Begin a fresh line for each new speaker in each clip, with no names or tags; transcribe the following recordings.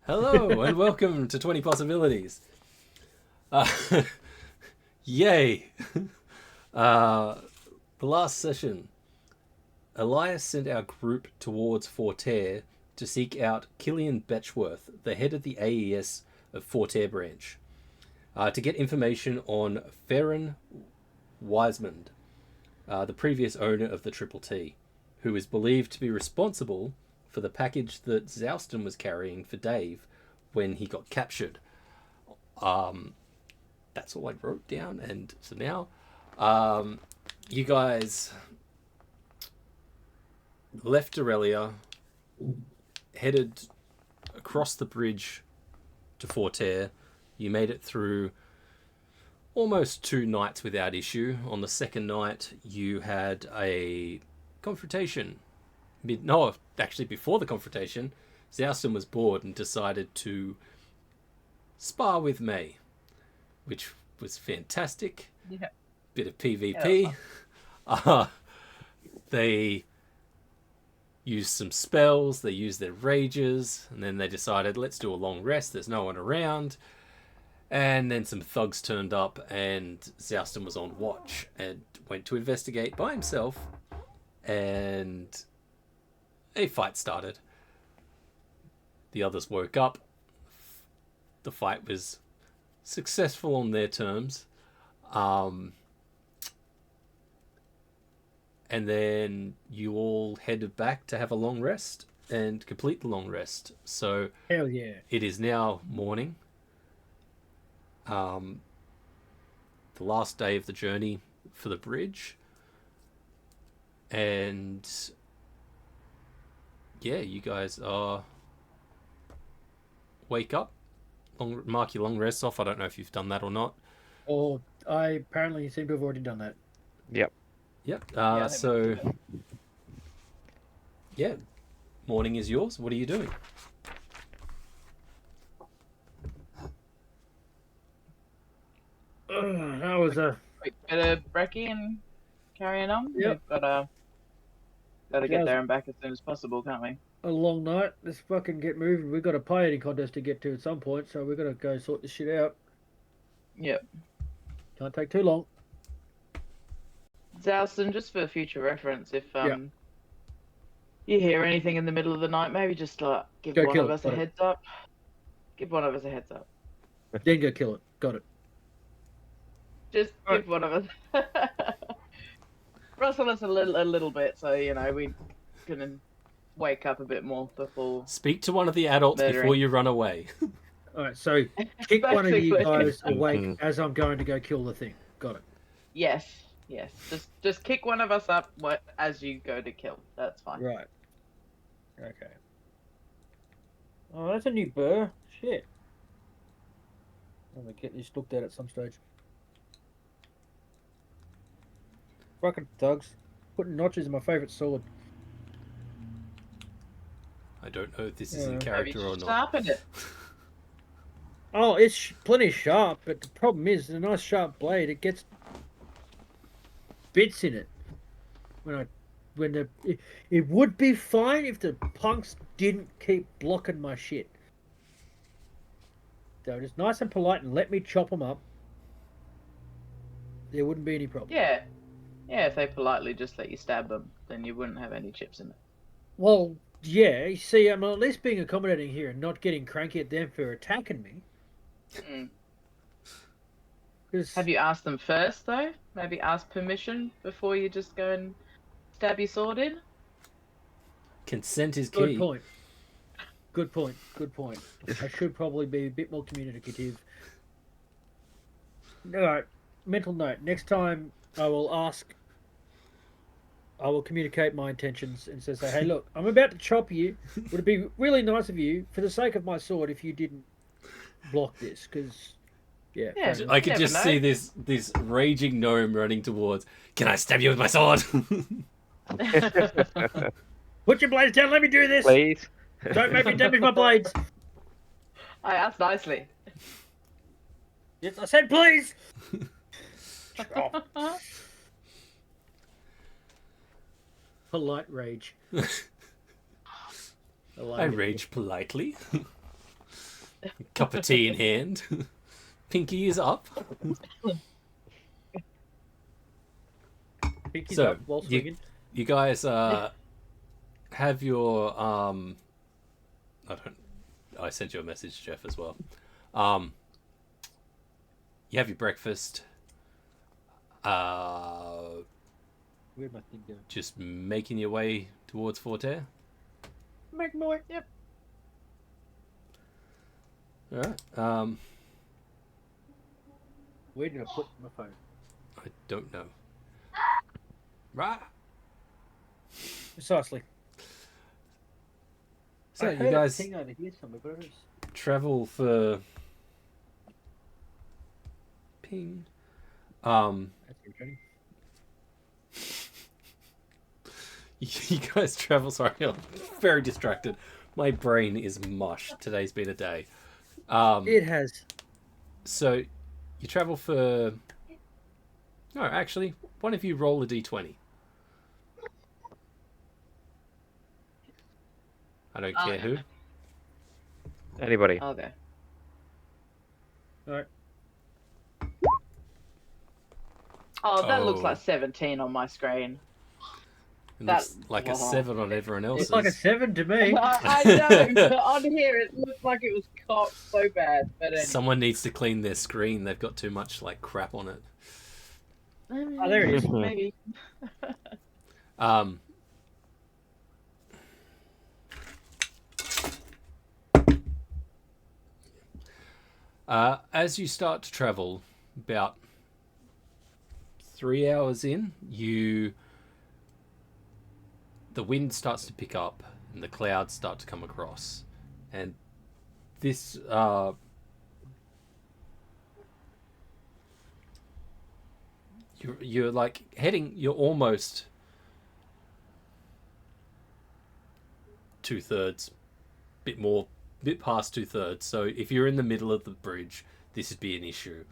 Hello and welcome to 20 Possibilities. Uh, yay! The last session, Elias sent our group towards Fortaare to seek out Killian Betchworth, the head of the AES of Fortaare branch, to get information on Feron Wisemond, the previous owner of the Triple T, who is believed to be responsible for the package that Zouston was carrying for Dave when he got captured. That's all I wrote down, and so now you guys left Aurelia, headed across the bridge to Fortaire. You made it through almost 2 nights without issue. On the second night, you had a confrontation. No, actually, before the confrontation, Zouston was bored and decided to spar with May, which was fantastic.
Yeah.
Bit of PvP. Yeah, they used some spells, they used their rages, and then they decided, let's do a long rest, there's no one around. And then some thugs turned up, and Zouston was on watch and went to investigate by himself, and a fight started. The others woke up. The fight was successful on their terms. And then you all headed back to have a long rest and complete the long rest. So
hell yeah,
it is now morning. The last day of the journey for the bridge. And yeah, you guys are wake up, mark your long rest off. I don't know if you've done that or not.
Or I apparently seem to have already done that.
Yep. So yeah, morning is yours. What are you doing?
That was a
Bit of brekkie and carrying on.
Yep.
We've gotta get there and back as soon as possible, can't we?
a long night. Let's fucking get moving. We've got a pie eating contest to get to at some point, so we've got to go sort this shit out.
Yep.
Can't take too long.
Zouston, just for future reference, if you hear anything in the middle of the night, maybe just give
Go
one
kill
of
it.
us a heads up. Give one of us a heads up.
Then go kill it. Got it.
Just give one of us. Rustle us a little bit, so we can wake up a bit more before.
Speak to one of the adults before you run away.
All right, so kick one of you
Basically.
guys awake as I'm going to go kill the thing. Got it.
Yes. Just kick one of us up as you go to kill. That's fine.
Right. Okay. Oh, that's a new burr. Shit. I'm gonna get this looked at some stage. Fucking thugs. Putting notches in my favourite sword.
I don't know if this is in
Have
character
you
or not.
sharpened it?
Oh, it's plenty sharp, but the problem is, a nice sharp blade, it gets bits in it. It would be fine if the punks didn't keep blocking my shit. They were just nice and polite and let me chop them up. There wouldn't be any problem.
Yeah. Yeah, if they politely just let you stab them, then you wouldn't have any chips in it.
Well, yeah, you see, I'm at least being accommodating here and not getting cranky at them for attacking me.
Mm.
'Cause-
Have you asked them first, though? Maybe ask permission before you just go and stab your sword in?
Consent is key.
Good point. Good point. I should probably be a bit more communicative. Alright, mental note. Next time I will communicate my intentions and say, hey, look, I'm about to chop you. Would it be really nice of you, for the sake of my sword, if you didn't block this? Because, yeah.
I could just see this raging gnome running towards. Can I stab you with my sword?
Put your blades down. Let me do this.
Please.
Don't make me damage my blades.
I asked nicely.
Yes, I said please. Oh. Polite rage.
I rage politely. Cup of tea in hand. Pinky is up.
Pinky's
So,
up while swinging.
You guys have your I sent you a message, Jeff, as well. You have your breakfast.
Where'd my thing go?
Just making your way towards Fortaire.
Make my way. Yep.
All right.
Where did I put my phone?
I don't know. Right.
Precisely.
So
I
you
heard
guys
a thing over here somewhere, but it was...
travel for ping.
That's irritating.
You guys travel. Sorry, I'm very distracted. My brain is mush. Today's been a day.
It has.
So you travel for. No, actually, one of you roll a d20. I don't care who.
Anybody?
Okay.
All right.
Oh, that looks
Oh.
like 17 on my screen.
It
That-
looks like a
wow.
7 on everyone else's.
It's like a 7 to me.
I know, but on here it looks like it was cocked so bad. But anyway.
Someone needs to clean their screen. They've got too much like crap on it.
Oh, there it is.
Maybe.
As you start to travel, about 3 hours in, the wind starts to pick up and the clouds start to come across, and this you're like heading. You're almost 2/3, bit past 2/3. So if you're in the middle of the bridge, this would be an issue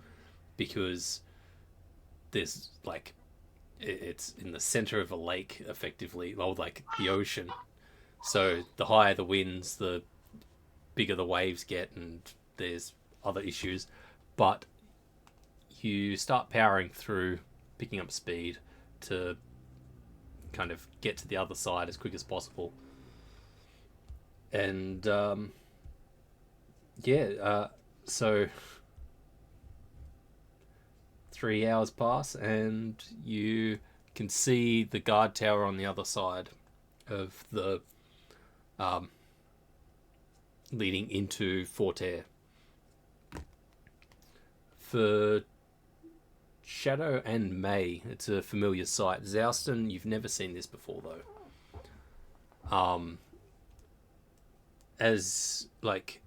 because there's like it's in the center of a lake, effectively, or like the ocean. So the higher the winds, the bigger the waves get, and there's other issues. But you start powering through, picking up speed to kind of get to the other side as quick as possible. And so 3 hours pass and you can see the guard tower on the other side of the leading into Fortaire. For Shadow and May, it's a familiar sight. Zouston, you've never seen this before though. As like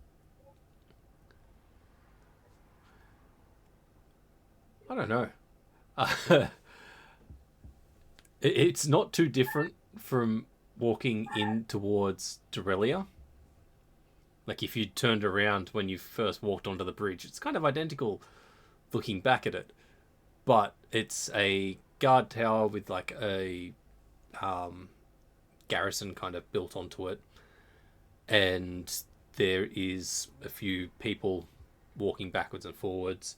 I don't know. It's not too different from walking in towards Dorelia. Like if you turned around when you first walked onto the bridge, it's kind of identical looking back at it. But it's a guard tower with like a garrison kind of built onto it. And there is a few people walking backwards and forwards.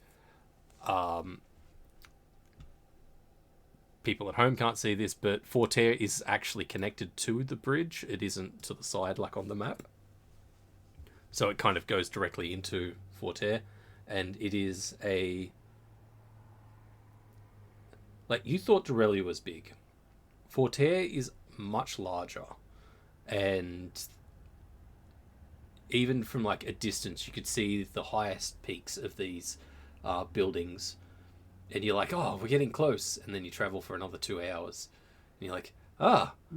People at home can't see this, but Fortaire is actually connected to the bridge. It isn't to the side like on the map. So it kind of goes directly into Fortaire, and it is a... Like, you thought Dorelia was big. Fortaire is much larger, and even from like a distance you could see the highest peaks of these buildings, and you're like, oh, we're getting close, and then you travel for another 2 hours and you're like,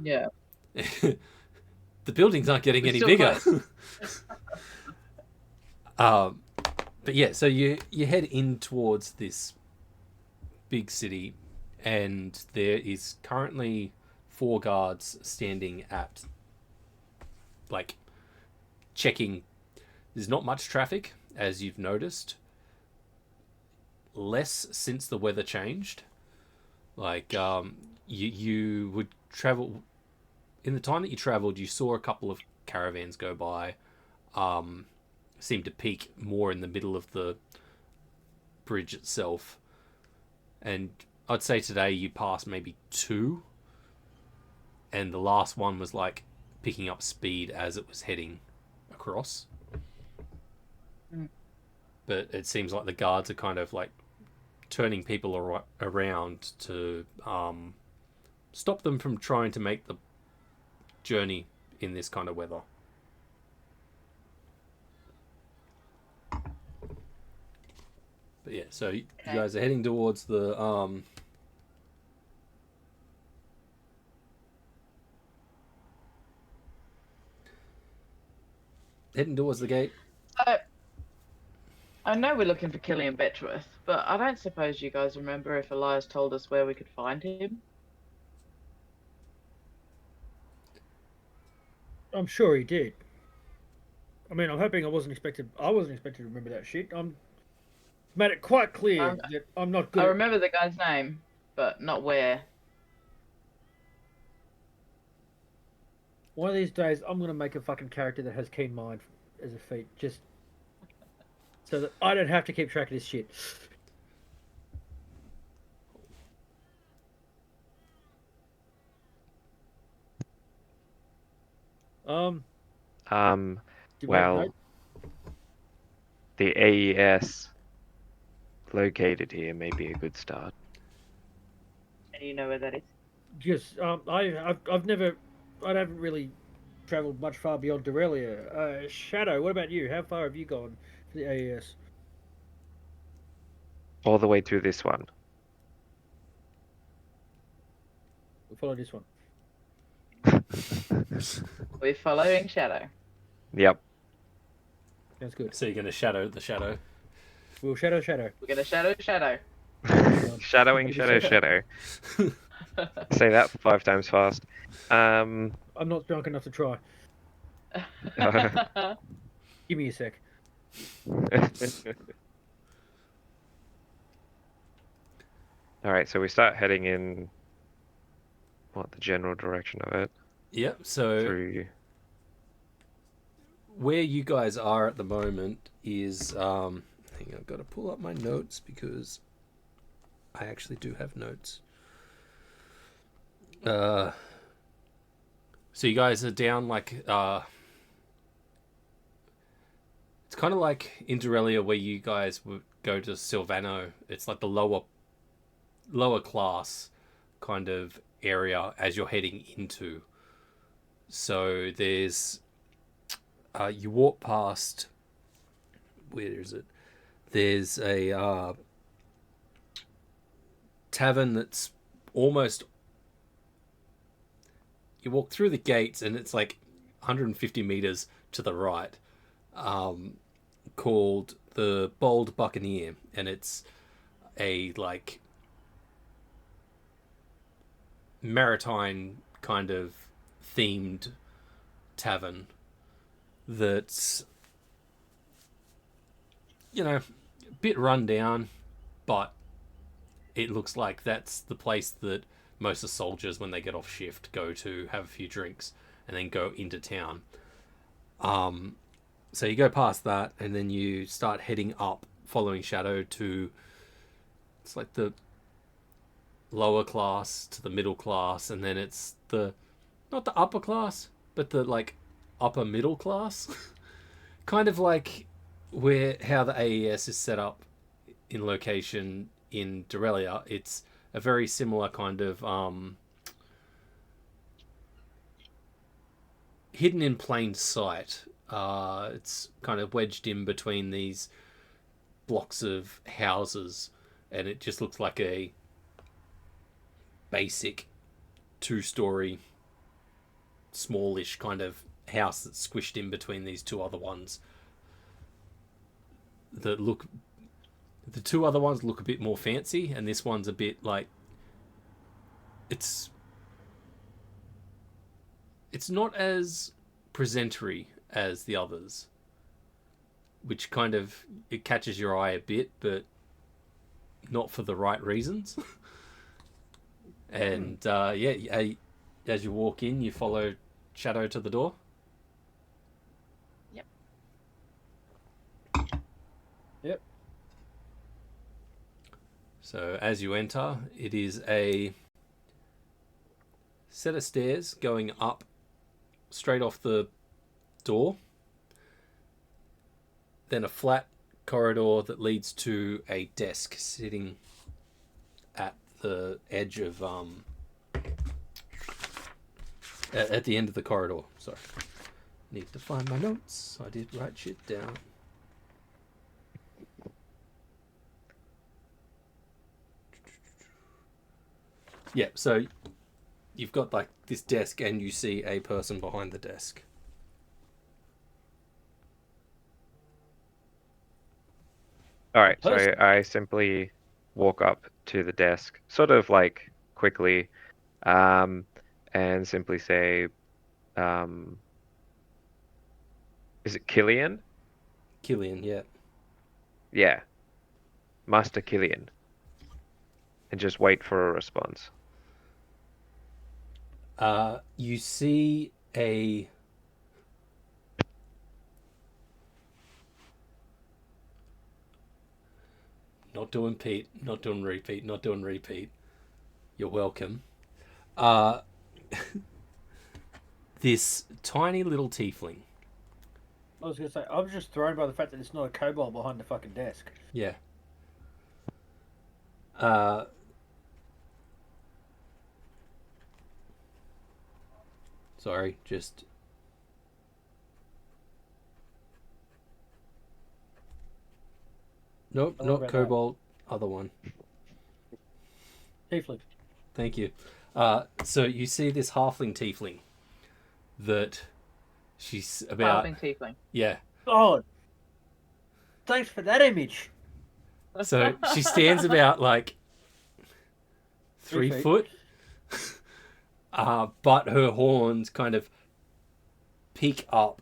Yeah.
the buildings aren't getting any
still
bigger. But yeah, so you head in towards this big city, and there is currently 4 guards standing at, like, checking. There's not much traffic, as you've noticed. Less since the weather changed. Like, you would travel... In the time that you travelled, you saw a couple of caravans go by. seem to peak more in the middle of the bridge itself. And I'd say today you passed maybe 2, and the last one was like picking up speed as it was heading across. But it seems like the guards are kind of like turning people around to stop them from trying to make the journey in this kind of weather. But yeah, so you guys are heading towards the gate.
I know we're looking for Killian Betchworth, but I don't suppose you guys remember if Elias told us where we could find him.
I'm sure he did. I mean, I'm hoping I wasn't expected to remember that shit. I'm made it quite clear that I'm not good.
I remember the guy's name, but not where.
One of these days, I'm gonna make a fucking character that has keen mind as a feat, just so that I don't have to keep track of this shit. Do you
Well,
want
the AES located here may be a good start.
And you know where that is?
Yes, I haven't really travelled much far beyond Dorelia. Shadow, what about you? How far have you gone for the AES?
All the way through this one.
We'll follow this one.
We're following Shadow.
Yep.
Sounds good.
So you're going to shadow the shadow.
We'll shadow.
We're gonna Shadow.
Shadowing, shadow. Say that 5 times fast.
I'm not drunk enough to try. Give me a sec.
Alright, so we start heading in the general direction of it.
Yep, so
Through
where you guys are at the moment is hang on, I've got to pull up my notes because I actually do have notes. So you guys are down like it's kind of like in Dorelia where you guys would go to Silvano. It's like the lower class kind of area as you're heading into. So there's you walk past, where is it? There's a tavern that's almost, you walk through the gates and it's like 150 meters to the right, called the Bold Buccaneer, and it's a like maritime kind of themed tavern that's, a bit run down, but it looks like that's the place that most of the soldiers, when they get off shift, go to have a few drinks and then go into town. So you go past that and then you start heading up, following Shadow to, it's like the lower class to the middle class, and then it's not the upper class, but the like upper middle class. Kind of like how the AES is set up in location in Dorelia. It's a very similar kind of hidden in plain sight. It's kind of wedged in between these blocks of houses, and it just looks like a basic 2-story smallish kind of house that's squished in between these 2 other ones that look, the 2 other ones look a bit more fancy, and this one's a bit like, it's not as presentery as the others, which kind of, it catches your eye a bit, but not for the right reasons. And as you walk in, you follow Shadow to the door.
Yep.
So as you enter, it is a set of stairs going up straight off the door, then a flat corridor that leads to a desk sitting at the edge of at the end of the corridor. Sorry, need to find my notes. I did write shit down. Yeah, so you've got like this desk and you see a person behind the desk.
All right, so
Person.
I simply walk up to the desk, sort of like quickly, and simply say, is it Killian?
Killian, yeah.
Yeah, Master Killian. And just wait for a response.
You see a not doing Pete, not doing repeat, not doing repeat. You're welcome. This tiny little tiefling.
I was going to say, I was just thrown by the fact that it's not a kobold behind the fucking desk.
Yeah. Sorry, just nope,
I don't know
not
about
Cobalt. Other one.
Tiefling.
Thank you. So you see this halfling tiefling that she's about.
Halfling tiefling.
Yeah.
God. Thanks for that image.
So she stands about like 3
3 feet.
foot, but her horns kind of peak up,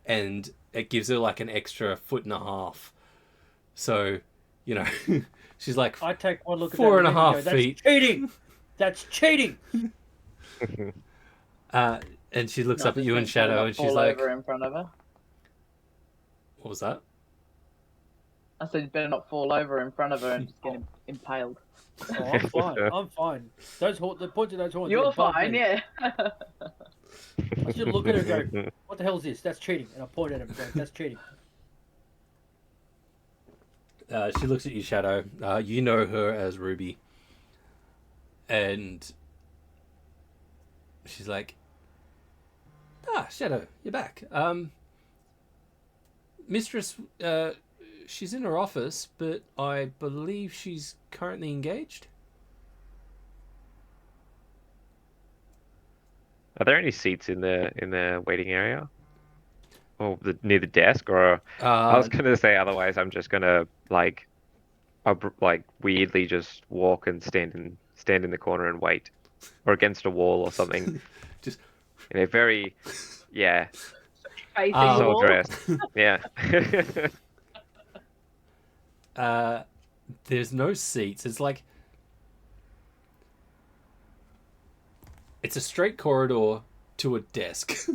and it gives her like an extra 1.5 feet. So, you know, she's like
I take one look at
4.5
that
feet.
That's cheating. That's cheating.
And she looks
No,
up at
just
you in
don't
shadow,
fall
and she's like,
over in front of her.
"What was that?"
I said you better not fall over in front of her and just get impaled.
Oh, I'm fine. I'm fine. The point of those horns.
You're
are above
fine,
me.
yeah.
I should look at her and go, "What the hell is this? That's cheating." And I point at him and go, "That's cheating."
She looks at you, Shadow. You know her as Ruby. And she's like, Shadow, you're back. Mistress, she's in her office, but I believe she's currently engaged.
Are there any seats in the waiting area? Or near the desk? Or I was gonna say otherwise I'm just gonna like weirdly just walk and stand in the corner and wait. Or against a wall or something.
Just
In a very
Facing the
so
wall.
dressed. Yeah.
there's no seats. It's like it's a straight corridor to a desk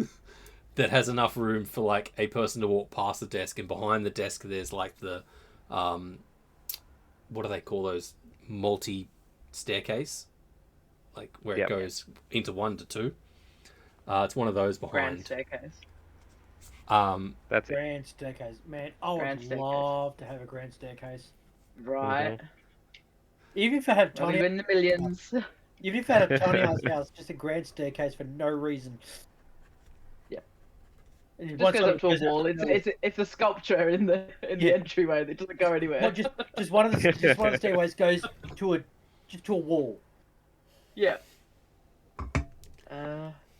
that has enough room for like a person to walk past the desk, and behind the desk there's like the what do they call those, multi staircase, like where it goes into 1 to 2. It's one of those behind.
Grand staircase.
That's it.
Grand staircase, man. I would love to have a grand staircase.
Right.
Even if I have
Not
tiny,
even the millions.
even if I had a tiny ass house, just a grand staircase for no reason.
Yeah.
And
Just
once
goes
I-
up to a wall. It's a sculpture in the entryway that doesn't go anywhere.
No, just one of the stairways goes to a wall.
Yeah.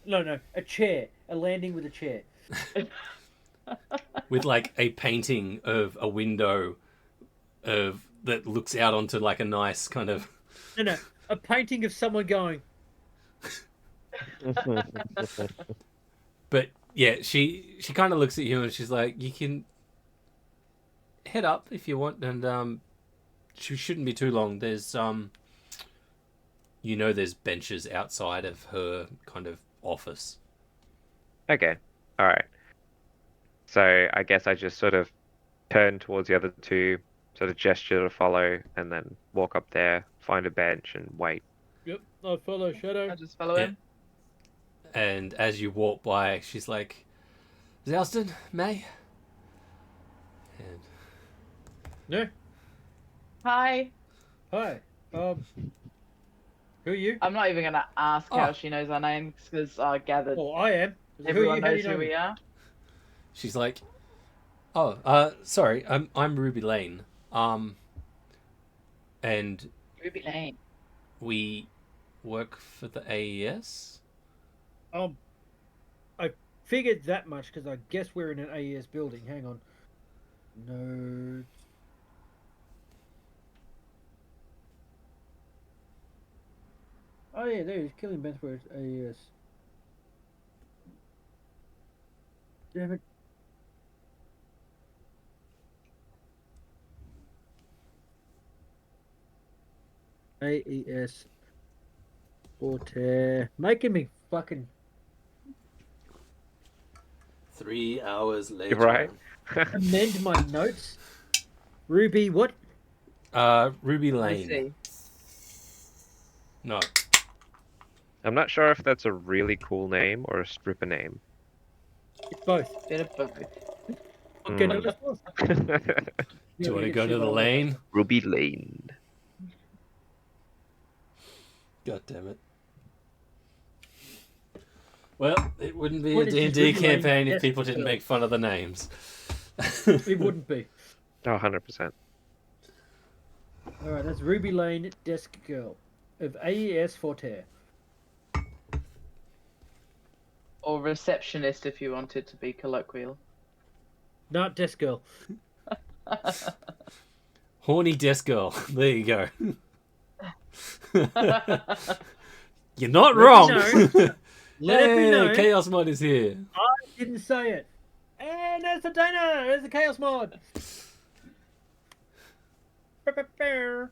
No, a chair, a landing with a chair.
With like a painting of a window of that looks out onto like a nice kind of
No, a painting of someone going.
But yeah, she kind of looks at you and she's like, you can head up if you want, and she shouldn't be too long. There's there's benches outside of her kind of office.
Okay. All right. So I guess I just sort of turn towards the other two, sort of gesture to follow, and then walk up there, find a bench, and wait.
Yep, I follow Shadow.
I just follow him.
And as you walk by, she's like, Zelston, May? And
No.
Hi.
Hi. Who are you?
I'm not even going to ask
Oh.
how she knows our names because I gathered
Well, I am.
everyone
How do
knows
you know
who
me?
we are.
she's like, sorry, I'm Ruby Lane. And
Ruby Lane.
we work for the AES.
I figured that much because I guess we're in an AES building. Hang on. No. Oh yeah, there is killing Benthworth AES. Damn it. AES Fortaare. Making me fucking
3 hours later.
Right.
amend my notes. Ruby, what?
Ruby
I
Lane.
see.
No.
I'm not sure if that's a really cool name or a stripper name.
It's both.
Bit of both.
Okay,
Mm.
no, let's both.
Do you want to go to the lane?
Ruby Lane.
God damn it. Well, it wouldn't be
What
a
is this
D&D
Ruby Lane
campaign if
desk
people didn't
girl?
make fun of the names.
It wouldn't be.
Oh, 100%.
Alright, that's Ruby Lane, desk girl of AES Fortaare.
Or receptionist if you wanted to be colloquial.
Not desk girl.
Horny desk girl. There you go. You're not
Let me
wrong.
know. Let me
Hey,
know.
Chaos Mod is here.
I didn't say it. And there's the Dana. There's the Chaos Mod. Oh,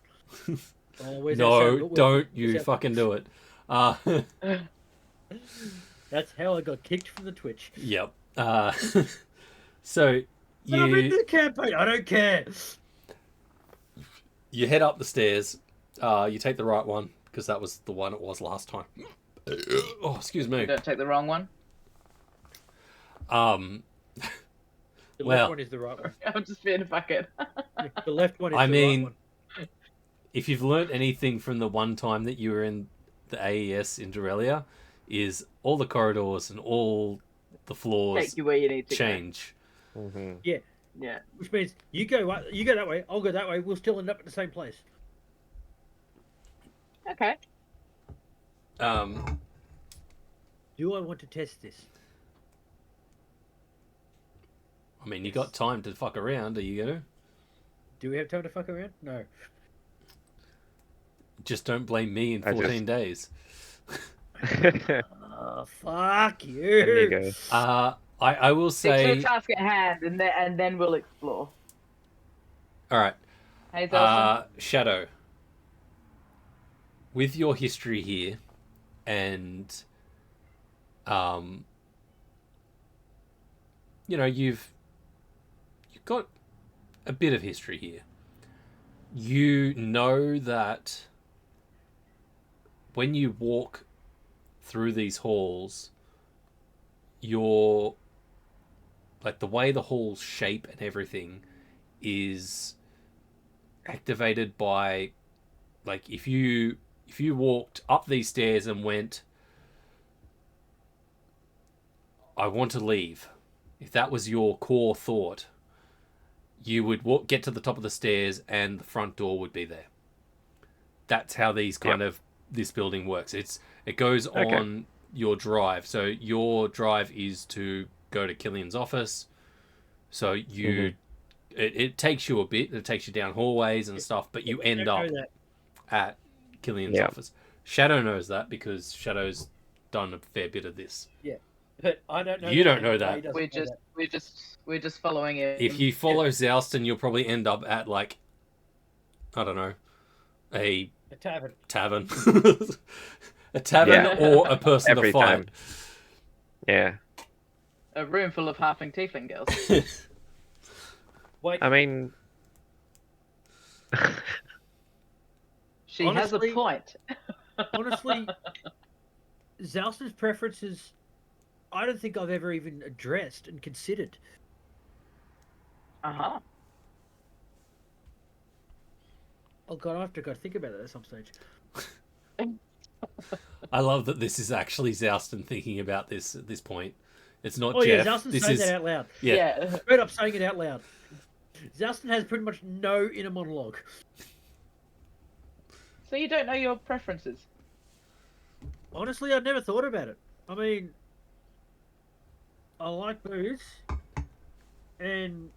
where's that sound?
No,
Oh,
don't
where's
you
that-
fucking do it.
That's how I got kicked from the Twitch.
Yep. So
But I'm in
you
the campaign. I don't care.
you head up the stairs. You take the right one because that was the one it was last time. Oh, excuse me.
Don't take the wrong one.
The
Well-
left one is the right one.
I'm just being a bucket.
The left one is
I
the
mean,
right one.
if you've learnt anything from the one time that you were in the AES in Dorelia, is all the corridors and all the floors
Take you where you need to
change.
Mm-hmm.
go. Yeah.
Which means you go that way, I'll go that way. We'll still end up at the same place.
Okay.
Do I want to test this?
I mean, you got time to fuck around. Are you gonna?
Do we have time to fuck around? No.
Just don't blame me in
I just-
14 days.
Oh, fuck you.
There you go.
I will
Stick to
say.
the task at hand, and then we'll explore.
All right.
Hey, Zelson.
Shadow, with your history here, and you've got a bit of history here. You know that when you walk through these halls, you're like the way the halls shape and everything is activated by, like, if you walked up these stairs and went, I want to leave, if that was your core thought, you would get to the top of the stairs and the front door would be there. That's how these this building works. It goes on your drive. So your drive is to go to Killian's office. So you it takes you a bit. It takes you down hallways and stuff, but you end up at Killian's office. Shadow knows that because Shadow's done a fair bit of this.
Yeah, but I don't know.
You don't know that.
We're just following it.
If you follow Zouston, you'll probably end up at, like, I don't know, a
tavern.
a tavern or a person
Every
to fight.
time. Yeah.
A room full of halfling tiefling girls.
Wait,
I mean,
She has a
Honestly-
point.
Honestly, Zalston's preferences, I don't think I've ever even addressed and considered.
Uh-huh.
Oh god, I have to go think about it at some stage.
I love that this is actually Zouston thinking about this at this point. It's not
Oh
Jeff.
yeah, Zalston's
This
saying
is
that out loud.
yeah.
Straight up saying it out loud. Zalston has pretty much no inner monologue.
So you don't know your preferences?
Honestly, I'd never thought about it. I mean, I like booze, and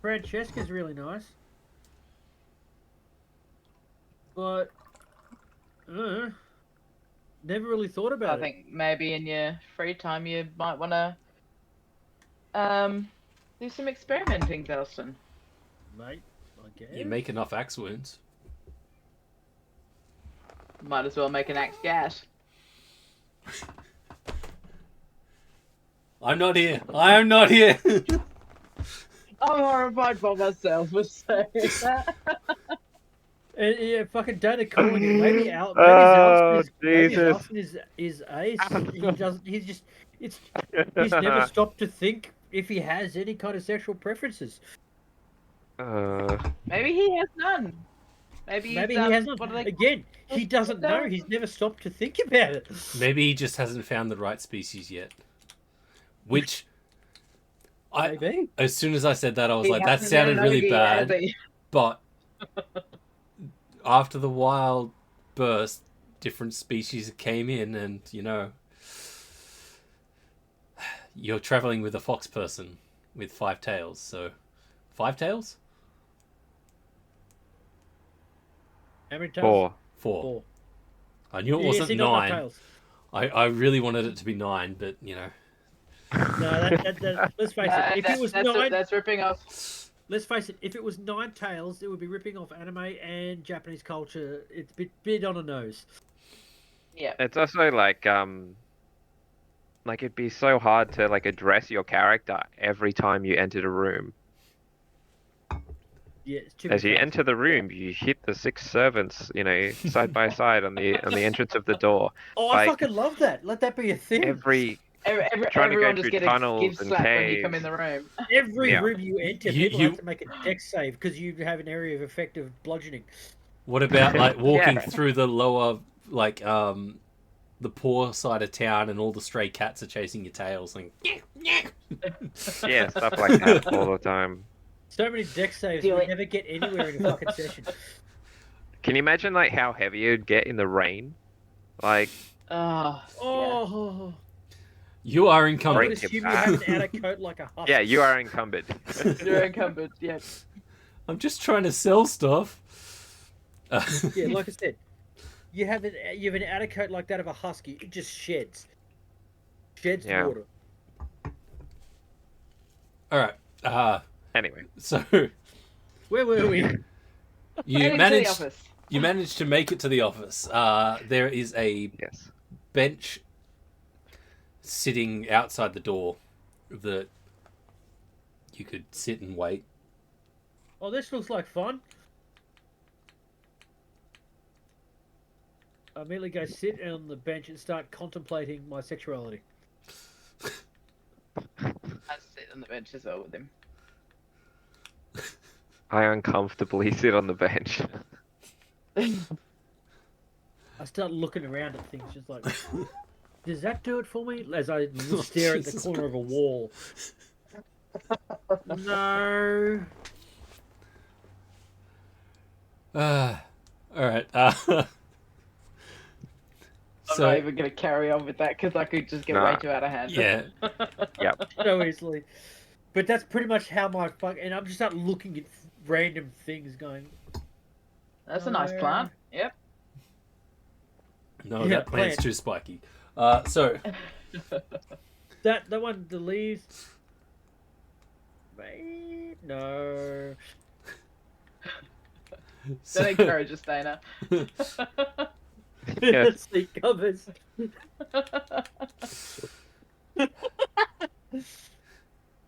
Francesca's really nice, but never really thought
I
about it.
think maybe in your free time you might want to do some experimenting, Delston.
Mate, I guess.
You make enough axe wounds.
Might as well make an axe gas.
I'm not here. I am not here.
I'm horrified by myself for saying that.
And yeah, fucking Dana calling it. Maybe
Oh,
maybe
Jesus.
Zalston is ace. He doesn't. He's just. He's never stopped to think if he has any kind of sexual preferences.
Maybe he has none. Maybe
Maybe
he's,
he has not.
what do they-
Again, he doesn't know. He's never stopped to think about it.
Maybe he just hasn't found the right species yet. Which,
Maybe.
as soon as I said that, I was
He
like, that
hasn't
sounded
got
really
an
bad.
Ogie.
But after the wild burst, different species came in, and you're traveling with a fox person with 5 tails. So, 5 tails?
How many tails?
4.
4.
Four.
I knew it
Yeah,
wasn't
see, not enough
9.
tails.
I really wanted it to be 9, but
No, that let's face it. If it was nine,
that's ripping off.
let's face it. If it was 9 tails, it would be ripping off anime and Japanese culture. It's a bit on the nose.
Yeah.
It's also like it'd be so hard to like address your character every time you entered a room.
Yeah, it's too
As
many
you
tails.
enter the room, you hit the 6 servants, side by side on the entrance of the door.
Oh,
like-
I fucking love that. Let that be a thing.
Trying to go
Everyone just
through
get a
tunnels
give
and
slap when you come
caves.
in the room.
Every
Yeah.
room you enter,
You-
people
you-
have to make a dex save because you have an area of effective bludgeoning.
what about like walking
Yeah.
through the lower, like the poor side of town, and all the stray cats are chasing your tails, and
Yeah, stuff like that all the time.
So many dex saves,
Do
we
it.
never get anywhere in a fucking session.
Can you imagine like how heavy you'd get in the rain? Like,
Oh,
Oh,
you are
I would
encumbered.
Break
assume
your
you have
back.
an outer coat like a husk.
yeah, you are encumbered.
yeah. You're encumbered. Yeah.
I'm just trying to sell stuff.
Yeah, like I said, you have an outer coat like that of a husky. It just sheds
Yeah.
water.
All right.
Anyway,
So
Where were we?
you
Heading to the
managed.
office.
You managed to make it to the office. There is a
yes.
bench sitting outside the door that you could sit and wait.
Oh, this looks like fun. I immediately go sit on the bench and start contemplating my sexuality.
I sit on the bench as well with him.
I uncomfortably sit on the bench.
I start looking around at things, just like, does that do it for me? As I stare at the
Jesus
corner of a wall. No.
All right.
I'm
So
not even going to carry on with that because I could just get
Nah.
way too out of hand.
yeah,
Yep.
So easily. But that's pretty much how my fuck. And I'm just start looking at random things going,
That's a nice plant. Yep.
no,
Yeah,
that plant's
plant.
too spiky. So
that one, the leaves. Mate, no.
so,
Don't encourage us, Dana.
Yeah.
Seat covers.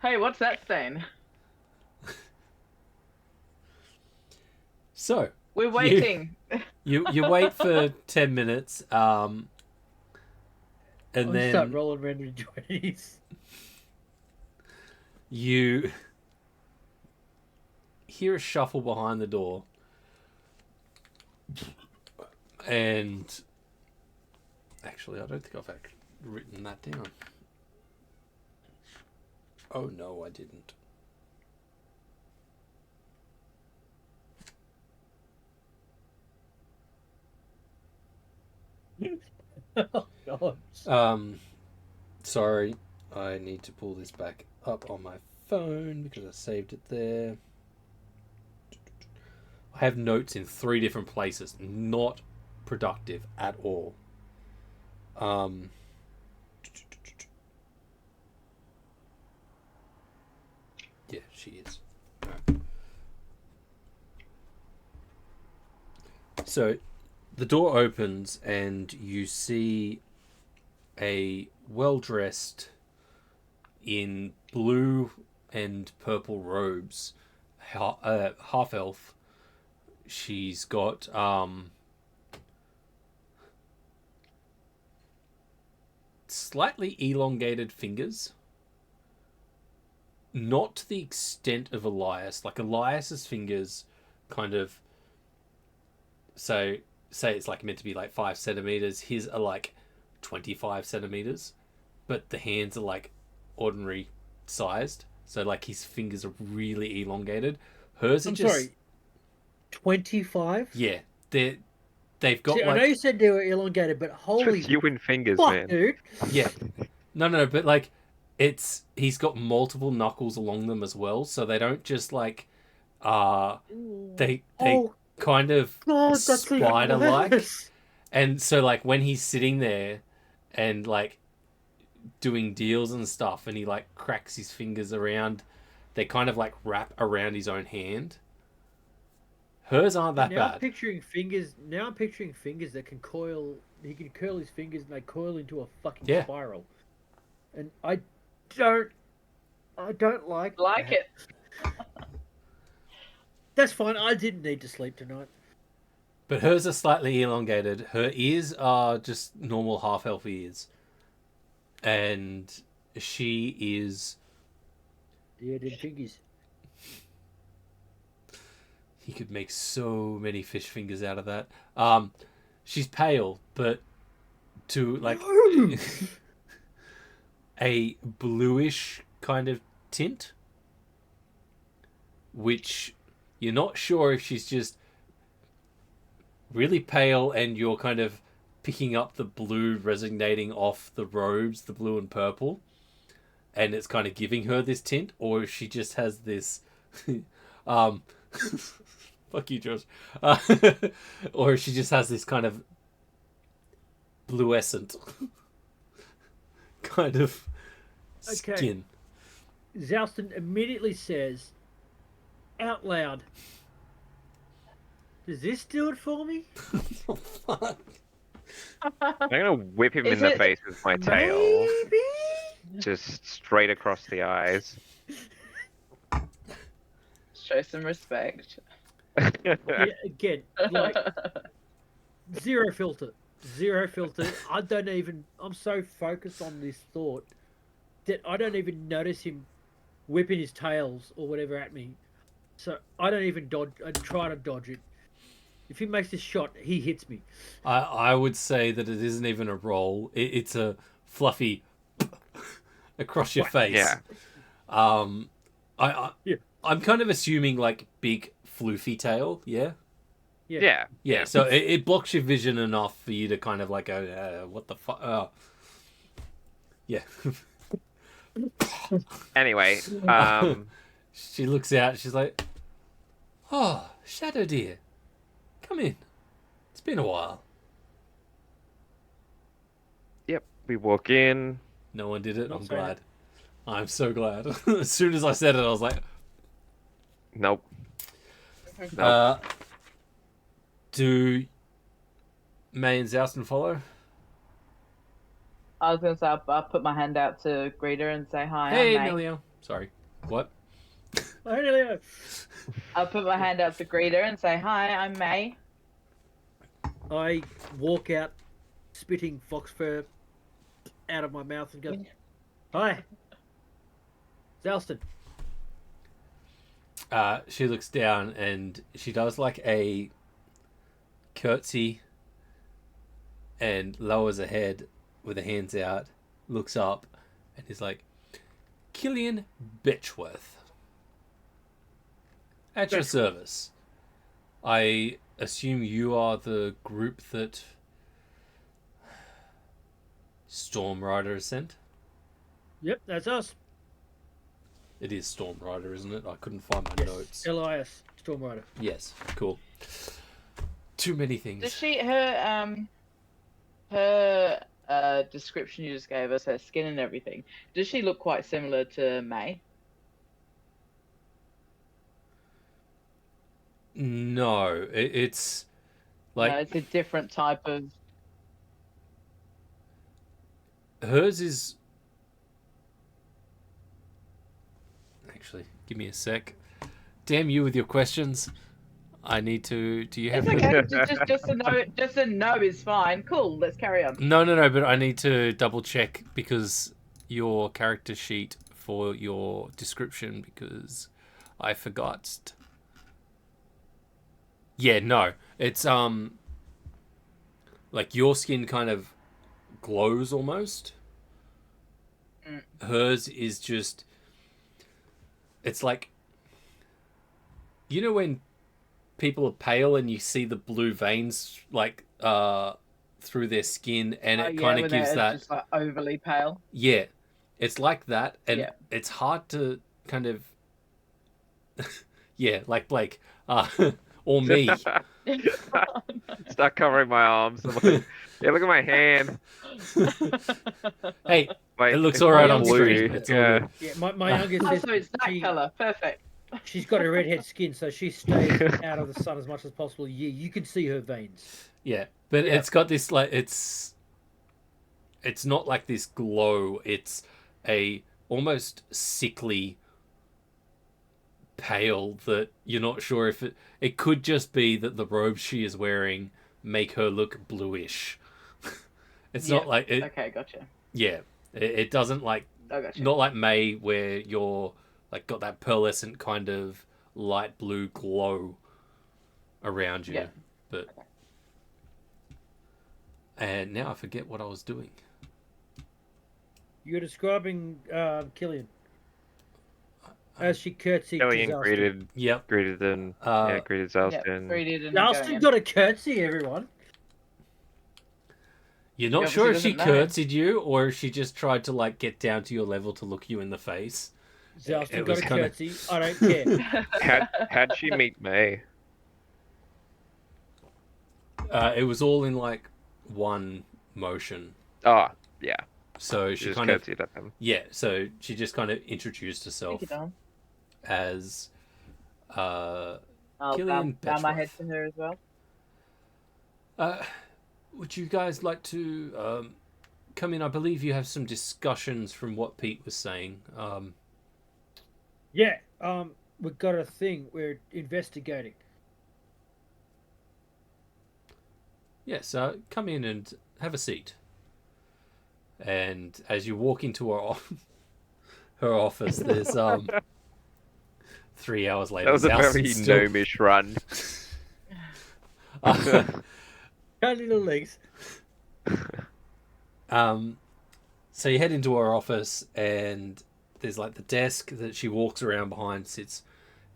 Hey, what's that stain?
So
We're waiting.
you wait for 10 minutes, and
I'll
then
start rolling around in 20s.
you hear a shuffle behind the door, and actually, I don't think I've written that down. Oh no, I didn't.
Oh, God.
Sorry, I need to pull this back up on my phone because I saved it there. I have notes in 3 different places, not productive at all. Yeah, she is. So, the door opens and you see a well-dressed in blue and purple robes half elf. She's got slightly elongated fingers, not to the extent of Elias. Like Elias's fingers kind of, so say it's like meant to be like 5 centimeters, his are like 25 centimeters, but the hands are like ordinary sized, so like his fingers are really elongated. Hers are
sorry, 25?
Yeah, they've got.
See,
like,
I know you said they were elongated, but holy
Just you and fingers,
fuck,
man.
dude.
Yeah, no, but like he's got multiple knuckles along them as well, so they don't just like they
Oh,
kind of
God, that's
spider like.
worse.
And so like when he's sitting there and like doing deals and stuff, and he like cracks his fingers around, they kind of like wrap around his own hand. Hers aren't that
now
bad.
I'm picturing fingers that can coil. He can curl his fingers and they coil into a fucking spiral. And I don't like that.
it.
That's fine. I didn't need to sleep tonight.
But hers are slightly elongated. Her ears are just normal half-elf ears. And she is...
Yeah, them fingers.
He could make so many fish fingers out of that. She's pale, but to like a bluish kind of tint, which you're not sure if she's just really pale and you're kind of picking up the blue resonating off the robes, the blue and purple, and it's kind of giving her this tint, or if she just has this fuck you, George. Or if she just has this kind of bluescent kind of skin.
Zalston immediately says out loud, "Does this do it for me?"
Oh, fuck.
I'm gonna whip him in the face with my tail.
Maybe?
Just straight across the eyes.
Show some respect.
Yeah, again, like zero filter. I'm so focused on this thought that I don't even notice him whipping his tails or whatever at me. So I don't even dodge. I try to dodge it. If he makes this shot, he hits me.
I would say that it isn't even a roll. It's a fluffy across your face.
Yeah.
I'm kind of assuming like big floofy tail. Yeah.
Yeah.
So it blocks your vision enough for you to kind of like go, what the fuck? Oh. Yeah.
Anyway,
she looks out. She's like, "Oh, Shadow dear, come in. It's been a while."
yep, we walk in.
No one did it.
Not
I'm
saying
glad.
it.
I'm so glad. As soon as I said it, I was like,
Nope.
do May and Zouston follow?
I was going to say, I'll put my hand out to greet her and say hi.
Hey,
I'm May.
Melio. Sorry. What?
Hello.
I'll put my hand out to greet her and say, "Hi, I'm May."
I walk out, spitting fox fur out of my mouth and go, "Hi, Zalston."
She looks down and she does like a curtsy and lowers her head with her hands out, looks up, and is like, Killian Betchworth. At your service. I assume you are the group that Storm Rider has sent?
Yep, that's us.
It is Storm Rider, isn't it? I couldn't find my
Yes,
notes.
Elias, Storm Rider.
Yes, cool. Too many things.
Does she description you just gave us, her skin and everything? Does she look quite similar to May?
No, it's like
No, it's a different type of.
hers is. Actually, give me a sec. Damn you with your questions. I need to. Do you have?
It's okay. just a no is fine. Cool. Let's carry on.
No. But I need to double check because your character sheet for your description because I forgot. Yeah, no. It's like your skin kind of glows almost. Hers is just it's like you know when people are pale and you see the blue veins like through their skin and it kind of gives that
just like overly pale.
Yeah. It's like that and
Yeah.
it's hard to kind of yeah, like Blake. Or me.
Start covering my arms. I'm like, yeah, look at my hand.
Hey,
Like,
it looks
it's
alright
all
on
blue.
screen. It's all
Yeah.
good.
Yeah, my youngest
Oh,
says
so it's that color. Perfect.
she's got a redhead skin, so she stays out of the sun as much as possible. Yeah, you can see her veins.
Yeah, but
Yeah.
it's got this like it's not like this glow. It's a almost sickly pale that you're not sure if it could just be that the robes she is wearing make her look bluish. It's not like it.
Okay, gotcha.
Yeah, it doesn't like
I gotcha.
not like May where you're like got that pearlescent kind of light blue glow around you.
Yeah.
But and now I forget what I was doing.
You're describing Killian as she curtsied to
Killian
Zalston.
greeted them. Greeted Zalston.
Greeted and
Zalston
going.
got a curtsy, everyone.
You're not
He
sure if she
obviously doesn't know.
curtsied you or if she just tried to like get down to your level to look you in the face.
Zalston
It
got
was
a
kinda-
curtsy. I don't care.
Had she meet May?
It was all in like one motion.
Oh, yeah.
So
She
she
just
kind of
curtsied at them.
so she just kind of introduced herself
Thank you, Dom.
as
I'll
Killian
bow my
Betchworth.
head to her as well.
Would you guys like to come in? I believe you have some discussions from what Pete was saying.
Yeah, we've got a thing we're investigating.
Yes, come in and have a seat. And as you walk into her office, there's 3 hours later.
That was a
Zalston's
very
still-
gnomish run.
Tiny little legs.
So you head into her office, and there's like the desk that she walks around behind, sits,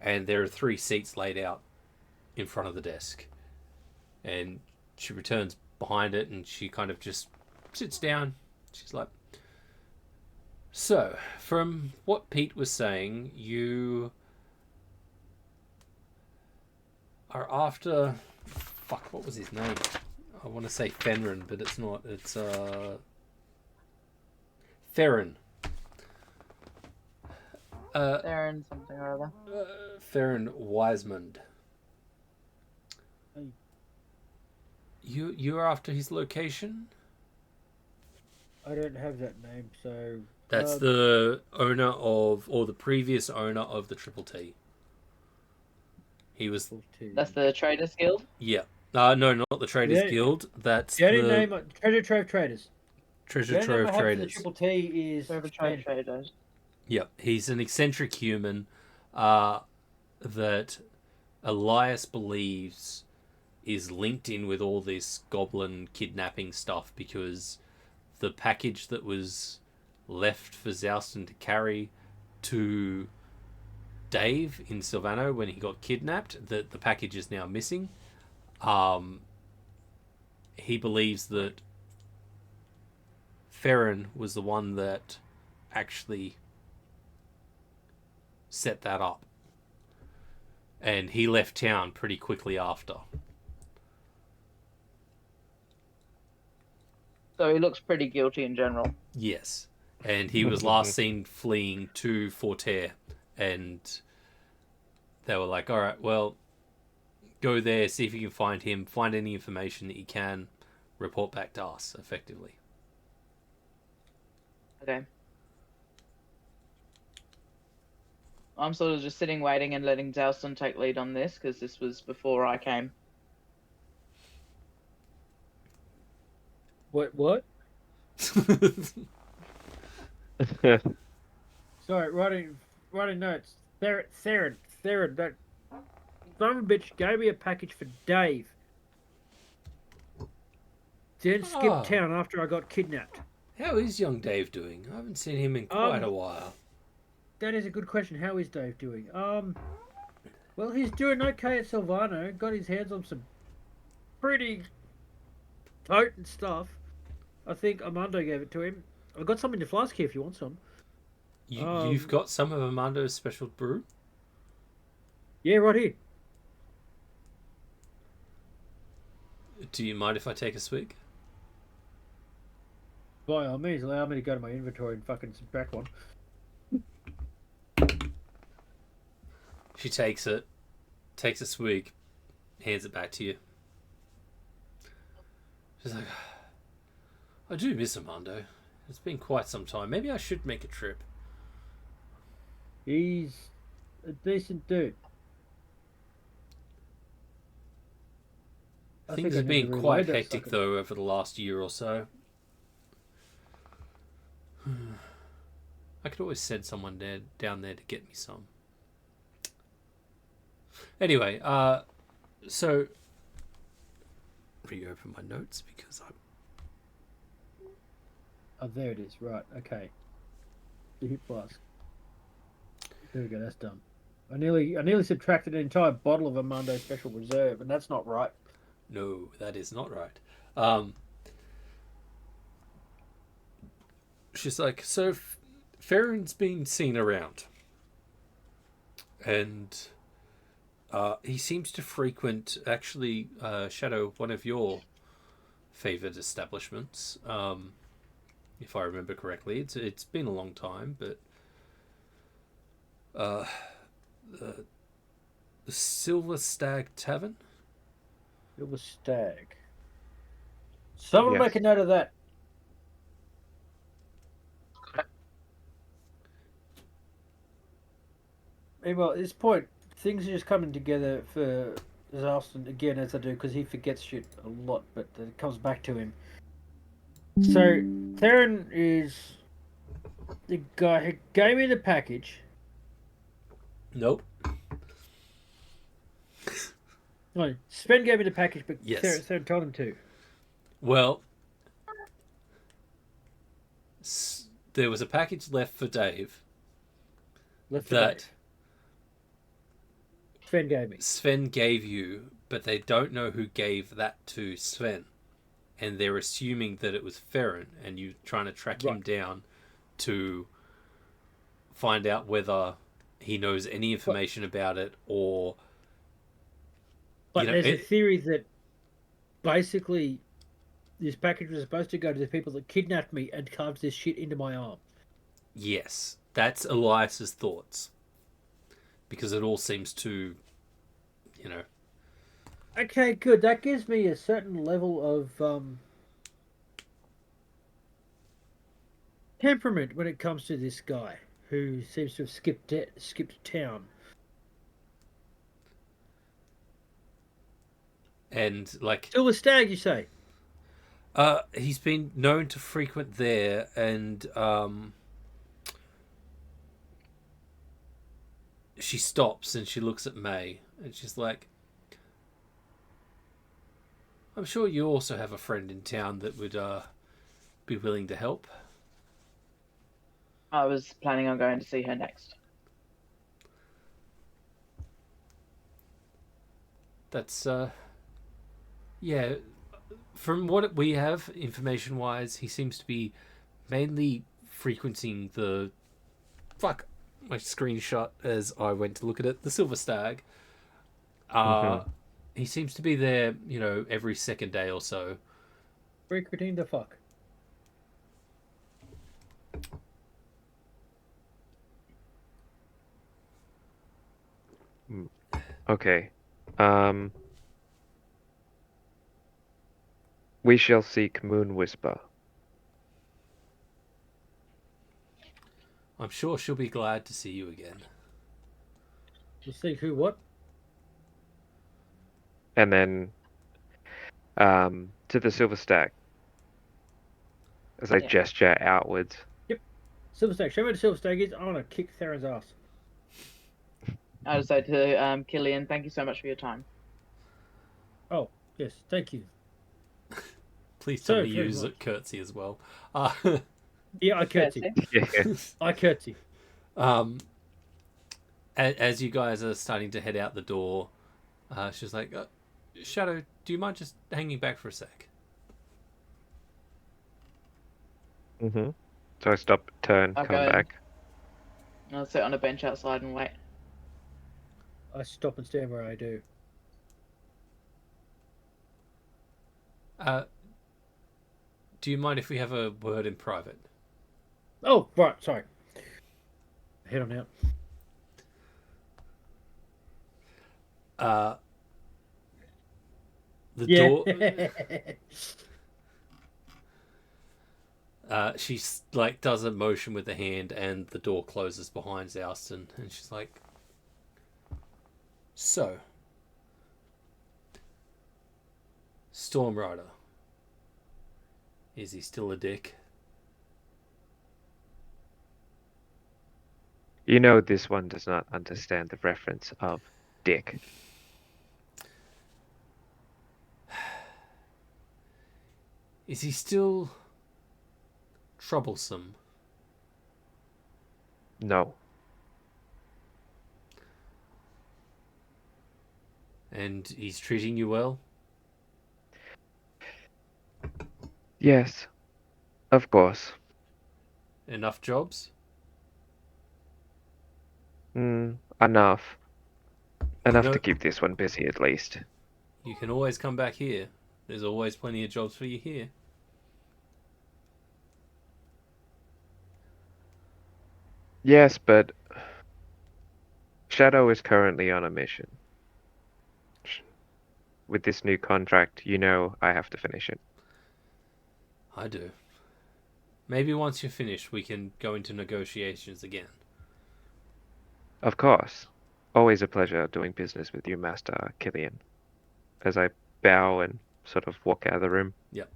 and there are 3 seats laid out in front of the desk. And she returns behind it, and she kind of just sits down. She's like, so, from what Pete was saying, you are after... Fuck, what was his name? I want to say Fenrin, but it's not. It's, Feron.
Theron something or other.
Feron Wisemond.
Hey.
You're after his location?
I don't have that name, so
That's the owner of, or the previous owner of the Triple T. He was.
That's the Traders Guild.
Yeah. No, not the Traders
Yeah.
Guild. That's
The only
the
name Treasure Trove Traders.
Treasure
The only name
Trove
I have for the
Traders.
Triple T is
Forever
Japan.
Traders.
Yep, he's an eccentric human that Elias believes is linked in with all this goblin kidnapping stuff because the package that was left for Zouston to carry to Dave in Silvano when he got kidnapped, that the package is now missing. He believes that Feron was the one that actually set that up. And he left town pretty quickly after.
So he looks pretty guilty in general.
Yes. And he was last seen fleeing to Fortaare. And they were like, alright, well, go there, see if you can find him, find any information that you can, report back to us, effectively.
Okay. I'm sort of just sitting waiting and letting Zouston take lead on this because this was before I came.
What? Sorry, writing notes. Theron, that son of a bitch gave me a package for Dave. Then skipped town after I got kidnapped.
How is young Dave doing? I haven't seen him in quite a while.
That is a good question. How is Dave doing? Well, he's doing okay at Silvano. Got his hands on some pretty potent stuff. I think Armando gave it to him. I've got some in the flask here if you want some.
You've got some of Armando's special brew?
Yeah, right here.
Do you mind if I take a swig?
By all means, allow me to go to my inventory and fucking subtract one.
She takes it, takes a swig, hands it back to you. She's like, I do miss Armando. It's been quite some time. Maybe I should make a trip.
He's a decent dude.
Things have been quite hectic, though, over the last year or so. I could always send someone down there to get me some. Anyway, so reopen my notes because I'm.
Oh, there it is. Right. Okay. The hit flask. There we go. That's done. I nearly subtracted an entire bottle of Armando Special Reserve, and that's not right.
No, that is not right. She's like, so Feron's been seen around, and he seems to frequent, actually, Shadow, one of your favoured establishments, if I remember correctly. It's been a long time, but the Silver Stag Tavern.
Silver Stag. Someone make a note of that. Well, at this point, things are just coming together for Zalston again, as I do, because he forgets shit a lot, but it comes back to him. So, Theron is the guy who gave me the package.
Nope.
No, Sven gave me the package, but
Yes.
Theron told him to.
Well, there was a package left for Dave.
Left for Dave. Sven gave me.
Sven gave you, but they don't know who gave that to Sven. And they're assuming that it was Feron, and you're trying to track him down to find out whether he knows any information about it, or...
But there's a theory that basically this package was supposed to go to the people that kidnapped me and carved this shit into my arm.
Yes, that's Elias's thoughts. Because it all seems to,
Okay, good. That gives me a certain level of temperament when it comes to this guy who seems to have skipped town.
And like,
Silver Stag, you say?
he's been known to frequent there, and she stops and she looks at May, and she's like, "I'm sure you also have a friend in town that would be willing to help."
I was planning on going to see her next.
That's yeah. From what we have information wise, he seems to be mainly frequenting the fuck my screenshot as I went to look at it. The Silver Stag. He seems to be there, every second day or so.
Frequenting the fuck.
Okay. We shall seek Moon Whisper.
I'm sure she'll be glad to see you again.
We'll see who what?
And then to the Silver Stag. As I gesture outwards.
Yep. Silver Stag. Show me where the Silver Stag is. I want to kick Theron's ass.
I would say to Killian, thank you so much for your time.
Oh, yes. Thank you.
Please
So
tell me you
very
use
much.
curtsy as well.
Yeah, I curtsy.
Yeah.
I curtsy.
As you guys are starting to head out the door, she's like, Shadow, do you mind just hanging back for a sec?
Mm-hmm. So I stop, turn,
I'll
come
go in.
back.
I'll sit on a bench outside and wait.
I stop and stand where I do.
Do you mind if we have a word in private?
Oh, right. Sorry. Head on out.
The
Yeah.
door. She like does a motion with the hand, and the door closes behind Zouston, and she's like, "So, Storm Rider, is he still a dick?"
You know this one does not understand the reference of dick.
Is he still troublesome?
No.
And he's treating you well?
Yes. Of course.
Enough jobs?
Enough. Enough
know-
to keep this one busy at least.
You can always come back here. There's always plenty of jobs for you here.
Yes, but Shadow is currently on a mission. With this new contract, I have to finish it.
I do. Maybe once you're finished, we can go into negotiations again.
Of course. Always a pleasure doing business with you, Master Killian. As I bow and sort of walk out of the room.
Yep.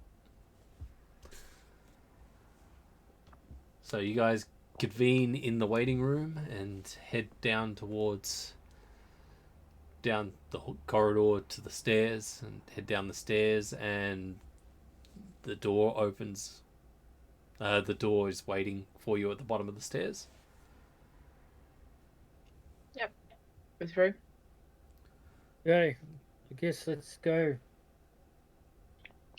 So you guys convene in the waiting room and head down the corridor to the stairs, and head down the stairs, and the door opens. The door is waiting for you at the bottom of the stairs.
Yep. Go through.
Okay. I guess let's go.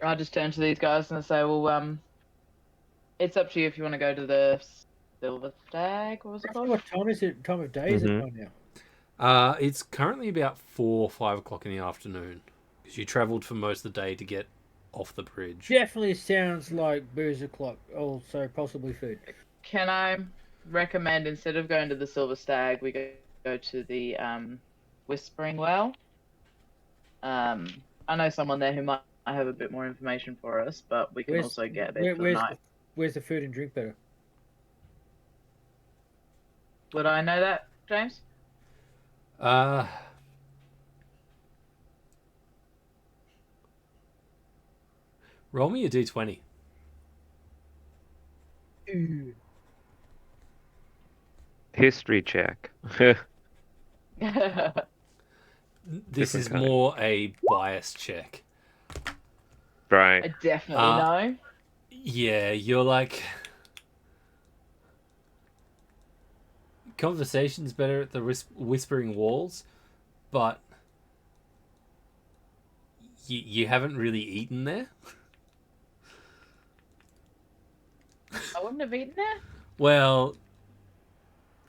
I'll just turn to these guys and say, well, it's up to you if you want to go to the Silver Stag. What was it called?
What time is it? Time of day is it by now?
It's currently about 4 or 5 o'clock in the afternoon, because you travelled for most of the day to get off the bridge.
Definitely sounds like booze o'clock. Also, possibly food.
Can I recommend, instead of going to the Silver Stag, we go to the Whispering Well? I know someone there who might have a bit more information for us, but we can also get there for the night.
Where's the food and drink better?
Would I know that, James?
Uh, roll me a d20.
History check.
This
Different
is
kind.
more a bias check.
Right.
I definitely know.
Yeah, you're like... Conversation's better at the Whispering Walls, but you haven't really eaten there.
I wouldn't have eaten there.
Well,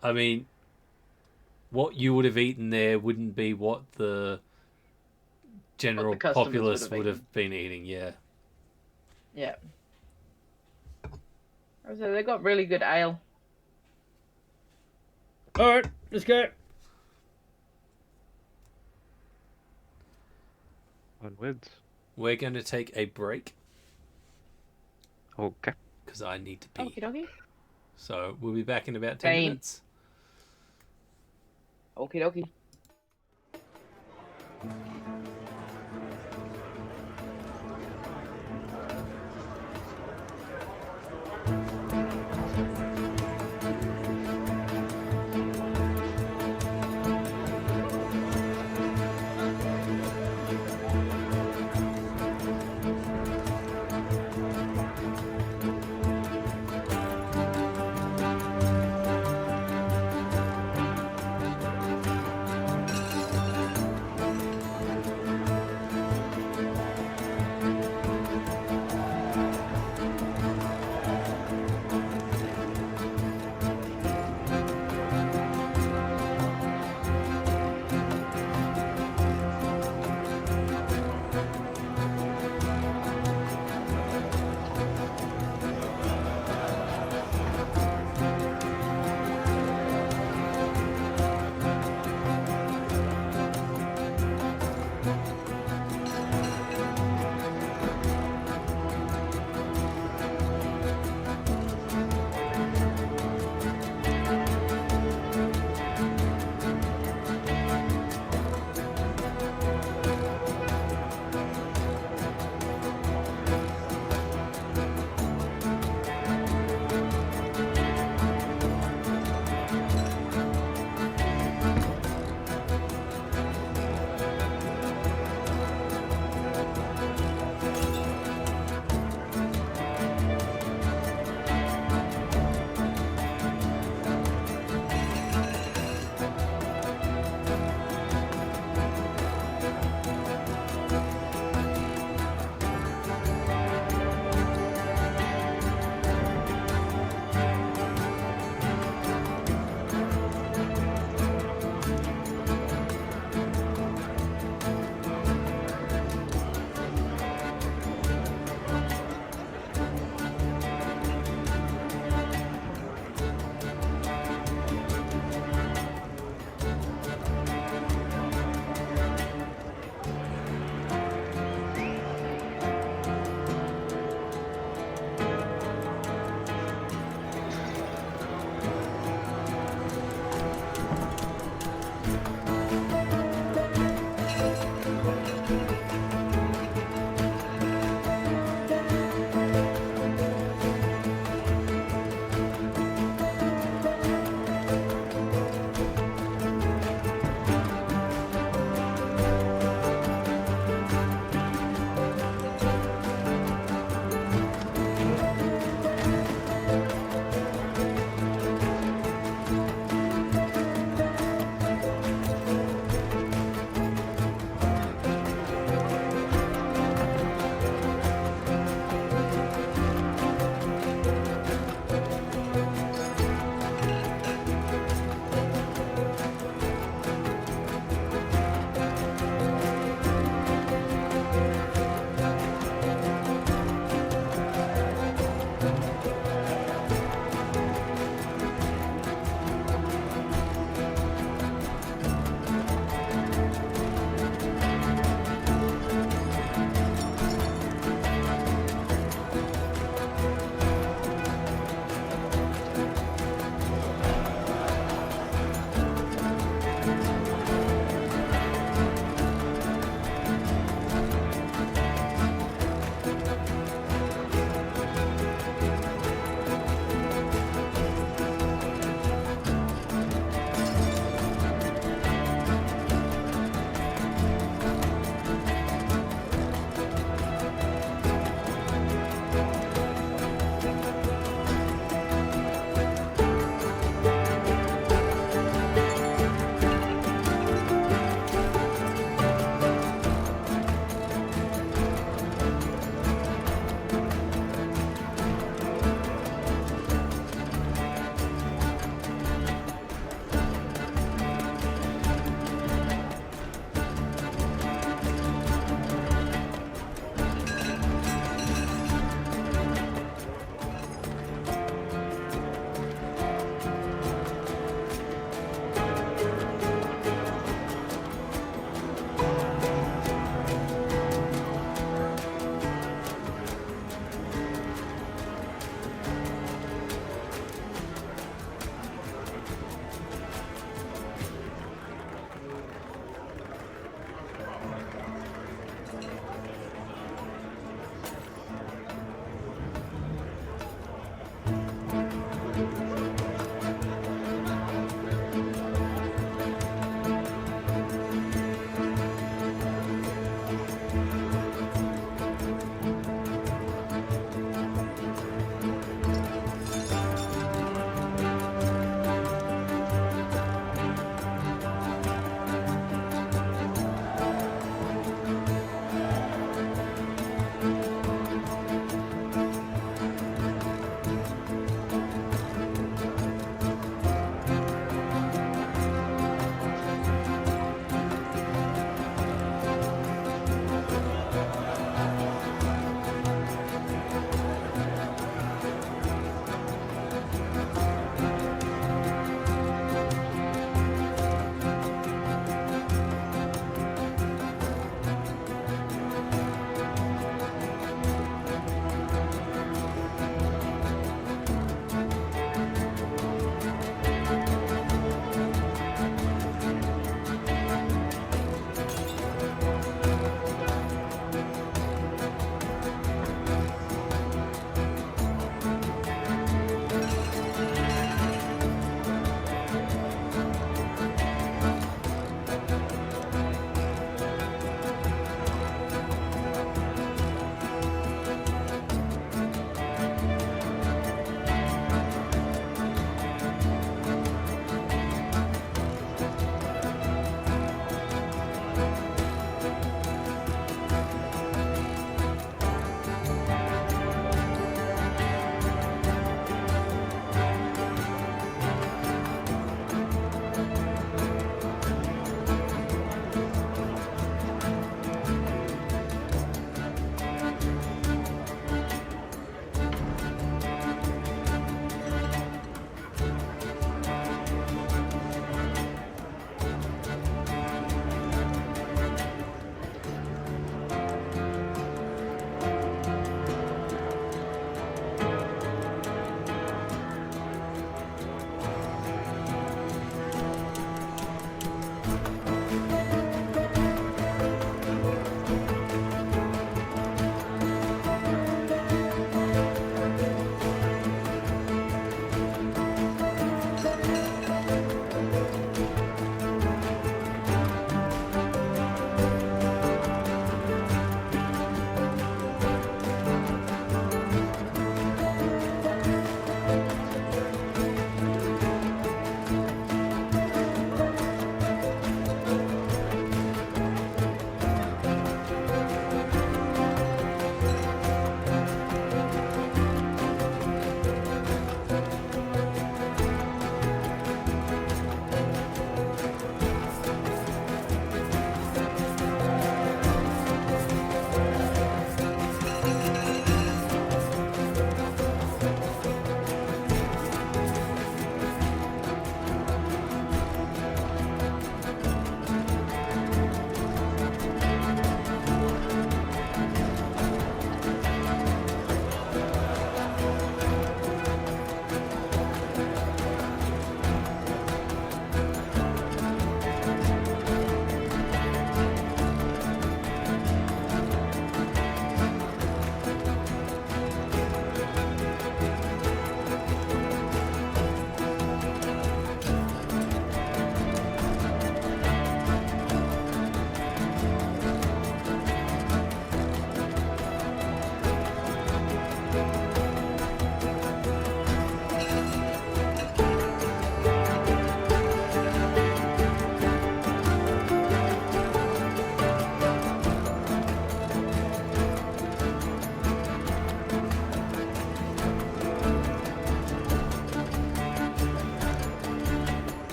I mean, what you would have eaten there wouldn't be what the general
customers
populace
would
would
have
have been eating, yeah.
Yeah. So they got really good ale.
All right, let's go.
Onwards.
We're going to take a break
Okay.
because I need to pee.
Okie dokie.
So we'll be back in about 10
Same.
minutes.
Okie dokie.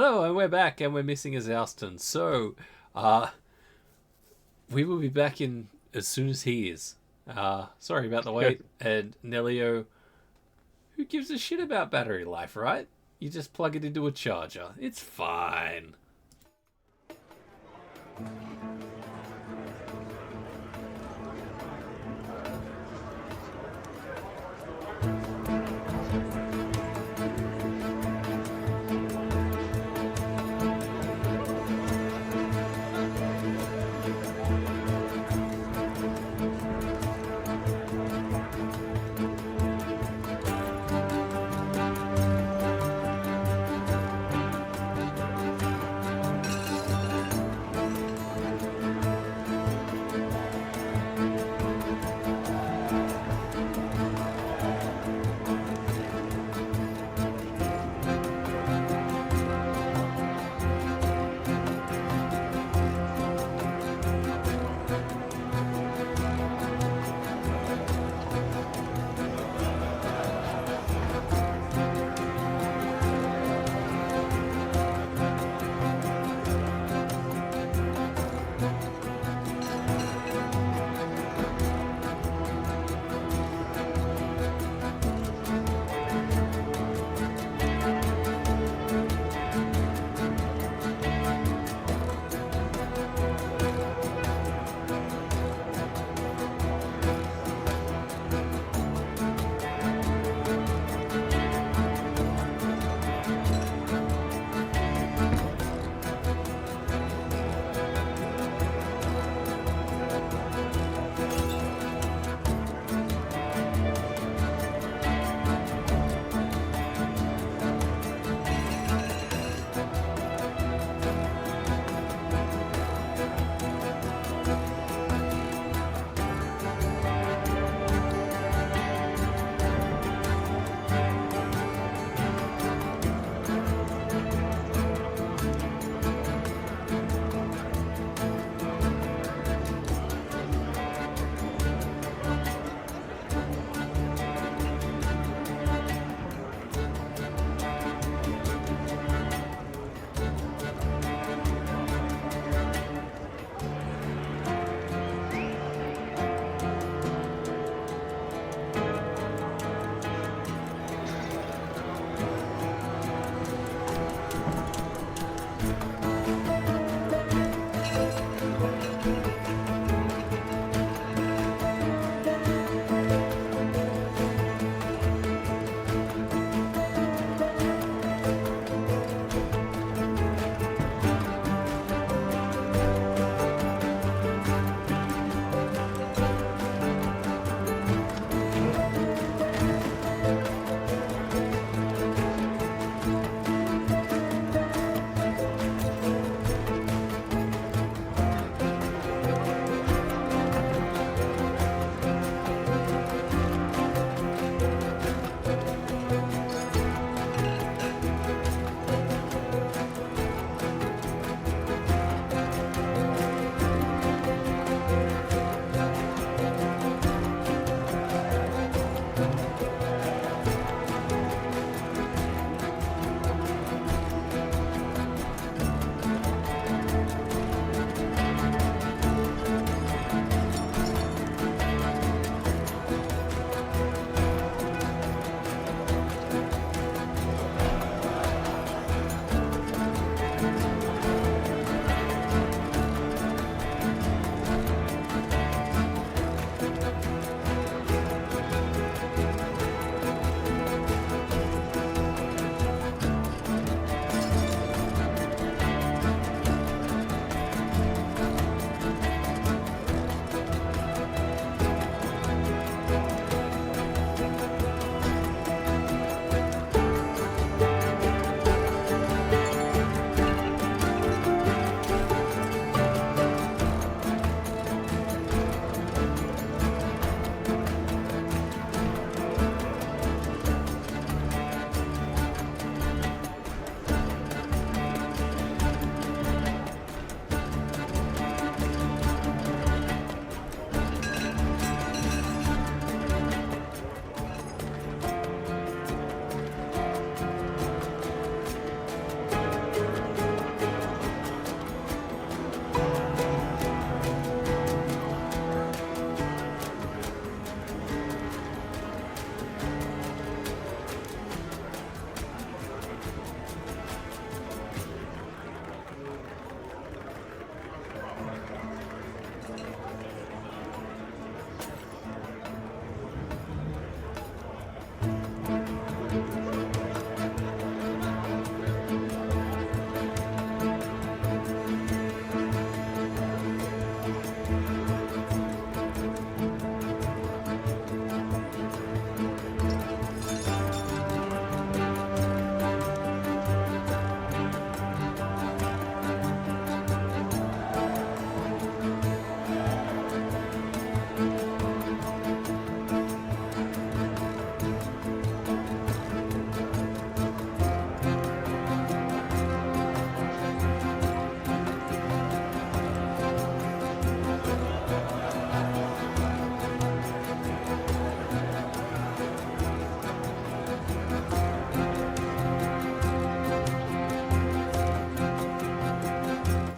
Hello, and we're back, and we're missing a Zouston. So, we will be back in as soon as he is. Sorry about the wait. And Nelio, who gives a shit about battery life, right? You just plug it into a charger. It's fine.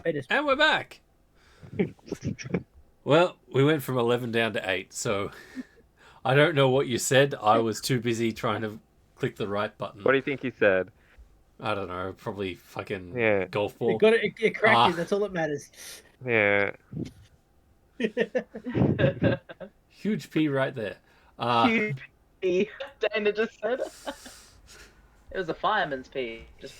And we're back. Well, we went from 11 down to 8, so I don't know what you said. I was too busy trying to click the right button.
What do you think he said?
I don't know, probably fucking
Yeah.
golf ball.
It cracked you, that's all that matters.
Yeah.
Huge P right there.
Huge P. Dana just said it. It was a fireman's P. Just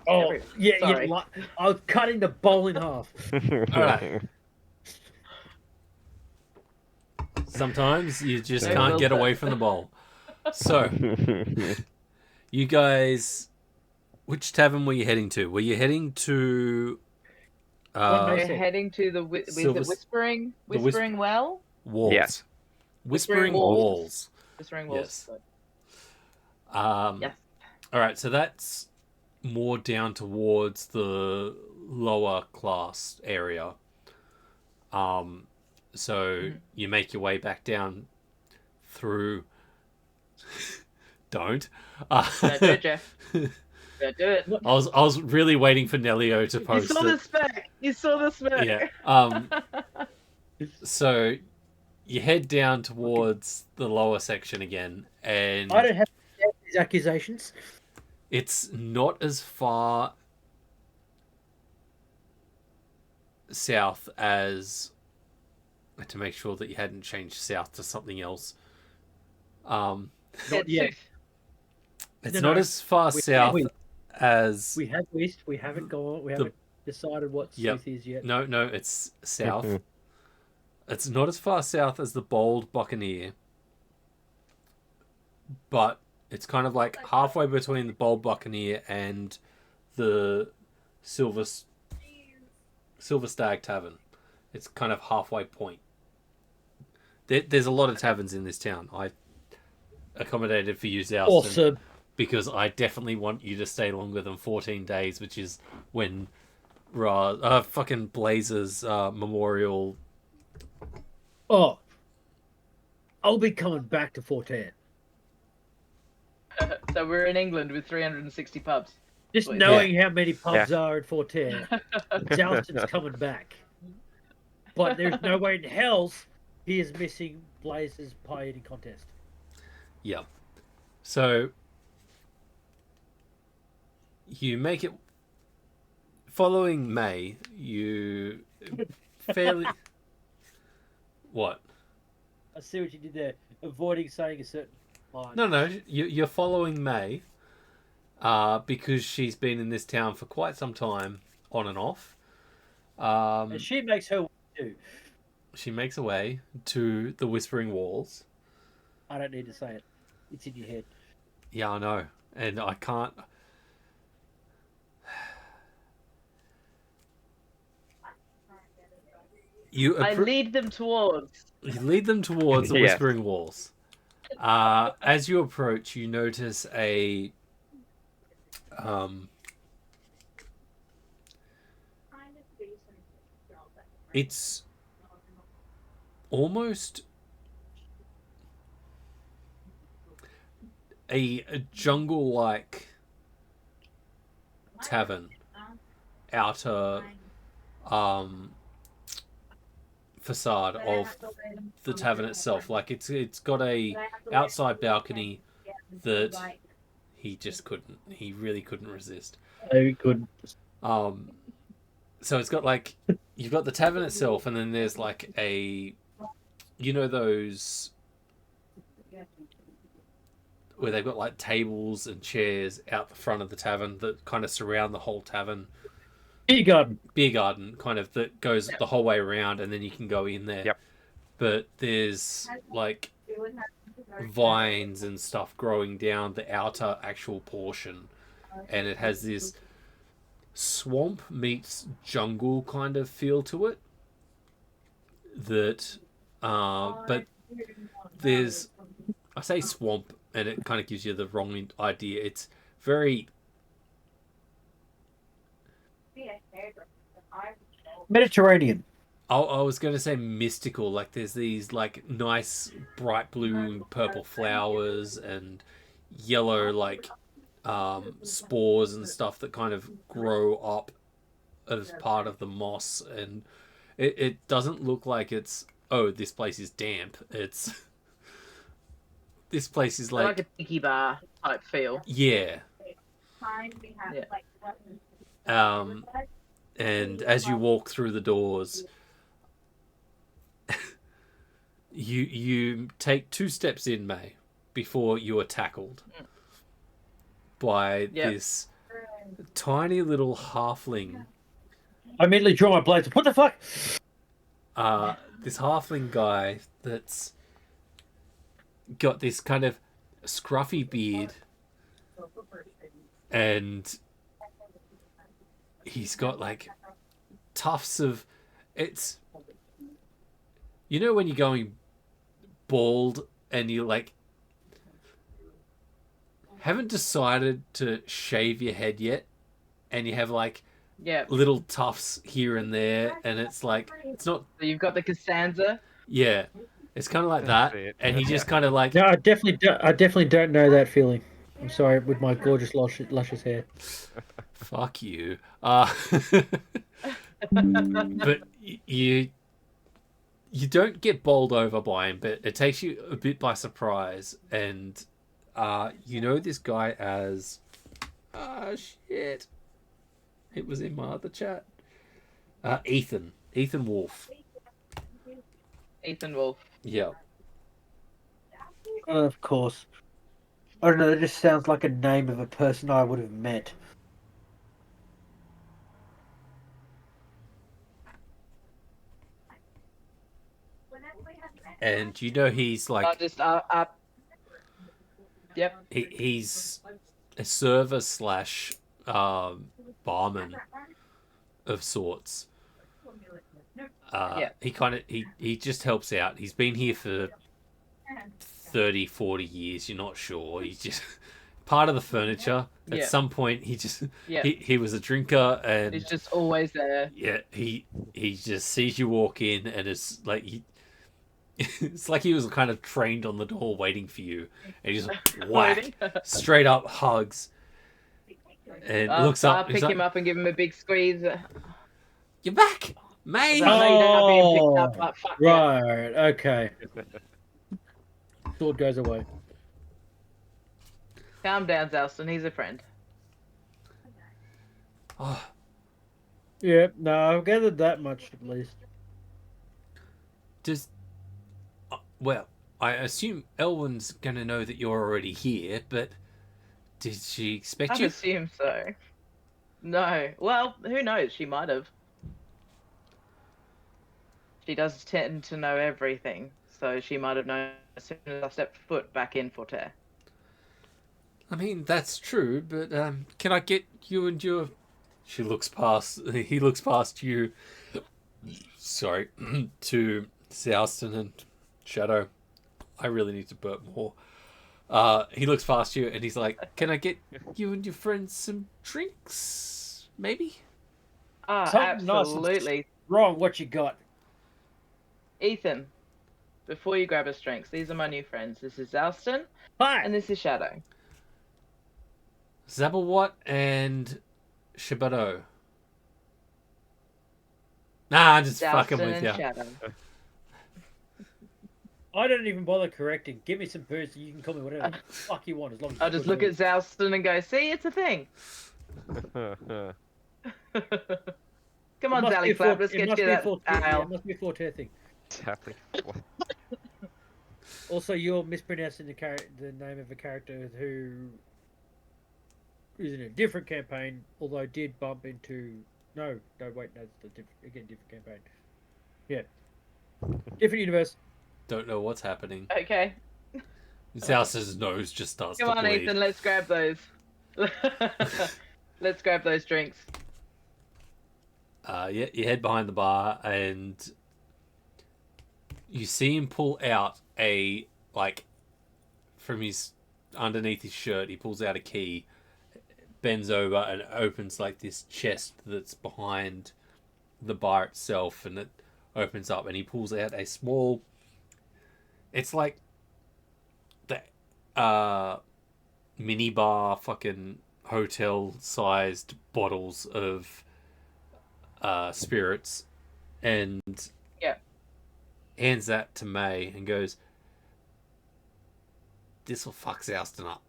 Oh, yeah,
Sorry.
I was cutting the bowl in half.
Alright. Sometimes you just
Very
can't
well
get
said.
away from the bowl. So, you guys, which tavern were you heading to? Were you heading to
What
We're
Mason?
heading to the
Silver-
Whispering
the
Whispering Well?
walls?
Yes.
Whispering
Whispering Walls.
walls.
Whispering Walls.
Yes.
Yes.
All right, so that's more down towards the lower class area. So you make your way back down through. Don't.
Don't do it, Jeff. Don't do it.
I was really waiting for Nelio to
You
post
saw
it.
the spec. You saw the spec.
Yeah. So you head down towards the lower section again, and
I don't have these accusations.
it's not as far south as, to make sure that you hadn't changed south to something else.
Not
It's
yet.
It's
No,
not
no.
as far
We-
south
we-
as.
We have west. We haven't gone. We haven't decided what
Yep.
south is yet.
No, it's south. It's not as far south as the Bold Buccaneer, but it's kind of like halfway between the Bold Buccaneer and the Silver Stag Tavern. It's kind of halfway point. There's a lot of taverns in this town. I accommodated for you, Zouston,
Awesome.
because I definitely want you to stay longer than 14 days, which is when fucking Blazer's memorial.
Oh, I'll be coming back to Fortaare.
So we're in England with 360 pubs.
Just
Wait,
knowing how many pubs are at Fortaire, Zouston's coming back. But there's no way in hell's he is missing Blazer's pie eating contest.
Yeah. So you make it following May, you fairly what?
I see what you did there, avoiding saying a certain line.
No, you're following May because she's been in this town for quite some time, on and off.
And she makes her way too.
She makes her way to the Whispering Walls.
I don't need to say it. It's in your head.
Yeah, I know. And I can't.
I lead them towards.
You lead them towards the
Yeah.
Whispering Walls. As you approach, you notice a it's almost a jungle-like tavern, outer facade of the tavern itself. Like it's got a outside balcony that he really couldn't resist.
Very good.
So it's got like, you've got the tavern itself, and then there's like those where they've got like tables and chairs out the front of the tavern that kind of surround the whole tavern. Beer garden kind of that goes the whole way around, and then you can go in there.
Yep.
But there's like vines and stuff growing down the outer actual portion, and it has this swamp meets jungle kind of feel to it. But there's, I say swamp, and it kind of gives you the wrong idea. It's very
Mediterranean.
I was going to say mystical. Like there's these like nice bright blue and purple flowers and yellow like spores and stuff that kind of grow up as part of the moss, and it doesn't look like it's, oh, this place is damp. It's this place is
Like a
like,
tiki bar type feel.
yeah.
Yeah.
And as you walk through the doors, you take 2 steps in, May, before you are tackled by this tiny little halfling.
I immediately draw my blades. What the fuck?
This halfling guy that's got this kind of scruffy beard, and he's got like tufts of, it's, you know when you're going bald and you like haven't decided to shave your head yet, and you have like little tufts here and there, and it's like, it's not,
So you've got the Costanza.
yeah, it's kind of like that, and he just kind of like,
No, I definitely don't know that feeling. I'm sorry, with my gorgeous luscious hair.
fuck you. But you don't get bowled over by him, but it takes you a bit by surprise, and you know this guy as, shit, it was in my other chat. Ethan Wolf.
Ethan Wolf.
Yeah.
Of course. I don't know. That just sounds like a name of a person I would have met.
And you know he's like,
Yep.
he's a server slash barman of sorts. He kind of he just helps out. He's been here for 30, 40 years. You're not sure. He's just part of the furniture. At some point, he was a drinker, and
he's just always there.
Yeah, he just sees you walk in, and it's like it's like he was kind of trained on the door waiting for you, and he's just whack, straight up hugs, and looks up.
I'll pick him up and give him a big squeeze.
You're back, mate.
Right, okay. Sword goes away.
Calm down, Zalston. He's a friend.
Oh.
Yeah, no, I've gathered that much at least.
Well, I assume Elwyn's going to know that you're already here, but did she expect you?
I assume so. No. Well, who knows? She might have. She does tend to know everything, so she might have known as soon as I stepped foot back in Fortaare.
I mean, that's true, but can I get you and your... He looks past you. Sorry, to Souston and Shadow. I really need to burp more. He looks past you and he's like, "Can I get you and your friends some drinks? Maybe?"
Absolutely.
Nice. Wrong. What you got?
Ethan, before you grab us drinks, these are my new friends. This is Zalston.
Hi.
And this is Shadow.
Zabawat and Shibado. Nah, I'm just fucking with you.
Shadow.
I don't even bother correcting. Give me some booze. You can call me whatever the fuck you want, as long as
I'll just look at Zalston and go, "See, it's a thing." Come on, Zally Flap, let's get you that ale.
It must be a Fortaare thing.
Exactly.
Also, you're mispronouncing the name of a character who is in a different campaign, although did bump into... No, wait, no, it's different campaign. Yeah. Different universe.
Don't know what's happening.
Okay.
House's nose just starts to bleed.
Come on, Ethan, let's grab those. Let's grab those drinks.
Yeah, you head behind the bar and you see him pull out from his underneath his shirt, he pulls out a key, bends over and opens like this chest that's behind the bar itself, and it opens up and he pulls out a small, it's like the mini bar fucking hotel sized bottles of spirits and
Yeah.
hands that to May and goes, "This will fuck Zouston up.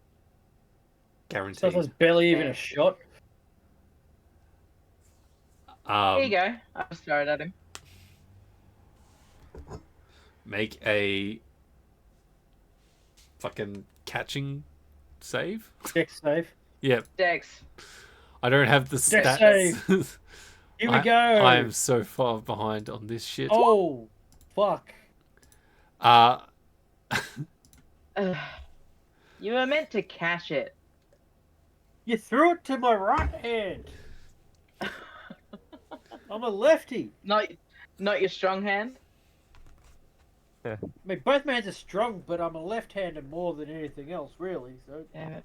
So
Guaranteed."
there's barely even a shot.
Here you go. I'll just throw it at him.
Make a fucking catching save.
Dex save.
Yep.
Dex.
I don't have the
Dex
stats.
Here we go.
I am so far behind on this shit.
Oh, fuck.
Uh,
Ugh. You were meant to catch it.
You threw it to my right hand. I'm a lefty.
Not your strong hand.
I mean, both my hands are strong, but I'm a left-hander more than anything else, really. So
Damn it.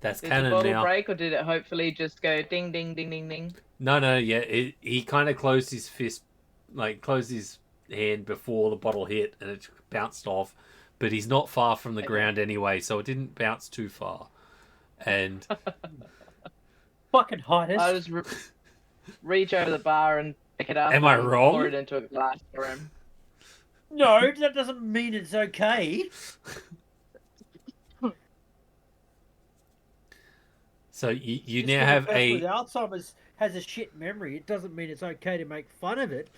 that's
Did the
canon
bottle
now.
break, or did it hopefully just go ding, ding, ding, ding, ding?
No, yeah. He kind of closed his fist, like closed his hand before the bottle hit, and it bounced off. But he's not far from the ground anyway, so it didn't bounce too far. And
fucking hottest.
I just reach over the bar and pick it up.
Am I
and
wrong?
Pour it into a glass for him.
No, that doesn't mean it's okay.
so you
Just
now
'cause
have
a person
a.
with Alzheimer's has a shit memory. It doesn't mean it's okay to make fun of it.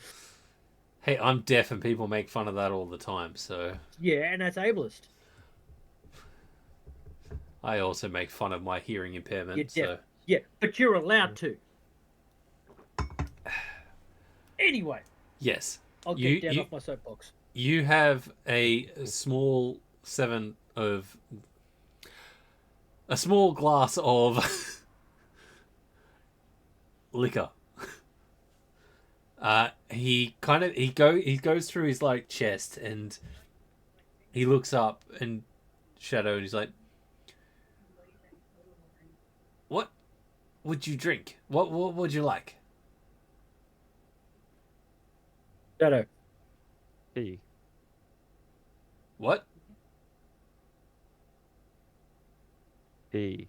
Hey, I'm deaf, and people make fun of that all the time. So
Yeah, and that's ableist.
I also make fun of my hearing impairment.
You're
So
deaf. Yeah, but you're allowed to. Anyway,
yes,
I'll get down off my soapbox.
you have a small glass of liquor. He goes through his like chest, and he looks up and Shadow, and he's like, "What would you drink? What would you like?"
Shadow.
Tea.
What?
Tea.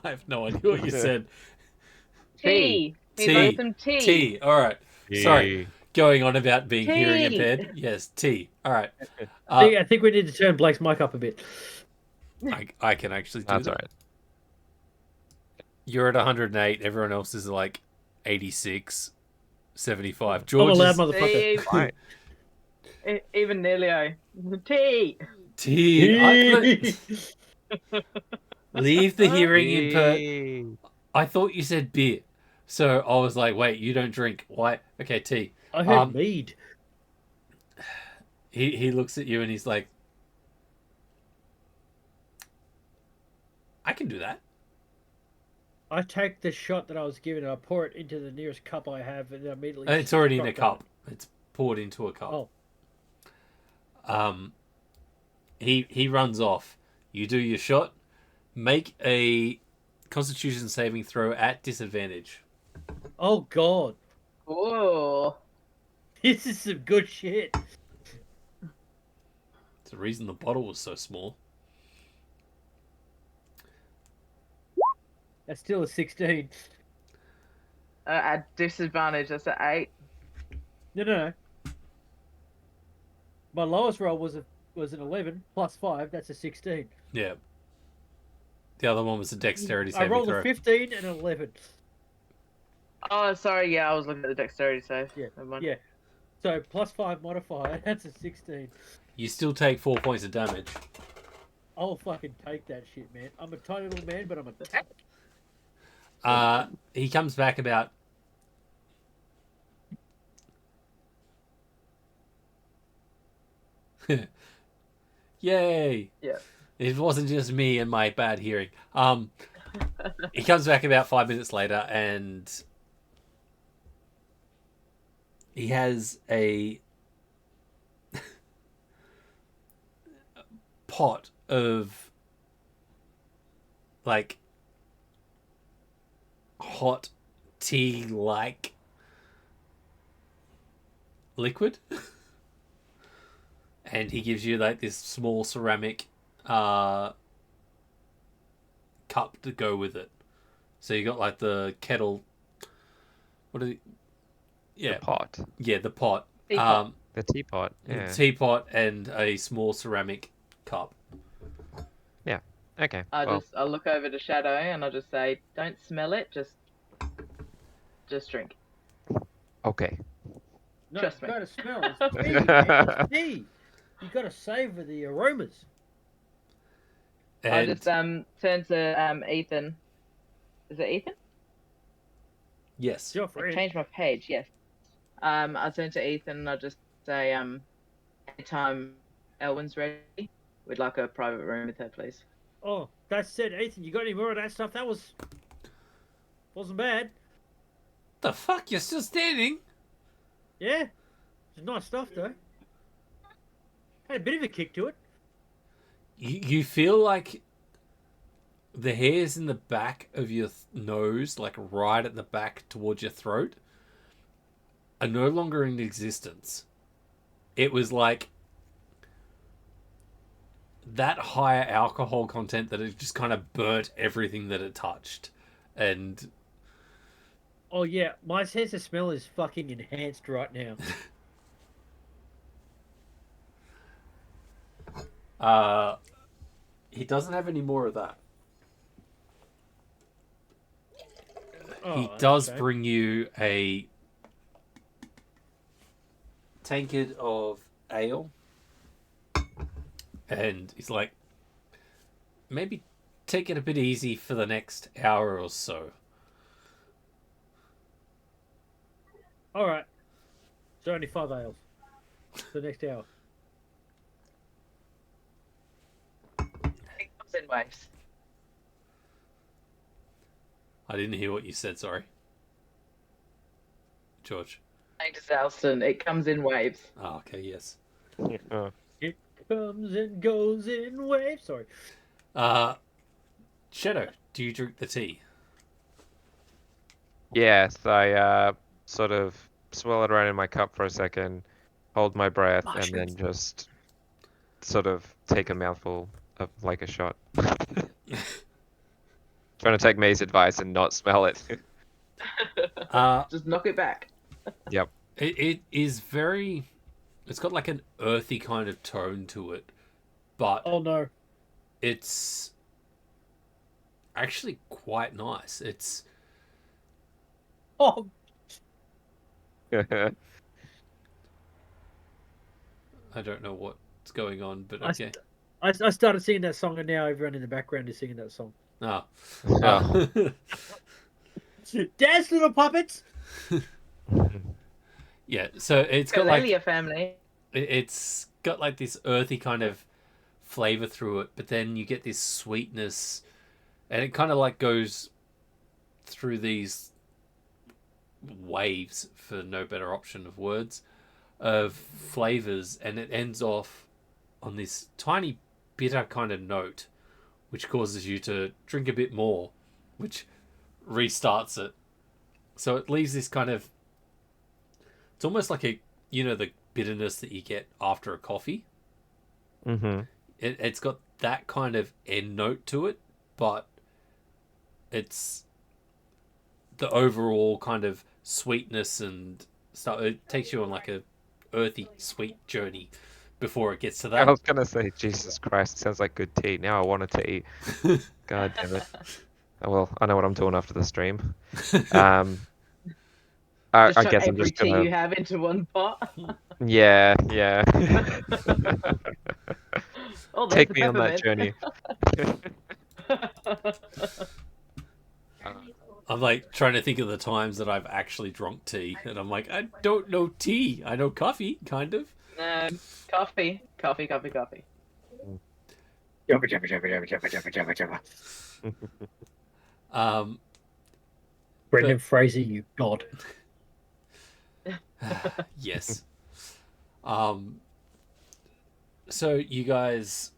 I have no idea what you said.
Tea. He'd
Tea.
like some tea.
Tea. All right. Sorry. Going on about being hearing
Tea.
impaired. Yes, tea. All right.
I think we need to turn Blake's mic up a bit.
I can actually do
That's
that.
alright.
You're at 108. Everyone else is like 86, 75.
I'm a
George
loud
is
motherfucker.
Tea.
Right.
Even Neilio. Tea.
tea. Leave the hearing impaired.
Tea.
I thought you said beer. So I was like, wait, you don't drink. Why? Okay, tea.
I heard mead.
He looks at you and he's like, I can do that.
I take the shot that I was given and I pour it into the nearest cup I have and immediately...
It's already in a
drop
cup. It's poured into a cup.
Oh.
He runs off. You do your shot. Make a Constitution saving throw at disadvantage.
Oh, God.
Oh.
This is some good shit.
It's the reason the bottle was so small.
That's still a 16.
At disadvantage, that's an 8.
No. My lowest roll was an 11 plus 5. That's a 16.
Yeah. The other one was a dexterity
I
saving
rolled
throw.
a 15 and an 11.
Oh, sorry. Yeah, I was looking at the dexterity save.
Yeah.
Never mind.
Yeah. So plus 5 modifier. That's a 16.
You still take 4 points of damage.
I'll fucking take that shit, man. I'm a tiny little man, but I'm a tank.
He comes back about... Yay!
Yeah.
It wasn't just me and my bad hearing. He comes back about 5 minutes later, and he has a pot of like hot tea like liquid. And he gives you like this small ceramic cup to go with it. So you got like the kettle. What are the? Yeah,
The pot.
yeah, the pot.
Teapot.
The teapot.
The
Yeah.
teapot and a small ceramic cup.
Yeah. Okay.
I'll look over to Shadow and I'll just say, don't smell it, just drink.
Okay.
No,
Trust
you
me.
gotta smell. It's tea, man. It's tea. You gotta savor the aromas.
I'll
And
just turn to Ethan. Is it Ethan?
yes,
It's your
I
friend.
changed my page. Yes. I'll turn to Ethan and I'll just say, anytime Elwyn's ready, we'd like a private room with her, please.
Oh, that said, Ethan, you got any more of that stuff? That wasn't bad.
the fuck, you're still standing?
Yeah, it's nice stuff though. Had a bit of a kick to it.
You feel like the hairs in the back of your nose, like right at the back towards your throat, are no longer in existence. It was like that higher alcohol content that it just kind of burnt everything that it touched. And
Oh yeah, my sense of smell is fucking enhanced right now.
he doesn't have any more of that.
Oh,
He
that's
does
a shame.
bring you a tankard of ale. And he's like, maybe take it a bit easy for the next hour or so.
All right. So only 5 ales for the next hour.
It comes in waves.
I didn't hear what you said, sorry. George.
Thanks, Alston. It comes in waves.
Oh, okay, yes.
Oh.
It comes and goes in waves. Sorry.
Shadow, do you drink the tea?
Yes, I sort of swirl it around in my cup for a second, hold my breath, and then just sort of take a mouthful of like a shot. Trying to take May's advice and not smell it.
Just knock it back.
Yep.
It is very... It's got like an earthy kind of tone to it, but
Oh no.
it's actually quite nice. It's...
Oh,
I don't know what's going on, but okay.
I started singing that song, and now everyone in the background is singing that song.
Ah.
Oh.
Dance, little puppets.
Yeah, so it's got like...
Gallelia family.
It's got like this earthy kind of flavor through it, but then you get this sweetness, and it kind of like goes through these waves, for no better option of words, of flavors, and it ends off on this tiny bitter kind of note, which causes you to drink a bit more, which restarts it. So it leaves this kind of... It's almost like a, the bitterness that you get after a coffee.
Mm-hmm.
It's got that kind of end note to it, but it's the overall kind of sweetness and stuff. It takes you on like a earthy, sweet journey before it gets to
I
that.
was gonna say, Jesus Christ, sounds like good tea. Now I want a tea. God damn it. Oh, well, I know what I'm doing after the stream. I
Just chuck
guess I'm
every
just
tea
gonna.
you have into one pot.
Yeah, yeah.
Oh, there's
Take
the
me on that
peppermint.
journey.
I'm like trying to think of the times that I've actually drunk tea, and I'm like, I don't know tea. I know coffee, kind of.
Coffee.
Jabba, jabba, jabba, jabba, jabba, jabba, jabba, jabba. Brendan Fraser, you god.
Yes. So you guys...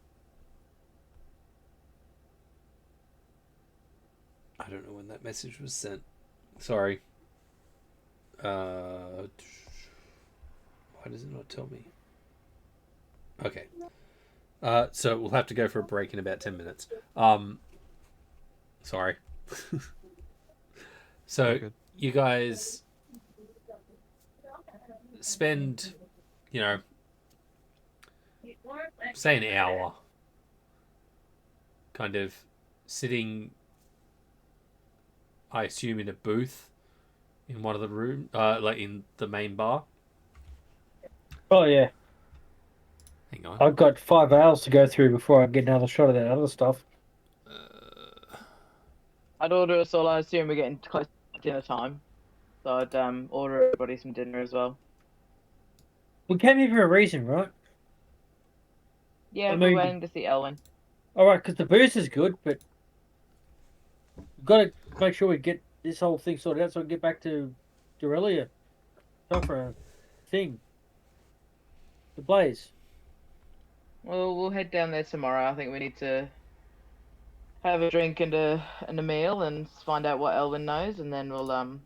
I don't know when that message was sent. Sorry. Why does it not tell me? Okay. So we'll have to go for a break in about 10 minutes. Sorry. So
Good.
you guys spend, you know, say an hour, kind of sitting, I assume, in a booth in one of the room, like in the main bar.
Oh yeah,
Hang on.
I've got 5 hours to go through before I get another shot of that other stuff.
I'd order us all. I assume we're getting close to dinner time, so I'd order everybody some dinner as well.
We came here for a reason, right?
Yeah,
I
we're
mean-
waiting to see Elwin.
All right, because the booze is good, but we've got to make sure we get this whole thing sorted out so we can get back to Dorelia. Time for a thing. The Blaze.
Well, we'll head down there tomorrow. I think we need to have a drink and a meal and find out what Elwin knows, and then we'll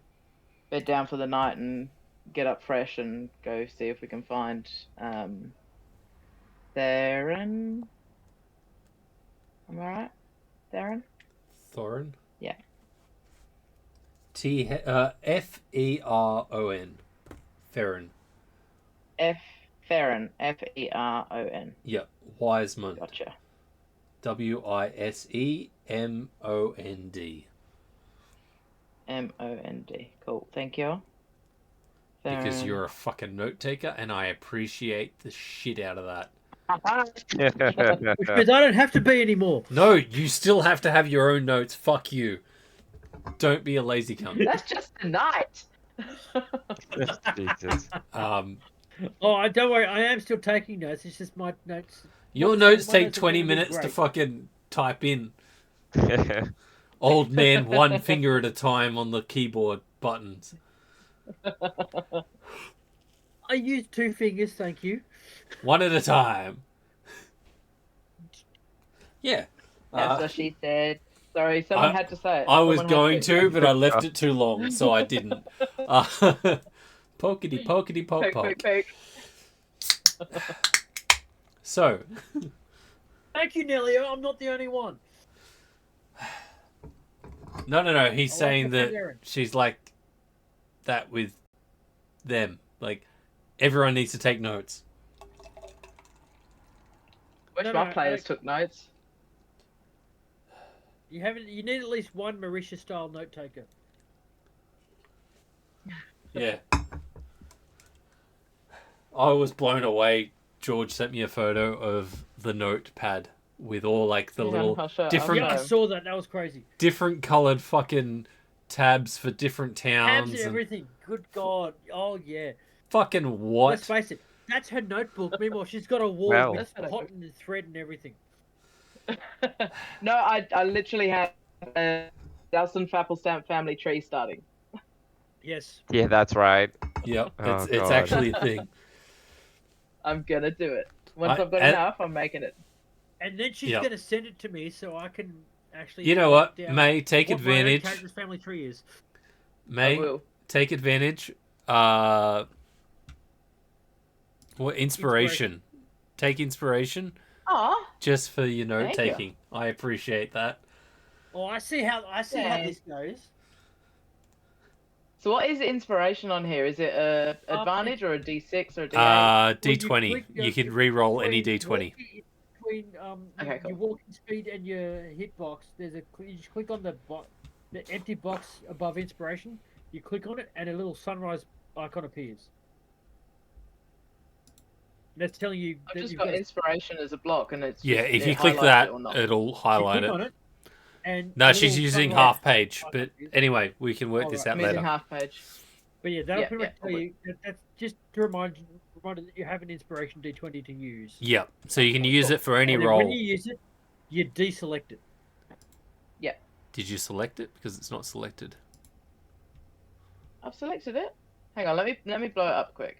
bed down for the night and get up fresh and go see if we can find Theron. Am I right? Theron?
Thorin?
Yeah.
Feron. Feron.
Feron. Feron.
Yep. Wisemond.
Gotcha.
Wisemond.
Mond. Cool. Thank you.
Because
Theron.
you're a fucking note taker, and I appreciate the shit out of that.
Which means I don't have to be anymore.
No, you still have to have your own notes. Fuck you. Don't be a lazy cunt.
That's just tonight.
Jesus.
Oh, don't worry. I am still taking notes. It's just my notes.
Your
My
notes take
notes are
20
gonna be
minutes to
great.
fucking type in. Old man, one finger at a time on the keyboard buttons.
I use 2 fingers, thank you.
One at a time. Yeah.
That's what she said. Sorry, someone had to say it.
I was
Someone had
going to, but I left it too long, so I didn't. Pokety, pokety, poke,
Poke,
poke.
poke, poke.
So,
Thank you, Nelio. I'm not the only one.
no. He's
I
saying
like
that
Aaron.
she's like that with them. Everyone needs to take notes.
Wish
No,
my
no,
players
like-
took notes.
You need at least one Marisha-style note taker.
Yeah. I was blown away. George sent me a photo of the notepad with all like the little
I'll show-
different-
I'll
Yeah, I
show.
saw that. That was crazy.
different colored fucking tabs for different
Tabs
towns
and
and
everything. Good God. Oh, yeah.
fucking
Let's
what?
face it. That's her notebook. Meanwhile, she's got a wall
Well.
with
That's her notebook.
cotton and thread and everything.
No, I literally have a Dalston Fappelstamp family tree starting.
Yes.
Yeah, that's right.
Yep,
Oh,
it's
God.
actually a thing.
I'm gonna do it. Once I've got
and-
enough, I'm making it.
And then she's
Yep.
going to send it to me so I can actually...
You know what?
write down
May take
what my own
advantage.
character's family tree is.
I
May
will.
take advantage. What inspiration? Take inspiration
Aw,
just for your note
Thank you.
taking. I appreciate that.
Oh, I see how
Yeah.
this goes.
so what is the inspiration on here? Is it a advantage or a D6 or a D8?
D20.
click,
You can re-roll any
between
D20.
Between
Okay, cool.
your walking speed and your hitbox, you just click on the empty box above inspiration. You click on it, and a little sunrise icon appears. That's telling you
I've
that
just
you've
got
got
inspiration as a block, and it's
Yeah,
just-
if
it
you click
highlights
that,
it or not.
it'll
you
highlight
click
it.
on it. And
No,
a
she's
little
using
sunrise
half page.
icon
But
appears.
anyway, we can work this
Alright.
out
I'm using
later.
half page.
But yeah, that'll
Yeah,
pretty much
yeah,
tell you that's just to remind you that you have an inspiration D20 to use.
Yep. So you can use it for any
And then
roll.
when you use it, you deselect it.
Did you select it? Because it's not selected.
I've selected it. Hang on, let me blow it up quick,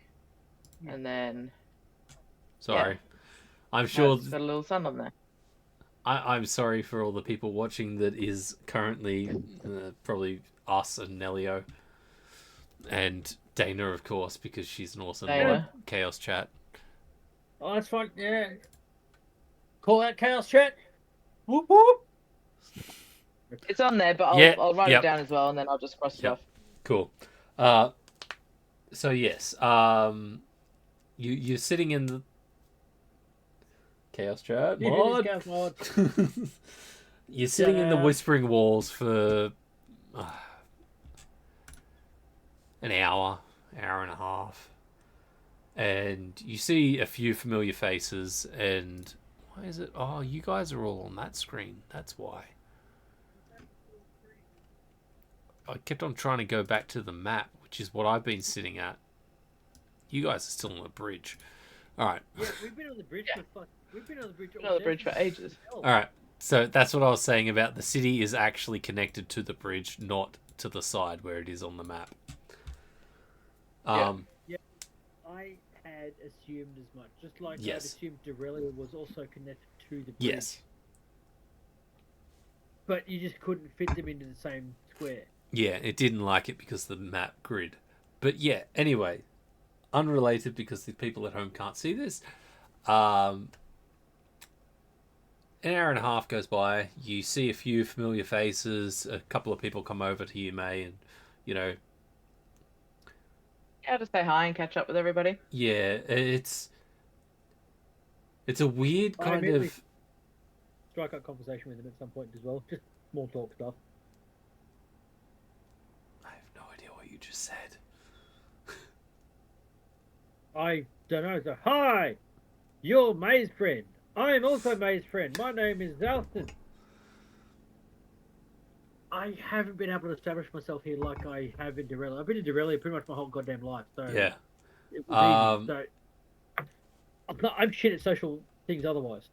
and then
Sorry. I'm
no,
sure.
it's got a little sun on there.
I'm sorry for all the people watching that is currently probably us and Nelio. And Dana, of course, because she's an awesome
Dana.
Chaos Chat.
Oh, that's fine. Yeah. Call out Chaos Chat. Whoop whoop.
It's on there, but I'll write it down as well, and then I'll just cross it off.
Cool. So yes, you're sitting in the Chaos Chat mod.
Chaos mod.
You're sitting in the Whispering Walls for an hour and a half, and you see a few familiar faces. And why is it? Oh, you guys are all on that screen. That's why. I kept on trying to go back to the map, which is what I've been sitting at. You guys are still on the bridge. All right.
Yeah, we've been on the bridge for we've been on the bridge.
For ages.
All right. So that's what I was saying about the city is actually connected to the bridge, not to the side where it is on the map.
Yeah, I had assumed as much. Just like I'd assumed Dorelia was also connected to the bridge.
Yes.
But you just couldn't fit them into the same square.
Yeah, it didn't like it because of the map grid. But yeah, anyway, unrelated because the people at home can't see this. An hour and a half goes by. You see a few familiar faces. A couple of people come over to you, May, and
Yeah, just say hi and catch up with everybody.
Yeah, it's a weird kind of
strike up conversation with them at some point as well. Just small talk stuff.
I have no idea what you just said.
I don't know. So, hi, you're May's friend. I am also May's friend. My name is Zalston. I haven't been able to establish myself here like I have in Dorelia. I've been in Dorelia pretty much my whole goddamn life. So
yeah.
It was easy. So I'm shit at social things otherwise.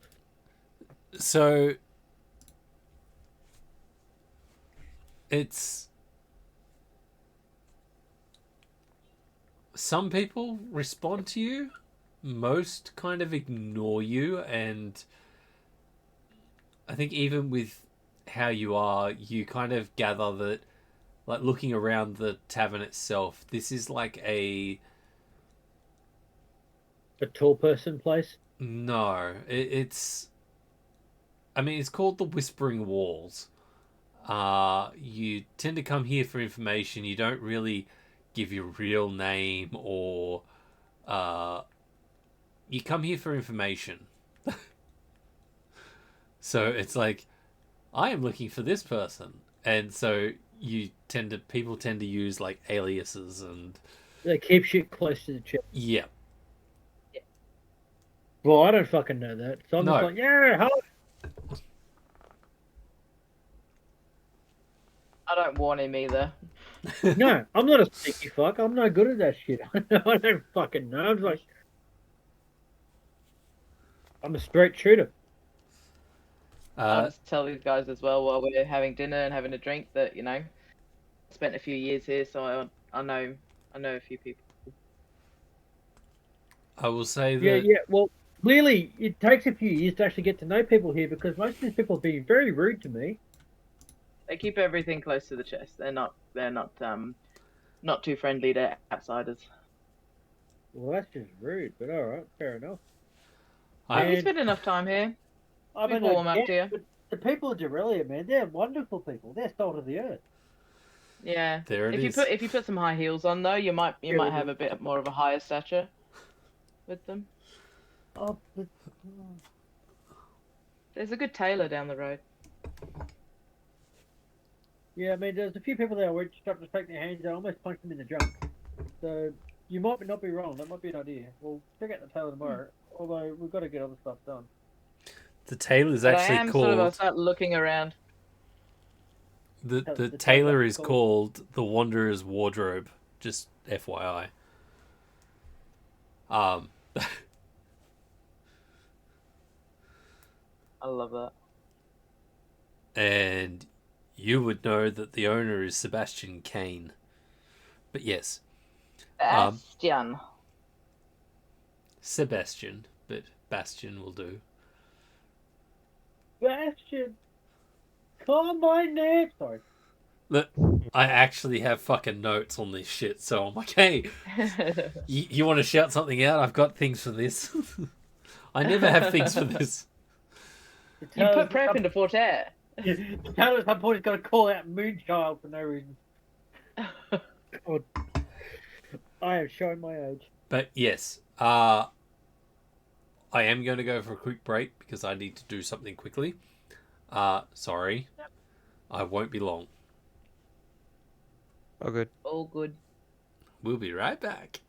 So it's some people respond to you, most kind of ignore you, and I think even with how you are, you kind of gather that, like, looking around the tavern itself, this is like a
tall person place.
No, it's I mean, it's called the Whispering Walls. You tend to come here for information. You don't really give your real name, or you come here for information. So it's like, I am looking for this person, and so people tend to use like aliases, and
they keep shit close to the chest.
Yeah.
Well, I don't fucking know that, so I'm just like, yeah, hi.
I don't want him either.
No, I'm not a sneaky fuck. I'm not good at that shit. I don't fucking know. I'm like, I'm a straight shooter.
I'll just tell these guys as well while we're having dinner and having a drink that, you know, spent a few years here, so I know a few people.
I will say that.
Yeah. Well, clearly, it takes a few years to actually get to know people here, because most of these people have been very rude to me.
They keep everything close to the chest. They're not too friendly to outsiders.
Well, that's just rude, but all right, fair enough.
You spent enough time here.
I mean,
warm up to you.
But the people of Dorelia, man, they're wonderful people. They're salt of the earth.
Yeah.
There it is.
If you put some high heels on though, you might have a bit more of a higher stature with them.
Oh, but...
There's a good tailor down the road.
Yeah, I mean, there's a few people there where just have to take their hands out, almost punch them in the junk. So you might not be wrong. That might be an idea. We'll check out the tailor tomorrow. Although we've got to get other stuff done.
The tailor is actually called.
I'll start looking around.
The tailor is called the Wanderer's Wardrobe. Just FYI.
I love that.
And you would know that the owner is Sebastian Kane. But yes. Sebastian, but Bastion will do.
Bastion! Call my name! Sorry.
Look, I actually have fucking notes on this shit, so I'm like, hey, you want to shout something out? I've got things for this. I never have things for this.
You put prep into Fortaare.
Taylor at some point is going to call out Moonchild for no reason. God. I am showing my age.
But yes, I am going to go for a quick break because I need to do something quickly. Sorry.
Yep.
I won't be long.
Oh, good.
All good.
We'll be right back.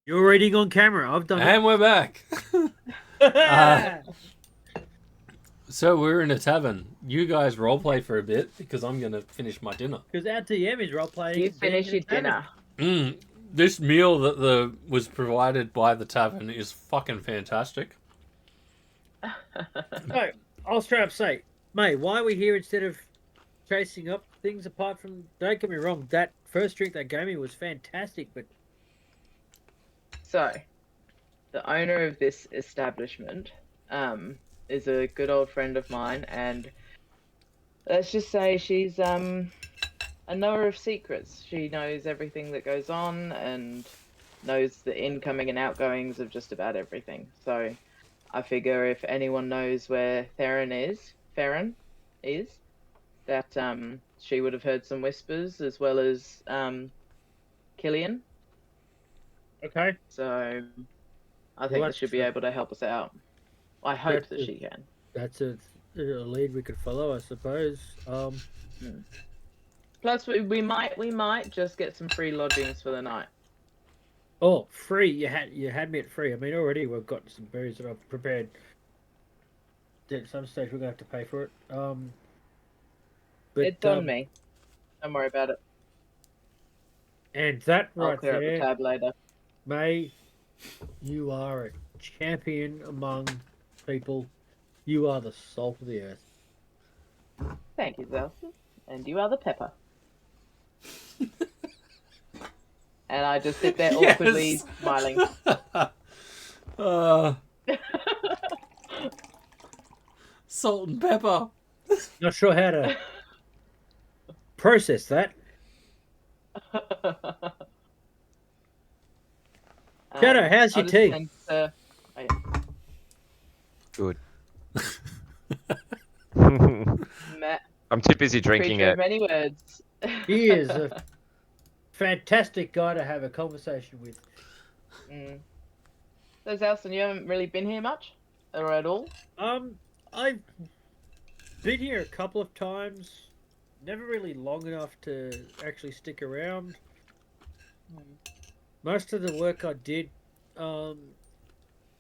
You're reading on camera. I've done
And we're back.
it.
So we're in a tavern. You guys roleplay for a bit because I'm going to finish my dinner.
Because our TM is role playing.
You finish your dinner.
This meal that was provided by the tavern is fucking fantastic.
So, I'll straight up say, mate, why are we here instead of chasing up things apart from... Don't get me wrong, that first drink they gave me was fantastic, but...
So, the owner of this establishment is a good old friend of mine, and let's just say she's a knower of secrets. She knows everything that goes on and knows the incoming and outgoings of just about everything. So I figure if anyone knows where Feron is, that she would have heard some whispers, as well as Killian.
Okay.
So I think that she'll be able to help us out. I hope that she can.
That's a lead we could follow, I suppose.
Plus, we might just get some free lodgings for the night.
Oh, free! You had me at free. I mean, already we've got some booze that I've prepared. At some stage, we're gonna have to pay for it. But,
it's on me. Don't worry about it.
And that
I'll
right
clear up the
there,
tab later.
May, you are a champion among people. You are the salt of the earth.
Thank you, Zelson. And you are the pepper. And I just sit there awkwardly smiling.
Salt and pepper.
Not sure how to process that. Shadow, how's your tea?
Good.
Matt,
I'm too busy drinking
creature
it.
of many words.
He is a fantastic guy to have a conversation with.
So, Zelson, you haven't really been here much? Or at all?
I've been here a couple of times. Never really long enough to actually stick around. Most of the work I did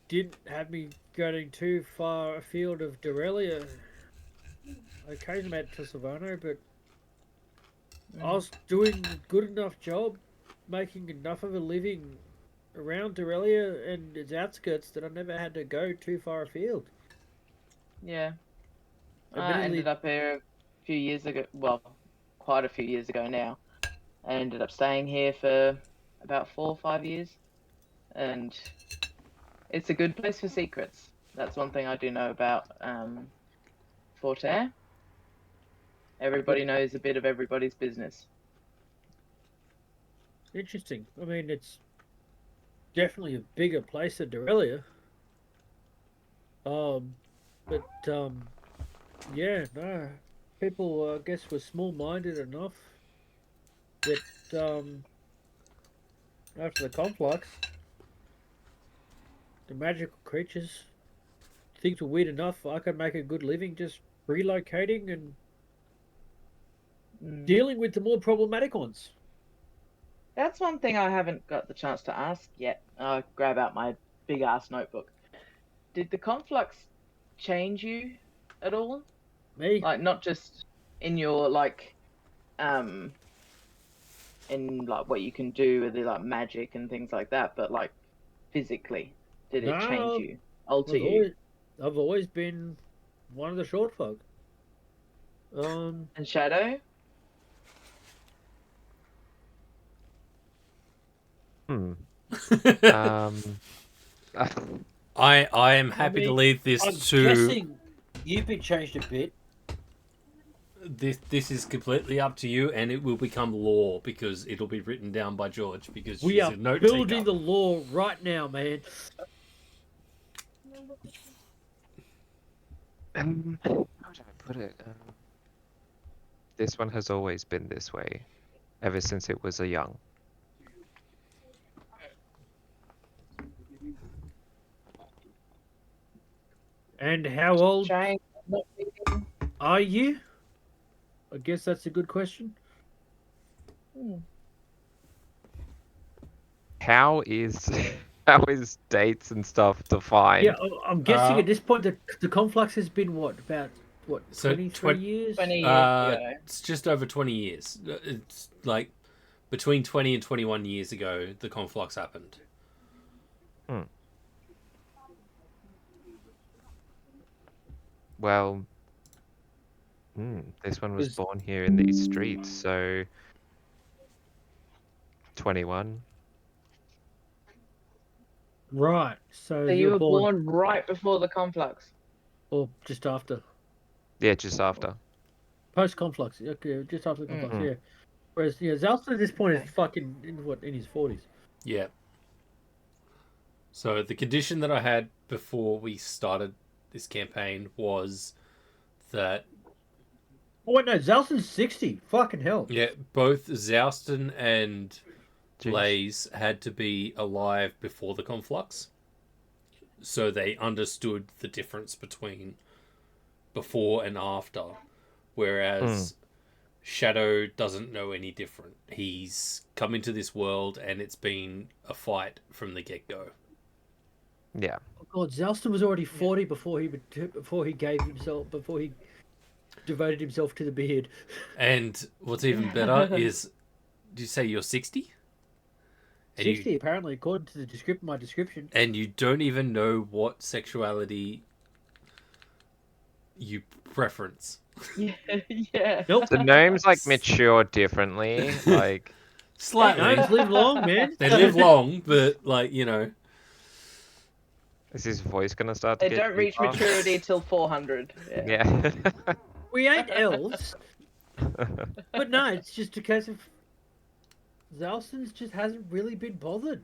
didn't have me going too far afield of Dorelia. I occasionally went to Silvano, but I was doing a good enough job, making enough of a living around Dorelia and its outskirts that I never had to go too far afield.
Yeah. I ended up here a few years ago, well, quite a few years ago now. I ended up staying here for about 4 or 5 years. And it's a good place for secrets. That's one thing I do know about Fortaare. Everybody knows a bit of everybody's business.
Interesting. I mean, it's definitely a bigger place than Dorelia. Yeah, no. People, I guess, were small-minded enough that after the conflux, the magical creatures, things were weird enough. I could make a good living just relocating and dealing with the more problematic ones.
That's one thing I haven't got the chance to ask yet. I'll grab out my big-ass notebook. Did the conflux change you at all?
Me?
Like, not just in your, like, in, like, what you can do with the, like, magic and things like that, but, like, physically, did it change you? Alter you?
I've always been one of the short folk.
And Shadow?
I am happy to leave this
I'm
to.
guessing you've been changed a bit.
This is completely up to you, and it will become law because it'll be written down by George because
We
she's
are
a note
building
taker.
the law right now, man.
How do I put it? This one has always been this way, ever since it was a young.
And how old
Trying.
are you? I guess that's a good question.
how is how is dates and stuff defined?
Yeah, I'm guessing
Uh,
at this point the conflux has been about
So
23 years.
20 years ago.
it's just over 20 years. It's like between 20 and 21 years ago, the conflux happened.
Well, this one was
Was-
born here in these streets, so 21.
Right. So
So
you
you
were
were
born
born right before the conflux.
or just after
Yeah, just after.
post conflux. Okay, just after the
Mm.
conflux. Yeah. Whereas Zalston at this point
Okay.
is fucking in his 40s.
Yeah. So the condition that I had before we started this campaign was that
Oh wait, no, Zalston's 60. Fucking hell.
both Zouston and
Jeez.
Blaze had to be alive before the conflux. So they understood the difference between before and after. Whereas Shadow doesn't know any different. He's come into this world and it's been a fight from the get-go.
Yeah.
Oh God, Zalston was already 40 before he devoted himself to the beard.
And what's even better is, did you say you're 60?
60 apparently, according to my description.
And you don't even know what sexuality you preference.
Yeah.
Nope.
The gnomes like mature differently. Like
Slightly.
Gnomes live long, man.
They live long, but like,
is his voice gonna start to
They
get
don't reach
deeper?
maturity till 400. Yeah.
Yeah.
We ain't elves. But no, it's just a case of Zalston's just hasn't really been bothered.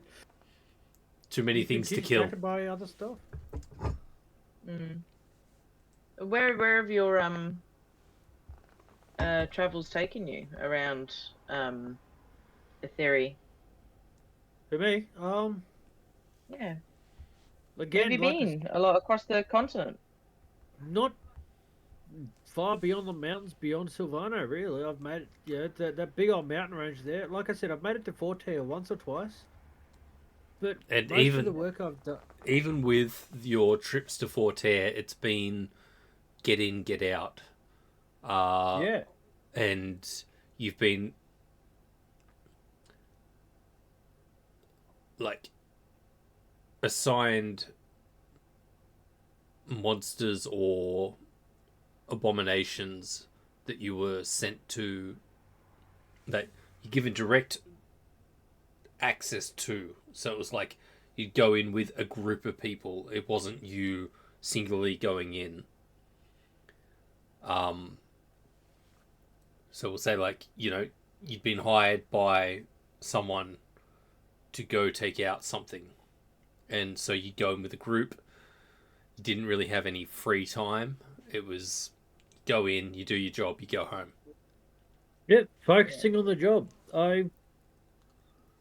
too many
He's been
things to
too
kill.
distracted by other stuff.
Mm. Where have your travels taken you around Etheri?
For me,
Yeah.
again,
Where have you
like
been? A lot across the continent.
not far beyond the mountains, beyond Silvano. Really, I've made it. Yeah, that big old mountain range there. Like I said, I've made it to Fortaare once or twice. But
And
most of the work I've done.
Even with your trips to Fortaire, it's been get in, get out.
Yeah.
And you've been like assigned monsters or abominations that you were sent to, that you're given direct access to. So it was like you'd go in with a group of people. It wasn't you singularly going in. So we'll say like, you'd been hired by someone to go take out something. And so you go in with a group. You didn't really have any free time. It was go in, you do your job, you go home.
Yeah, focusing on the job. I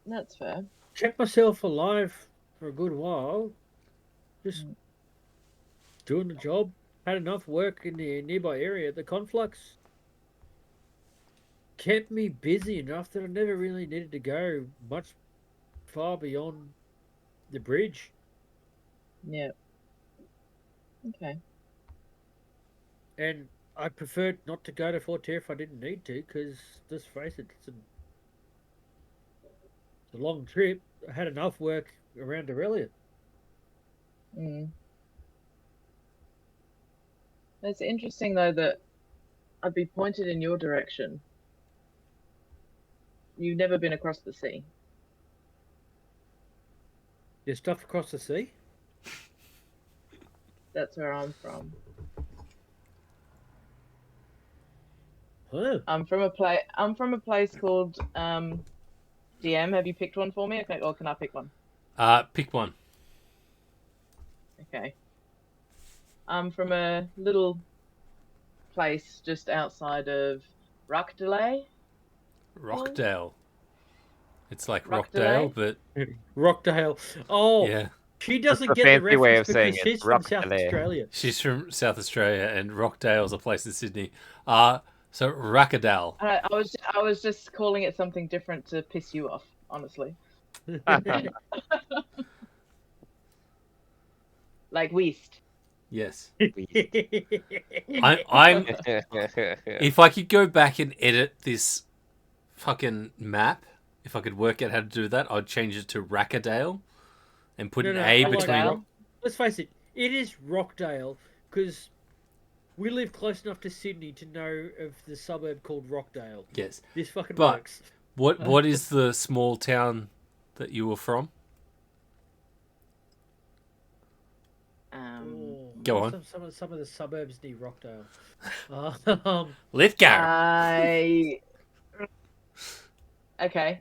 That's fair.
kept myself alive for a good while. Just doing the job. Had enough work in the nearby area. The conflux kept me busy enough that I never really needed to go much far beyond the bridge.
Yeah. Okay.
And I preferred not to go to Fortaire if I didn't need to, because let's face it, it's a long trip. I had enough work around Aurelia.
Mm. It's interesting though that I'd be pointed in your direction. You've never been across the sea.
There's stuff across the sea.
That's where I'm from.
Oh,
I'm from a place called DM. Have you picked one for me? Okay, or can I pick one?
Pick one.
Okay. I'm from a little place just outside of Rockdelay.
Rockdale. It's like
Rockdale?
Rockdale, but
Rockdale. Oh,
yeah.
she doesn't
a
get the
fancy way
reference
of saying
because
it,
she's from South
Rockdale.
Australia.
She's from South Australia, and Rockdale's a place in Sydney. So Rackadal.
I was just calling it something different to piss you off, honestly. Like West.
Yes.
I,
I'm. If I could go back and edit this fucking map, if I could work out how to do that, I'd change it to Rackadale and put an A
like
between.
Rock-
let's face it, it is Rockdale because we live close enough to Sydney to know of the suburb called Rockdale.
Yes.
This fucking
But-
works.
What is the small town that you were from? Go on.
Some of the suburbs near Rockdale.
Lithgow.
Okay.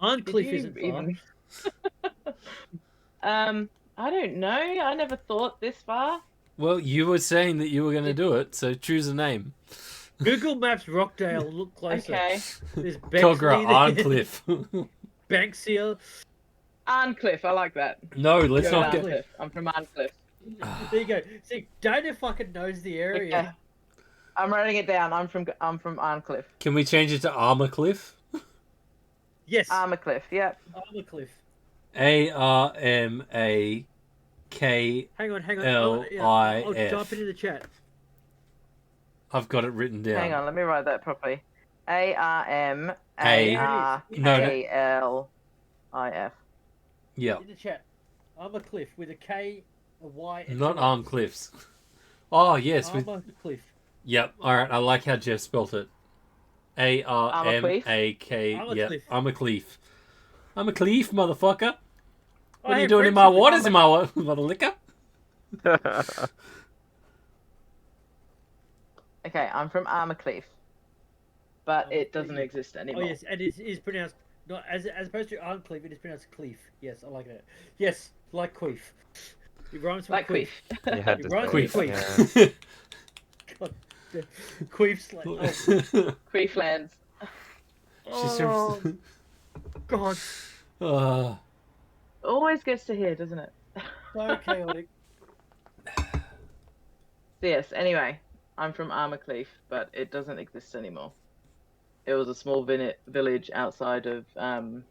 Arncliffe
you
isn't far.
even- I don't know. I never thought this far.
Well, you were saying that you were going to do it, so choose a name.
Google Maps Rockdale. Look closer.
Okay.
There's
Cogra
Bexley there.
Arncliffe.
Banksia.
Arncliffe. I like that.
No, let's
Go
not get.
Arncliffe. I'm from Arncliffe.
There you go. See, Dana fucking knows the area.
Okay. I'm writing it down. I'm from Arncliffe.
Can we change it to Armacliffe?
Yes.
Armacliffe. Yep.
Armacliffe.
ARMAK.
Hang on.
LIF.
I'll type it in the chat.
I've got it written down.
Hang on. Let me write that properly. ARMARKALIF.
Yeah,
In the chat. Armacliffe with a K, a Y, and
not
two
Arm Cliffs. Oh yes, with
Armacliffe.
yep. All right, I like how Jeff spelt it. ARMAK. Yep, Armacliffe. Armacliffe, motherfucker. What are you doing in my waters, in my mother liquor?
Okay, I'm from Armacliffe, but it doesn't exist
Oh
anymore.
yes, and it is pronounced not as opposed to Arncliffe, it is pronounced Cleef. Yes, I like that. Yes, like Queef. It rhymes with
Like
Queef.
Queef.
You had
It
to
rhymes
say
with
it,
Queef.
yeah.
God, Queef's like,
Queeflands.
She's
oh God,
Always gets to here, doesn't it?
so chaotic.
So yes, anyway, I'm from Armacliffe, but it doesn't exist anymore. It was a small village outside of
Is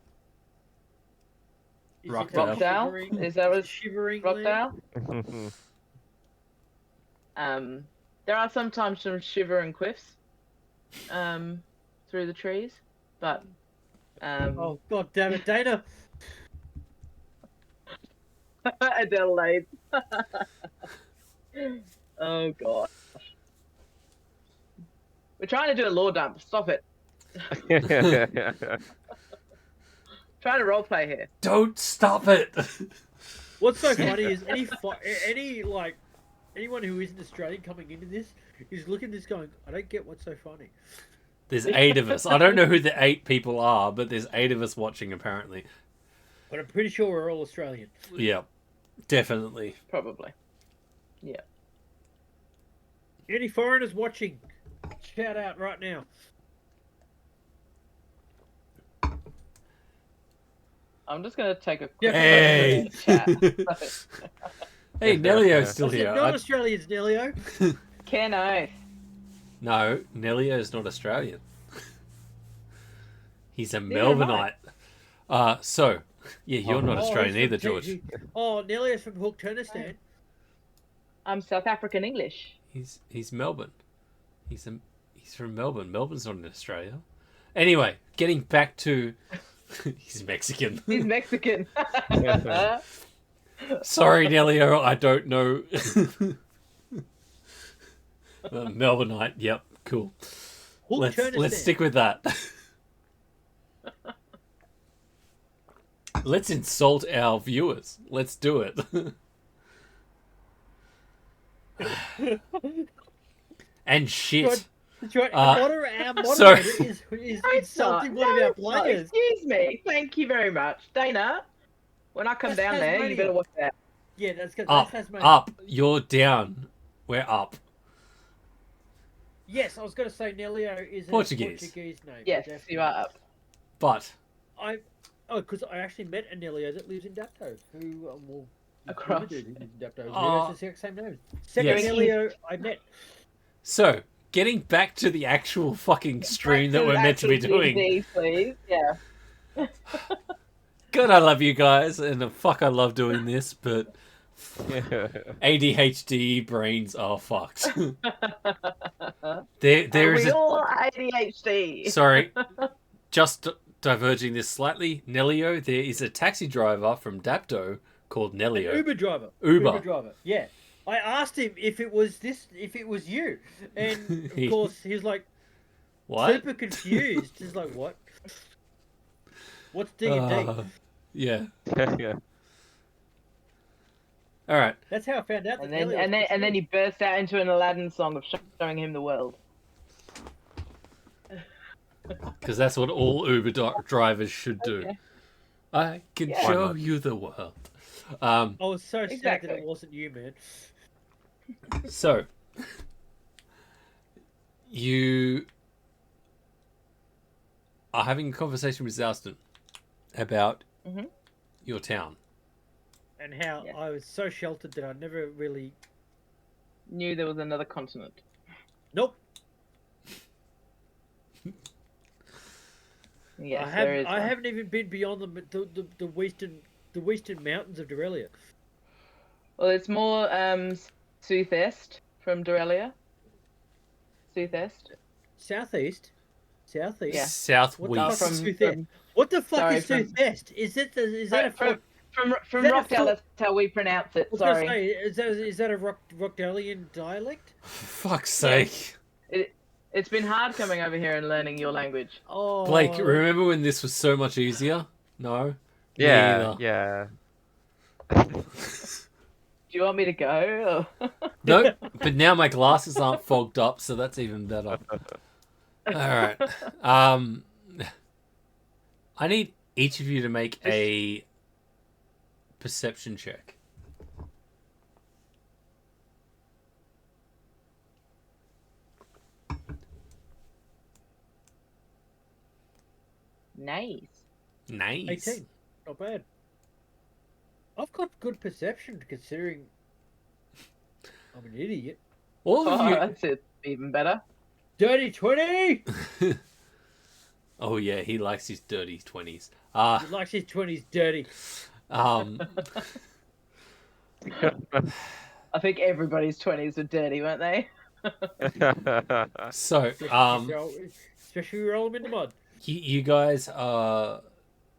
it
Rockdale.
Rockdale. Is that what
shivering land?
Rockdale? There are sometimes some shivering quiffs through the trees, but
Oh God damn it, Dana!
Adelaide. Oh God. We're trying to do a law dump. Stop it. Trying to roleplay here.
Don't stop it.
What's so funny is anyone who isn't Australian coming into this is looking at this going, I don't get what's so funny.
There's 8 of us. I don't know who the 8 people are, but there's 8 of us watching apparently.
But I'm pretty sure we're all Australian.
Yeah, definitely.
Probably.
Any foreigners watching? Shout out right now.
I'm just gonna take a quick
Hey.
look at the chat.
Hey, Nelio's still
I said
here.
not Australians, Nelio.
Ken Oath.
No, Nelio's not Australian. He's a
Neither am I.
Melbourneite. So, yeah, you're not
Oh,
Australian
he's
either,
from
George.
Oh, Nelio's from Hook Turnistan.
I'm South African English.
He's Melbourne. He's from Melbourne. Melbourne's not in Australia. Anyway, getting back to he's Mexican.
He's Mexican.
Sorry, Nelio, I don't know. Melbourneite. Yep, cool.
Hook
Let's
Turnistan.
stick with that. Let's insult our viewers. Let's do it. And shit.
That's right.
Uh,
Our moderator
sorry.
is insulting one of our players.
Excuse me. Thank you very much. Dana, when I come
That's
down there, you
Tasmania.
better watch that.
Yeah, that's good.
Up,
That's Tasmania.
up. You're down. We're up.
Yes, I was going to say Nelio is a
Portuguese.
Portuguese name.
Yes,
definitely.
you are up.
But
Because I actually met a Nelio that lives in Dapto, who will
Across.
Dude who lives in Dapto.
Oh.
It's the exact same name. Second
Yes.
Nelio I met.
so, getting back to the actual fucking stream that we're meant to be doing.
D&D, please. Yeah.
God, I love you guys, and fuck, I love doing this, but ADHD brains are fucked. there is
we
a...
all ADHD.
Sorry, just diverging this slightly. Nelio, there is a taxi driver from Dapto called
An
Nelio.
Uber driver.
Uber.
Driver. Yeah. I asked him if it was you, and of course he was like
What?
super confused. He's like, "What? What's digging deep?"
Yeah.
Yeah.
All right.
That's how I found out.
And
that
then
Ellie was
he burst out into an Aladdin song of showing him the world.
Because that's what all Uber drivers should do.
Okay.
I can
Yeah.
show
Why not?
you the world.
I was so sad that
Exactly.
it wasn't you, man.
So, you are having a conversation with Zouston about
Mhm.
your town.
And how
Yes.
I was so sheltered that I never really.
Knew there was another continent.
Nope.
Yes,
I
there is. one.
haven't even been beyond the western mountains of Dorelia.
Well, it's more southeast from Dorelia. Southeast.
Southeast.
Yeah.
What the fuck
Southwest.
is southeast? What the fuck
Sorry,
is
from-
southeast? Is that a
from
Is that a
Rockdale?
full-
That's how we pronounce it.
I was gonna
Sorry.
say, is that a Rockdalian dialect?
For fuck's sake.
It's been hard coming over here and learning your language.
Oh,
Blake, remember when this was so much easier? No? Me
Yeah,
either.
yeah.
Do you want me to go? Or...
Nope, but now my glasses aren't fogged up, so that's even better. Alright. I need each of you to make a perception check.
Nice.
Nice.
18. Not bad. I've got good perception considering I'm an idiot.
All of
Oh,
you...
that's it. Even better.
Dirty 20!
Oh yeah, he likes his dirty 20s.
He likes his 20s dirty.
Um,
I think everybody's 20s were dirty, weren't they?
so,
Especially if you roll them in the mud.
you guys are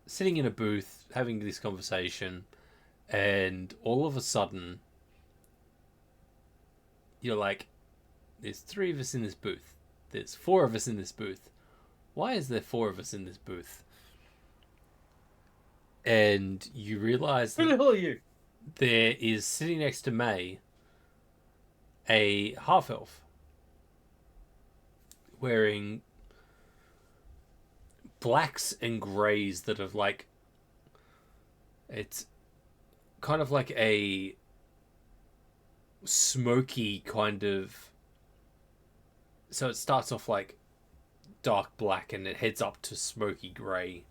sitting in a booth having this conversation, and all of a sudden, you're like, there's 3 of us in this booth. There's 4 of us in this booth. Why is there 4 of us in this booth? And you realize
Who the
that
hell are you?
there is sitting next to May a half-elf wearing blacks and greys that have like, it's kind of like a smoky kind of, so it starts off like dark black and it heads up to smoky grey.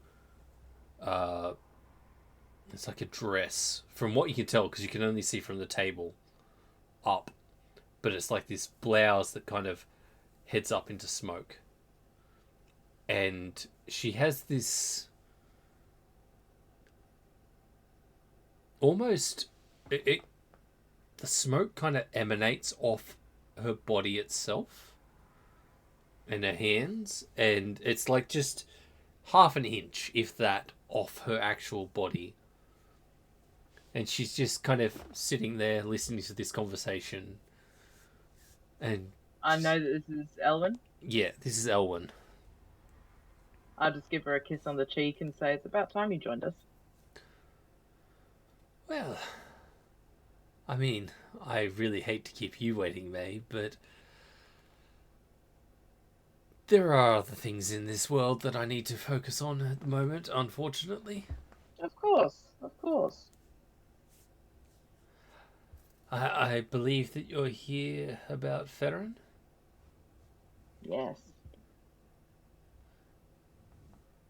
It's like a dress from what you can tell, because you can only see from the table up, but it's like this blouse that kind of heads up into smoke, and she has this almost the smoke kind of emanates off her body itself and her hands, and it's like just half an inch, if that, off her actual body. And she's just kind of sitting there listening to this conversation. And
I know that this is Elwyn.
yeah, this is Elwyn.
I'll just give her a kiss on the cheek and say it's about time you joined us.
Well, I mean, I really hate to keep you waiting, May, but there are other things in this world that I need to focus on at the moment, unfortunately.
Of course, of course.
I believe that you're here about Feron?
Yes.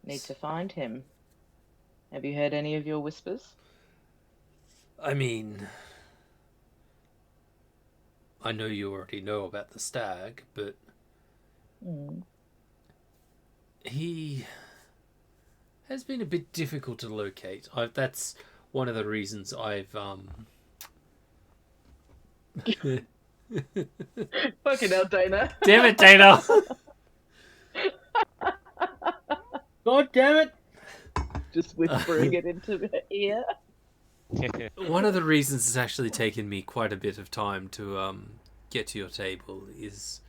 Need to find him. Have you heard any of your whispers?
I mean, I know you already know about the stag, but he has been a bit difficult to locate. That's one of the reasons I've
Fucking hell, Dana.
Damn it, Dana!
God damn it!
Just whispering it into her ear.
One of the reasons it's actually taken me quite a bit of time to get to your table is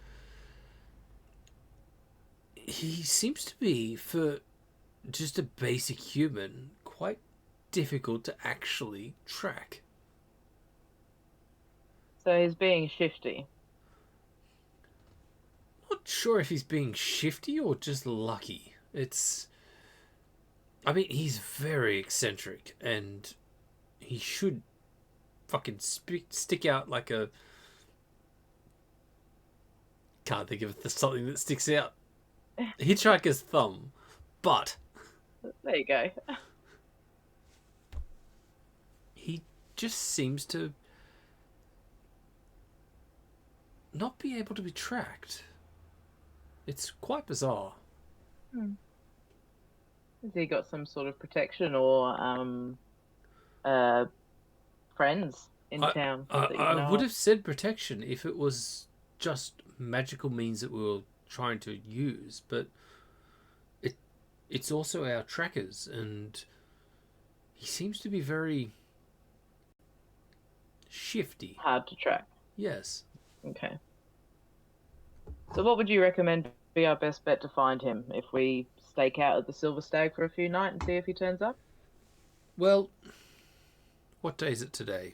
he seems to be, for just a basic human, quite difficult to actually track.
So he's being shifty.
Not sure if he's being shifty or just lucky. I mean, he's very eccentric, and he should fucking stick out like a... Can't think of something that sticks out. Hitchhiker's thumb. But
There you go.
he just seems to not be able to be tracked. It's quite bizarre.
Has he got some sort of protection or friends in town?
I would have said protection if it was just magical means that we were trying to use, but it's also our trackers, and he seems to be very shifty.
Hard to track.
Yes.
Okay. So what would you recommend be our best bet to find him if we stake out at the Silver Stag for a few nights and see if he turns up?
Well, what day is it today?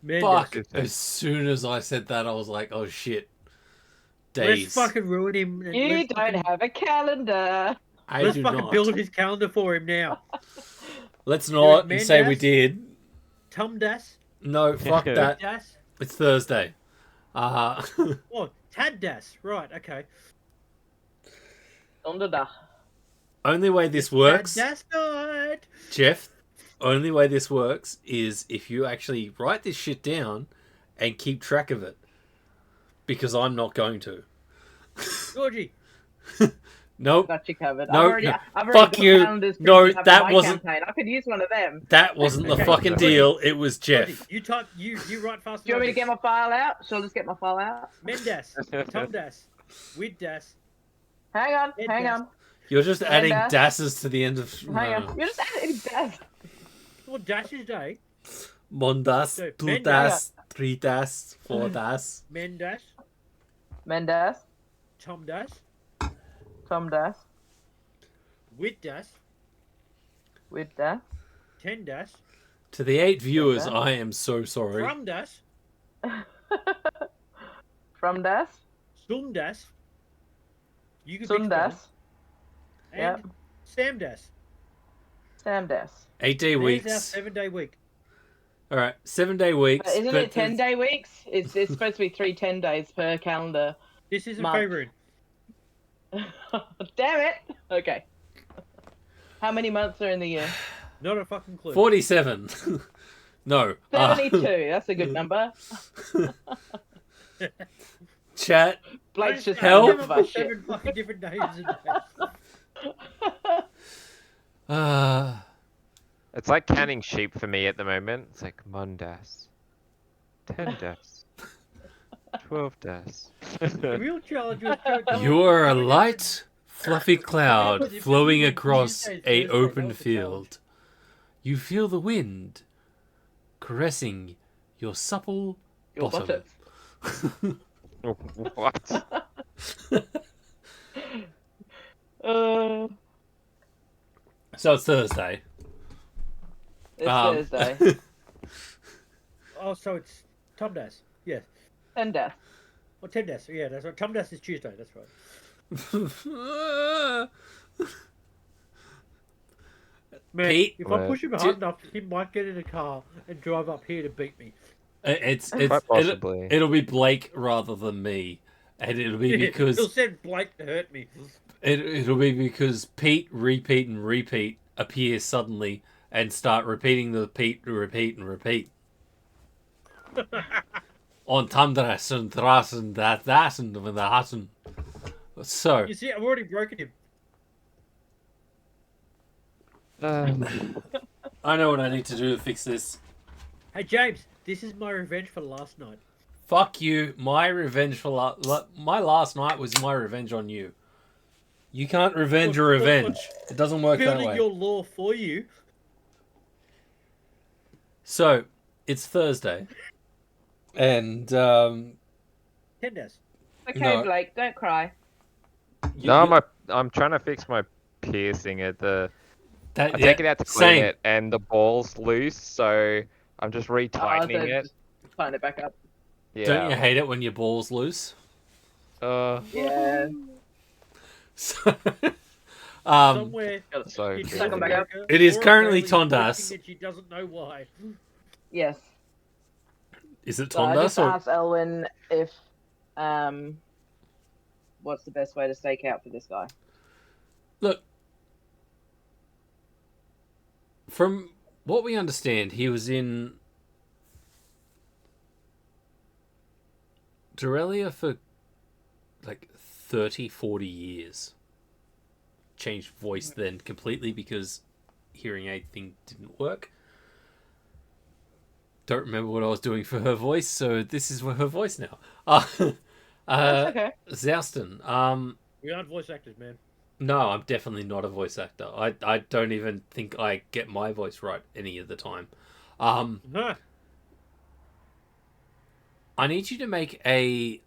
Man,
Fuck. As soon as I said that, I was like, oh shit. Days.
let's fucking ruin him. And
You
let's
don't
fucking,
have a calendar.
let's fucking build his calendar for him now.
Let's not
Man
say we
Das?
did.
Tumdas,
No, fuck that.
Das.
It's Thursday.
Oh, Taddas. Right, okay.
Donderdag.
Only way this works,
Taddas night.
Jeff, only way this works is if you actually write this shit down and keep track of it. Because I'm not going to.
Georgie.
Nope.
Got you covered.
No,
I've
no.
already
Fuck
got
you.
calendars
No,
printed up
that
for my
wasn't-
campaign. I could use one of them.
That wasn't the
Okay,
fucking
Georgie.
deal. It was
Georgie,
Jeff.
you type. You write fast.
Do you want me to get my file out? Shall I just get my file out?
Mendas. Tumdas. Widdas.
Hang on,
Ed
hang
Das.
on,
You're just adding
Das.
dasses to the end of...
hang on. You're just adding das.
Well, Dash's day.
Mondas,
So,
two
Mendas.
das, three das, four das.
Mendas.
Mendas,
Tumdas.
Tom Das,
Widdas.
with Das,
Tendas.
To the 8 viewers,
Okay.
I am so sorry.
Frumdas.
from Das,
Sumdas. You could pick
Sundas,
and
Yep.
Samdas.
Sam Das.
8-day
There's our
weeks.
7-day week.
Alright, 7-day weeks.
But isn't
but
it 10-day weeks? It's supposed to be 3 10-days per calendar.
This isn't
Month.
favouring.
Damn it! Okay. How many months are in the year?
Not a fucking clue.
47. No.
72. That's a good number.
Chat.
Blake's just
Help.
making up our shit.
7 fucking different days and days.
It's like canning sheep for me at the moment. It's like Mondas, 10 das, 12 das.
The real challenge was to
You are a light, fluffy cloud flowing across a open field. You feel the wind caressing your supple
Your
bottom.
buttocks.
What?
So it's Thursday.
It's Thursday.
Oh, so it's Tumdas. Yes.
10 Das.
Or Tendas. Yeah, that's right. Tumdas is Tuesday. That's right. Man,
Pete?
if I push him
Well,
hard enough, he might get in a car and drive up here to beat me.
Quite possibly.
It'll be Blake rather than me, and it'll be because
He'll send Blake to hurt me.
it'll be because Pete, repeat and repeat appear suddenly and start repeating the repeat and repeat. On Tundras and Thras and that and the Hassen. So,
You see, I've already broken him.
I know what I need to do to fix this.
Hey, James, this is my revenge for last night.
Fuck you. My revenge for my last night was my revenge on you. You can't revenge a revenge. It doesn't work that
Building
way.
your law for you.
So, it's Thursday. And,
10 days.
Okay,
No.
Blake, don't cry.
I'm trying to fix my piercing at the. I
yeah,
take it out to clean
same.
it, and the ball's loose, so I'm just retightening it.
Just find it back up.
Don't you
Yeah.
hate it when your ball's loose?
Yeah.
So,
Somewhere
So
in
good.
North
Back up.
America,
It is
or
currently
Australia,
Tondas.
wishing that she doesn't know why.
Yes.
is it
So I just
Tondas or
asked Elwyn if what's the best way to stake out for this guy.
look? From what we understand, he was in Dorelia for like 30, 40 years. Changed voice then completely because hearing aid thing didn't work. Don't remember what I was doing for her voice, so this is her voice now.
That's okay.
Zouston,
We aren't voice actors, man.
no, I'm definitely not a voice actor. I don't even think I get my voice right any of the time.
Huh.
I need you to make a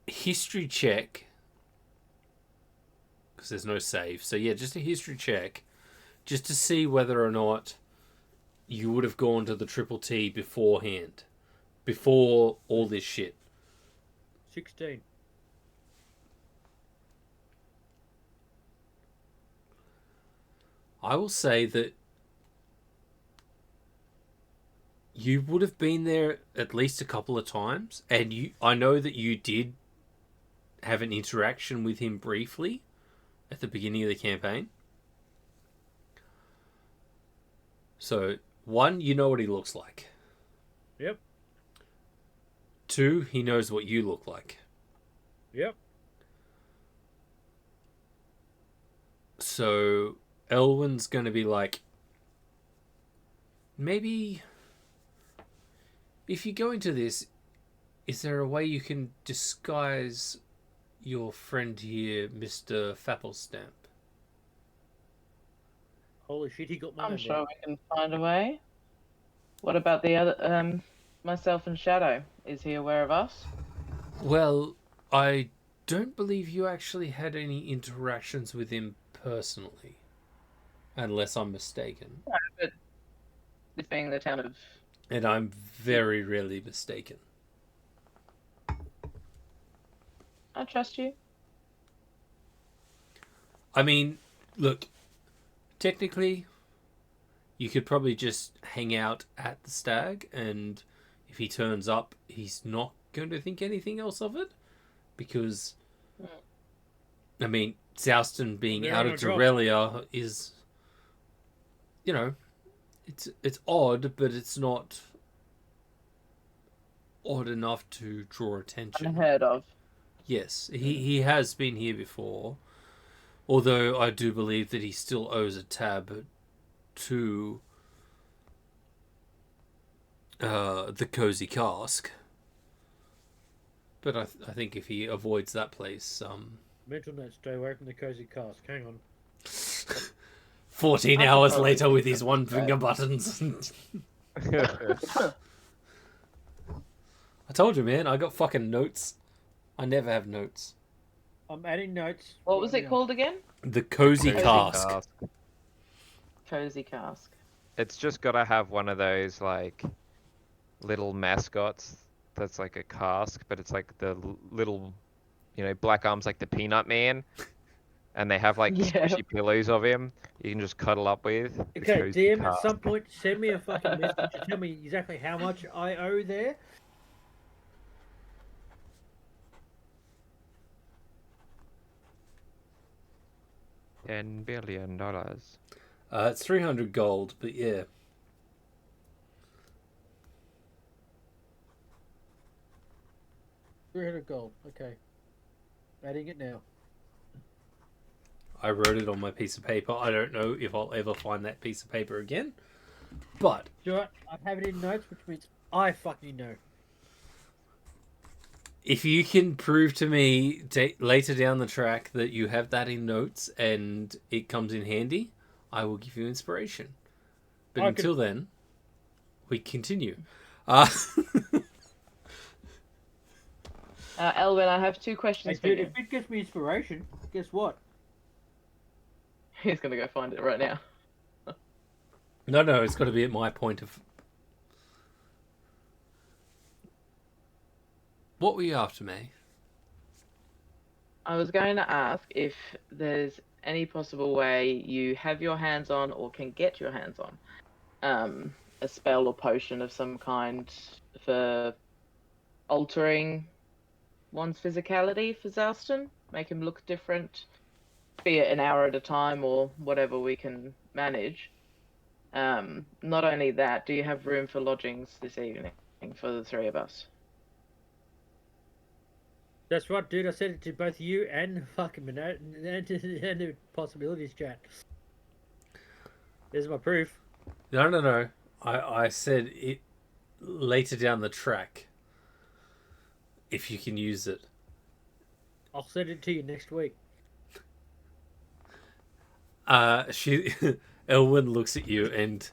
history check because there's no save. So yeah, just a history check, just to see whether or not you would have gone to the Triple T beforehand, before all this shit.
16.
I will say that you would have been there at least a couple of times, and I know that you did have an interaction with him briefly at the beginning of the campaign. So, one, you know what he looks like.
Yep.
Two, he knows what you look like.
Yep.
So, Elwyn's going to be like, maybe if you go into this, is there a way you can disguise your friend here, Mr. Fapplestamp?
Holy shit, he got my
I'm
name
sure
down.
we can find a way. What about the other myself and Shadow? Is he aware of us?
Well, I don't believe you actually had any interactions with him personally. Unless I'm mistaken.
No, but this being the town of...
And I'm very rarely mistaken.
I trust you.
I mean, look, technically, you could probably just hang out at the stag, and if he turns up, he's not going to think anything else of it. Because, I mean, Zouston being
They're
out
on
of
a drop.
Dorelia is, you know, it's odd, but it's not odd enough to draw attention.
Unheard of.
Yes, he has been here before. Although I do believe that he still owes a tab to the Cozy Cask. But I think if he avoids that place,
Mental note, stay away from the cozy cask. Hang on.
14
I
hours
suppose
later
we
with
could
his one
do
finger
that.
buttons. I told you, man, I got fucking notes. I never have notes.
I'm adding notes.
What was
right
it
now.
called again?
The Cozy
Cozy
Cask.
Cozy Cask.
It's just got to have one of those like little mascots that's like a cask, but it's like the little, black arms like the Peanut Man, and they have like
Yeah.
squishy pillows of him you can just cuddle up with. The
Okay,
cozy
DM, at
cask.
some point, send me a fucking message to tell me exactly how much I owe there.
$10 billion.
It's 300 gold, but yeah.
$300 gold. Okay. Adding it now.
I wrote it on my piece of paper. I don't know if I'll ever find that piece of paper again. But
Sure, I have it in notes, which means I fucking know.
if you can prove to me later down the track that you have that in notes and it comes in handy, I will give you inspiration. But until then, we continue.
Elvin, I have 2 questions for
Dude,
you.
if it gives me inspiration, guess what?
He's gonna go find it right now.
No, it's got to be at my point of... What were you after, May?
I was going to ask if there's any possible way you have your hands on or can get your hands on a spell or potion of some kind for altering one's physicality for Zalston, make him look different, be it an hour at a time or whatever we can manage. Not only that, do you have room for lodgings this evening for the 3 of us?
That's right, dude. I said it to both you and fucking Minot and the possibilities chat. There's my proof.
No. I said it later down the track. If you can use it.
I'll send it to you next week.
Elwyn looks at you and...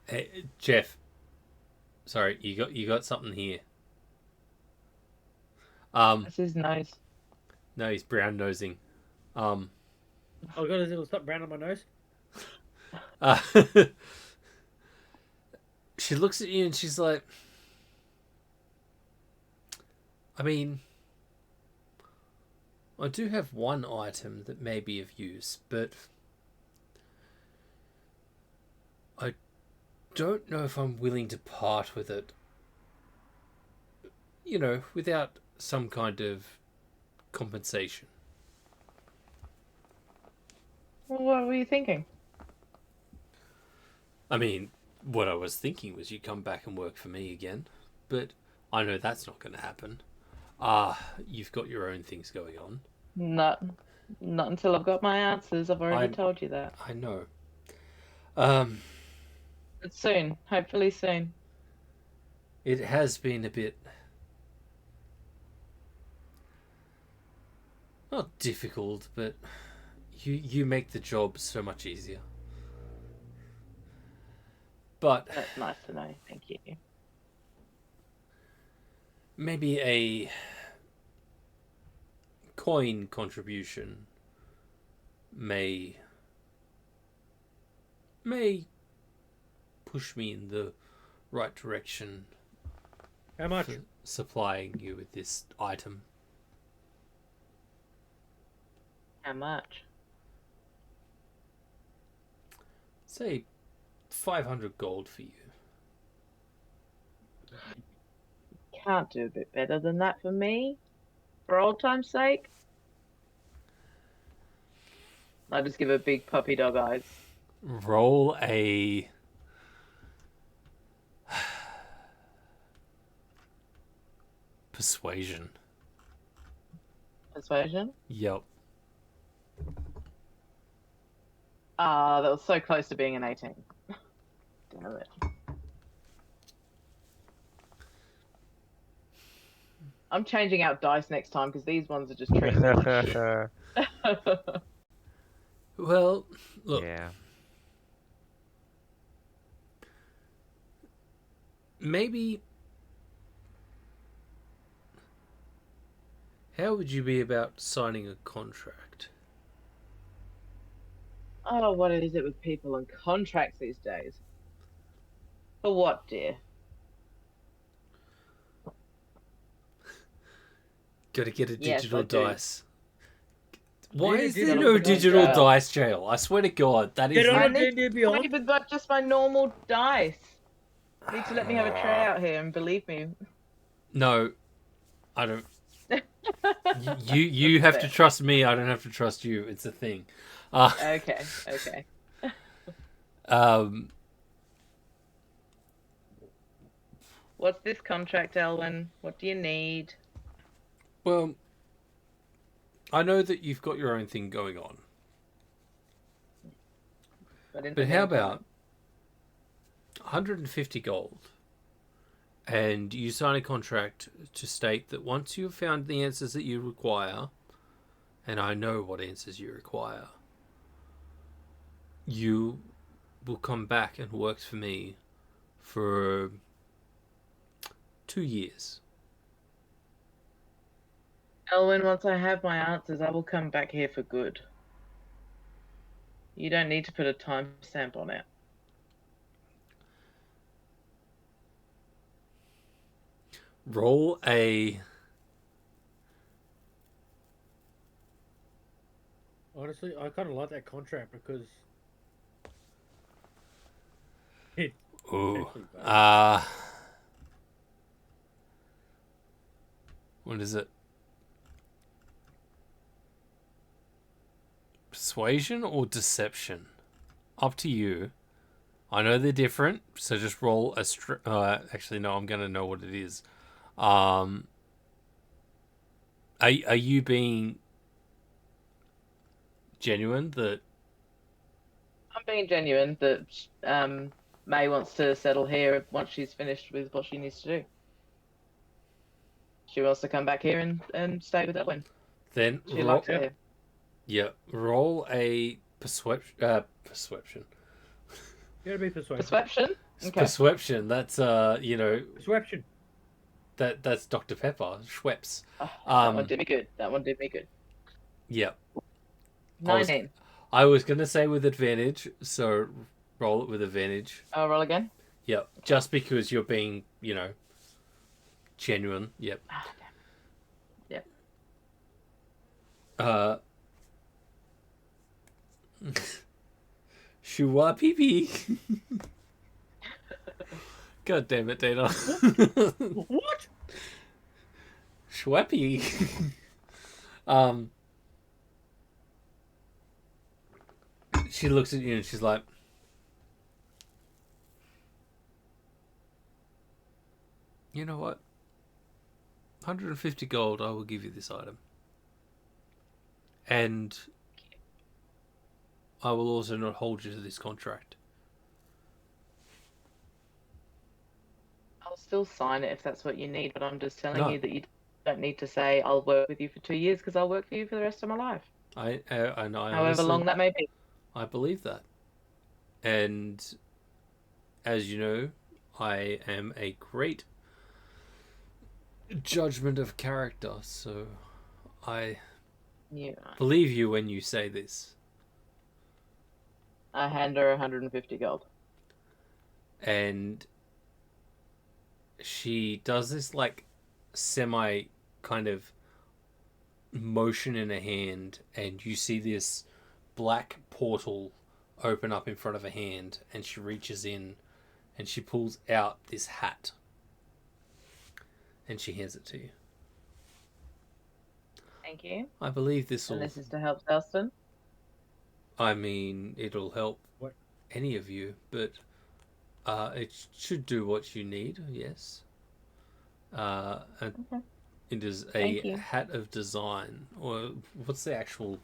Hey, Jeff. Sorry, you got something here.
That's his nose.
No, he's brown nosing.
I've got a little something brown on my nose.
She looks at you and she's like, I mean, I do have one item that may be of use, but I don't know if I'm willing to part with it, you know, without some kind of compensation.
Well, what were you thinking?
I mean, what I was thinking was you come back and work for me again, but I know that's not going to happen. You've got your own things going on.
Not until I've got my answers. I've already told you that.
I know.
But soon, hopefully soon.
It has been a bit... not difficult, but you make the job so much easier. But...
that's nice to know, thank you.
Maybe a coin contribution may push me in the right direction.
How much?
For supplying you with this item.
How much?
Say 500 gold for you.
Can't do a bit better than that for me? For old time's sake? I just give a big puppy dog eyes.
Roll a... persuasion.
Persuasion?
Yep.
Ah, that was so close to being an 18. Damn it. I'm changing out dice next time because these ones are just treating me like shit.
Well, look.
Yeah.
Maybe... how would you be about signing a contract?
Oh, what is it with people and contracts these days? For what, dear?
Got to get a
Yes,
digital
I do.
dice. Why
Yeah,
is there
digital
no
dice
digital
jail.
dice jail? I swear to God, that is...
Get
I
on
need
D&D
to
Beyond.
play with just my normal dice. You need to let me have a try out here and believe me.
No, I don't... You have to trust me, I don't have to trust you. It's a thing.
Okay. What's this contract, Elwyn? What do you need?
Well, I know that you've got your own thing going on.
But
But how about 150 gold? And you sign a contract to state that once you've found the answers that you require, and I know what answers you require, you will come back and work for me for 2 years.
Elwyn, once I have my answers, I will come back here for good. You don't need to put a timestamp on it.
Roll a...
Honestly, I kind of like that contract because it.
Ooh.
Actually, bad.
What is it? Persuasion or deception? Up to you. I know they're different, so just roll a... actually, no, I'm going to know what it is. Are you being genuine that...
I'm being genuine that May wants to settle here once she's finished with what she needs to do. She wants to come back here and stay with Elwyn.
Then
She likes it here.
Yeah, roll a perception.
You gotta be persuasive.
Perception? Okay.
Perception. That's
Persuasion.
that's Dr. Pepper. Schweppes.
That one did me good. That one did me good.
Yeah.
19.
I was gonna say with advantage, so roll it with advantage.
I'll roll again.
Yep. Just because you're being, genuine. Yep.
Yep.
Shua pee pee. God damn it, Dana.
What?
Schweppy. She looks at you and she's like, you know what? 150 gold, I will give you this item. And I will also not hold you to this contract.
I'll still sign it if that's what you need, but I'm just telling you that you don't need to say I'll work with you for 2 years because I'll work for you for the rest of my life.
I know.
However
honestly,
long that may be.
I believe that. And as you know, I am a great judgment of character, so I believe you when you say this.
I hand her 150 gold.
And she does this like semi kind of motion in her hand, and you see this black portal open up in front of her hand, and she reaches in and she pulls out this hat and she hands it to you.
Thank you.
I believe this will...
And this is to help Elston?
I mean, it'll help any of you, but it should do what you need, yes. And
Okay.
it is a hat of design, or what's the actual...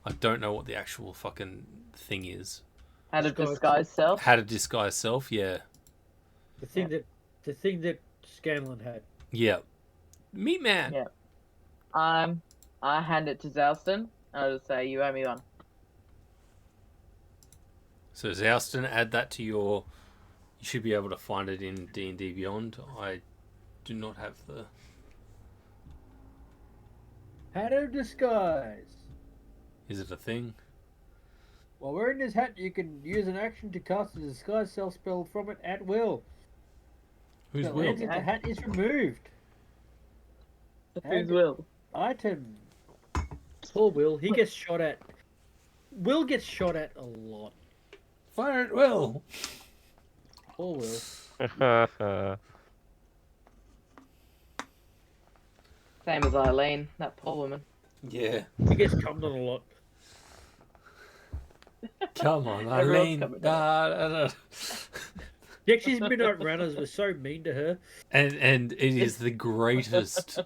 I don't know what the actual fucking thing is.
How to disguise self?
How to disguise self, yeah.
The thing that Scanlan had.
Yeah. Meat man.
Yeah. I hand it to Zalston. I'll just say, you owe me one.
So Zalston, add that to your... You should be able to find it in D&D Beyond. I do not have the...
Hat of disguise.
Is it a thing?
While wearing this hat, you can use an action to cast a disguise self spell from it at will.
Whose
So
will?
if the hat is removed.
Whose will?
Item. Poor Will. He gets shot at. Will gets shot at a lot.
Fire at will.
Poor Will.
Same as Eileen, that poor woman.
Yeah.
He gets cummed on a lot.
Come on,
Everyone's
Eileen.
coming
No.
Yeah, Dexy's Midnight Runners were so mean to her.
And it is the greatest.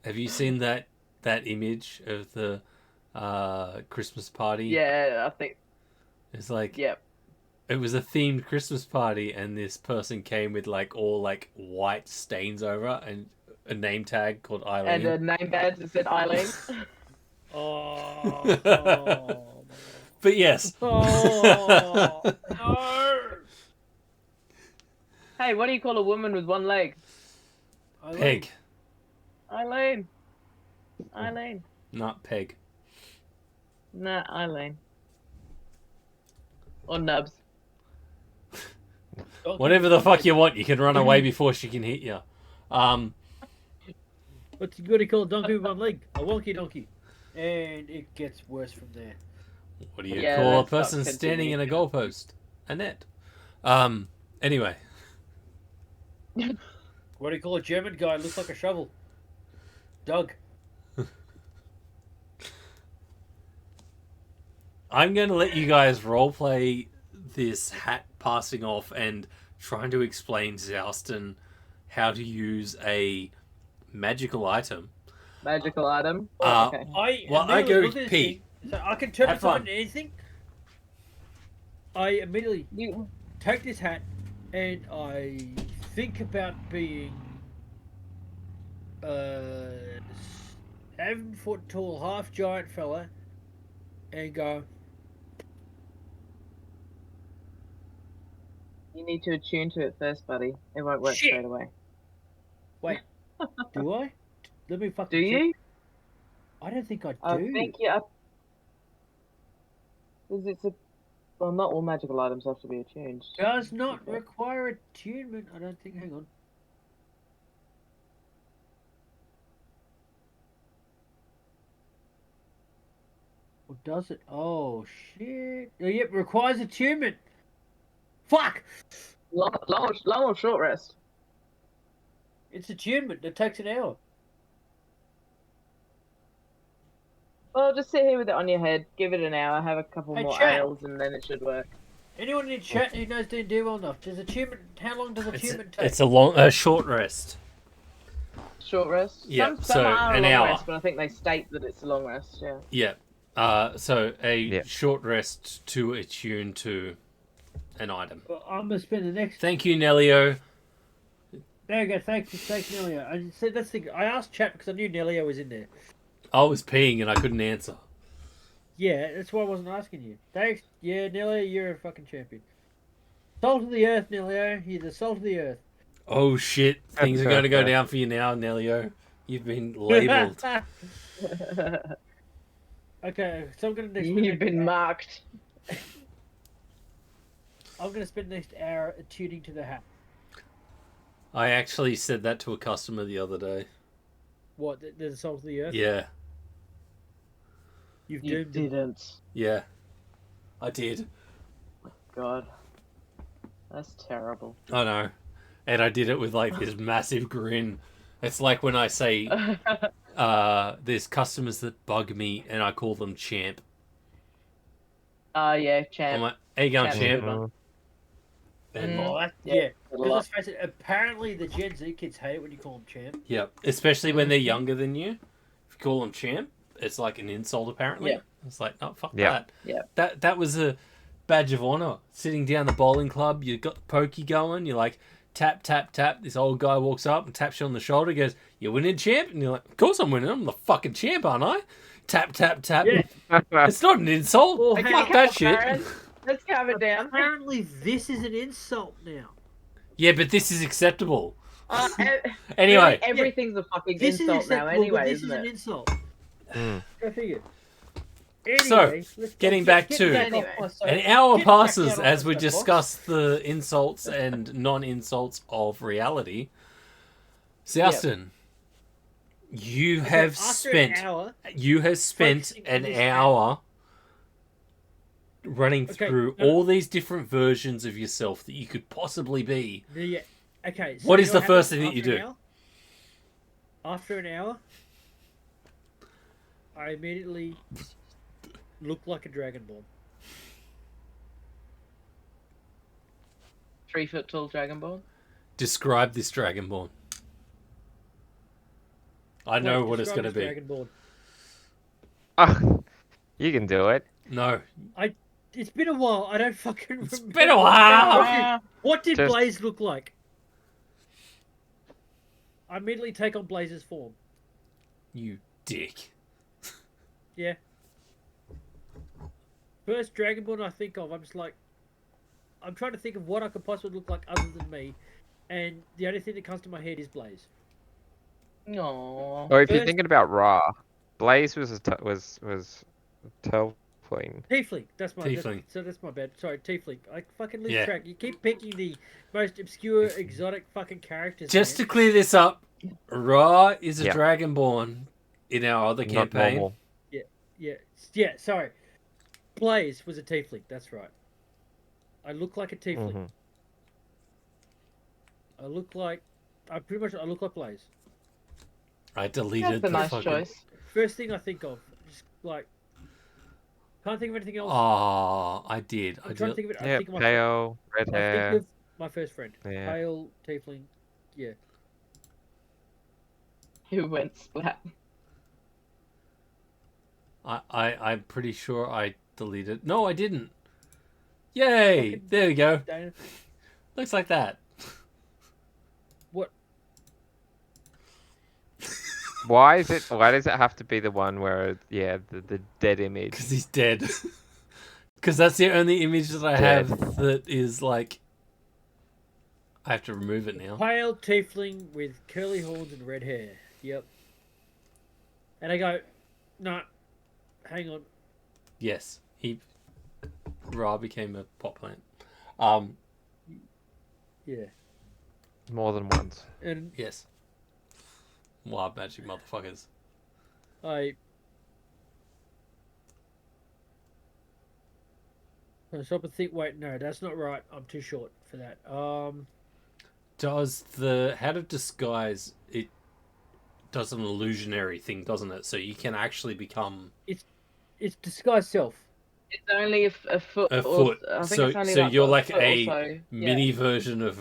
Have you seen that image of the Christmas party?
Yeah, I think.
It's like
Yep.
it was a themed Christmas party, and this person came with like all like white stains over and a name tag called Eileen.
And a name badge that said Eileen.
Oh.
But yes.
Oh. No.
Hey, what do you call a woman with one leg?
Peg,
Eileen. Eileen.
not peg.
Nah, Eileen. Or Nubs.
Whatever the fuck you want, you can run away before she can hit you.
What's good to call a donkey with one leg? A wonky donkey. And it gets worse from there.
What do you
Yeah,
call a
let's not
person standing in a
continue.
goalpost? A net. Anyway.
What do you call a German guy? Looks like a shovel. Doug.
I'm going to let you guys roleplay this hat passing off and trying to explain to Alston how to use a magical item.
Magical item.
Okay.
Okay.
I go
look at this
pee.
thing. So I can turn
Have
it on
fun.
anything. I immediately
You.
take this hat and I think about being 7-foot tall, half giant fella, and go.
You need to attune to it first, buddy. It won't work
Shit.
straight away.
Wait, do I? Let me fucking.
Do
check.
you?
I don't think I do.
I think you. Because it's a. Well, not all magical items have to be attuned.
Does not require attunement. I don't think. Hang on. Or does it? Oh shit! Oh, yep, requires attunement. Fuck!
Long or short rest?
It's attunement. That takes an hour.
Well, just sit here with it on your head. Give it an hour. Have a couple
Hey,
more
chat.
ales, and then it should work.
Anyone in chat who knows D&D well enough? Does attunement? How long does attunement take?
It's a short rest.
Short rest.
Yeah,
Some
so
are a
an
long
hour.
rest, but I think they state that it's a long rest. Yeah.
Yeah. So a
Yeah.
short rest to attune to an item.
Well, I'm gonna spend the next.
Thank you, Nelio.
There you go. Thanks, Nelio. I said that's the. I asked chat because I knew Nelio was in there.
I was peeing and I couldn't answer.
Yeah, that's why I wasn't asking you. Thanks. Yeah, Nelio, you're a fucking champion. Salt of the earth, Nelio. You're the salt of the earth.
Oh shit! Things are going to go down for you now, Nelio. You've been labelled.
Okay, so I'm gonna.
You've been marked.
I'm gonna spend the next hour attuning to the hat.
I actually said that to a customer the other day.
What? The salt of the earth?
Yeah,
You've
You
doomed them.
didn't.
yeah, I did.
God, that's terrible.
I know, and I did it with like this massive grin. It's like when I say there's customers that bug me and I call them champ.
Yeah,
I'm
champ.
like, hey, going
Champ.
champ. And
Oh,
Yeah,
yeah.
a
Because
lot.
let's face it, apparently the Gen Z kids hate it when you call them champ.
yeah, especially when they're younger than you. If you call them champ, it's like an insult. Apparently,
Yeah.
it's like, no, fuck
Yeah.
that.
Yeah.
That was a badge of honor. Sitting down the bowling club, you got the pokey going. You're like tap tap tap. This old guy walks up and taps you on the shoulder. Goes, "You winning, champ?" And you're like, "Of course I'm winning. I'm the fucking champ, aren't I?" Tap tap tap.
Yeah.
It's not an insult.
Oh,
Okay,
Fuck
come
that
on,
shit.
Aaron. Let's calm it down.
Apparently this is an insult now.
Yeah, but this is acceptable.
Anyway,
Anyway,
everything's a fucking
This
insult
is
now,
acceptable, but
anyway,
this
isn't
is an
it?
insult.
Mm.
Go figure.
So,
Anyway, let's
getting
get-
back
get
to-
back
Anyway.
off my soap.
an hour
Get back
passes
out of
as
my
we
soapbox.
discuss the insults and non-insults of reality. Souston, you
Okay,
have
after
spent
an hour, focusing on
an
this
hour running
Okay,
through
no.
all these different versions of yourself that you could possibly be.
yeah. Okay. So
What
you
is
know
the
what
first
happens
thing that you
after an
do?
hour? After an hour, I immediately look like a dragon ball.
3-foot tall dragonborn.
Describe this dragonborn. I know what it's going to be.
Dragonborn.
Oh, you can do it.
No.
It's been a while. I don't fucking
It's
remember.
been a while.
What did
Just-
Blaze look like? I immediately take on Blaze's form.
You dick.
Yeah. First Dragonborn I think of, I'm just like, I'm trying to think of what I could possibly look like other than me, and the only thing that comes to my head is Blaze.
Aww.
Or if you're
First-
thinking about Ra, Blaze was Telfling.
Tiefling, that's my
Tiefling.
that's my bad. Sorry, Tiefling. I fucking lose
Yeah.
track. You keep picking the most obscure, exotic fucking characters.
Just
man.
to clear this up, Ra is a
Yeah.
dragonborn in our other
Not
campaign.
normal.
Yeah, sorry. Blaze was a Tiefling, that's right. I look like a Tiefling.
Mhm.
I look like Blaze.
I deleted
That's a
the
nice
fucking...
choice.
First thing I think of, just like, can't think of anything else.
Oh, I did.
I'm trying to think of it. I
Yeah,
think of my,
pale, red
I
hair.
think of my first friend.
Yeah.
Pale Tiefling. Yeah.
Who went splat?
I'm pretty sure I deleted... No, I didn't. Yay!
Fucking-
There we go.
Dana.
Looks like that.
What?
Why does it have to be the one where the dead image?
Because he's dead. Because that's the only image that I
Dead.
have that is like... I have to remove it now.
Pale Tiefling with curly horns and red hair. Yep. And I go, no, hang on.
Yes, Ra became a pot plant.
Yeah.
More than once.
And
Yes. Wild magic motherfuckers.
I stop and think. Wait, no, that's not right. I'm too short for that.
Does the how to disguise it does an illusionary thing, doesn't it? So you can actually become
It's disguise self.
It's only a foot.
a
or-
foot.
I think
So
it's only
so you're like
foot or
a
so. Yeah.
mini version of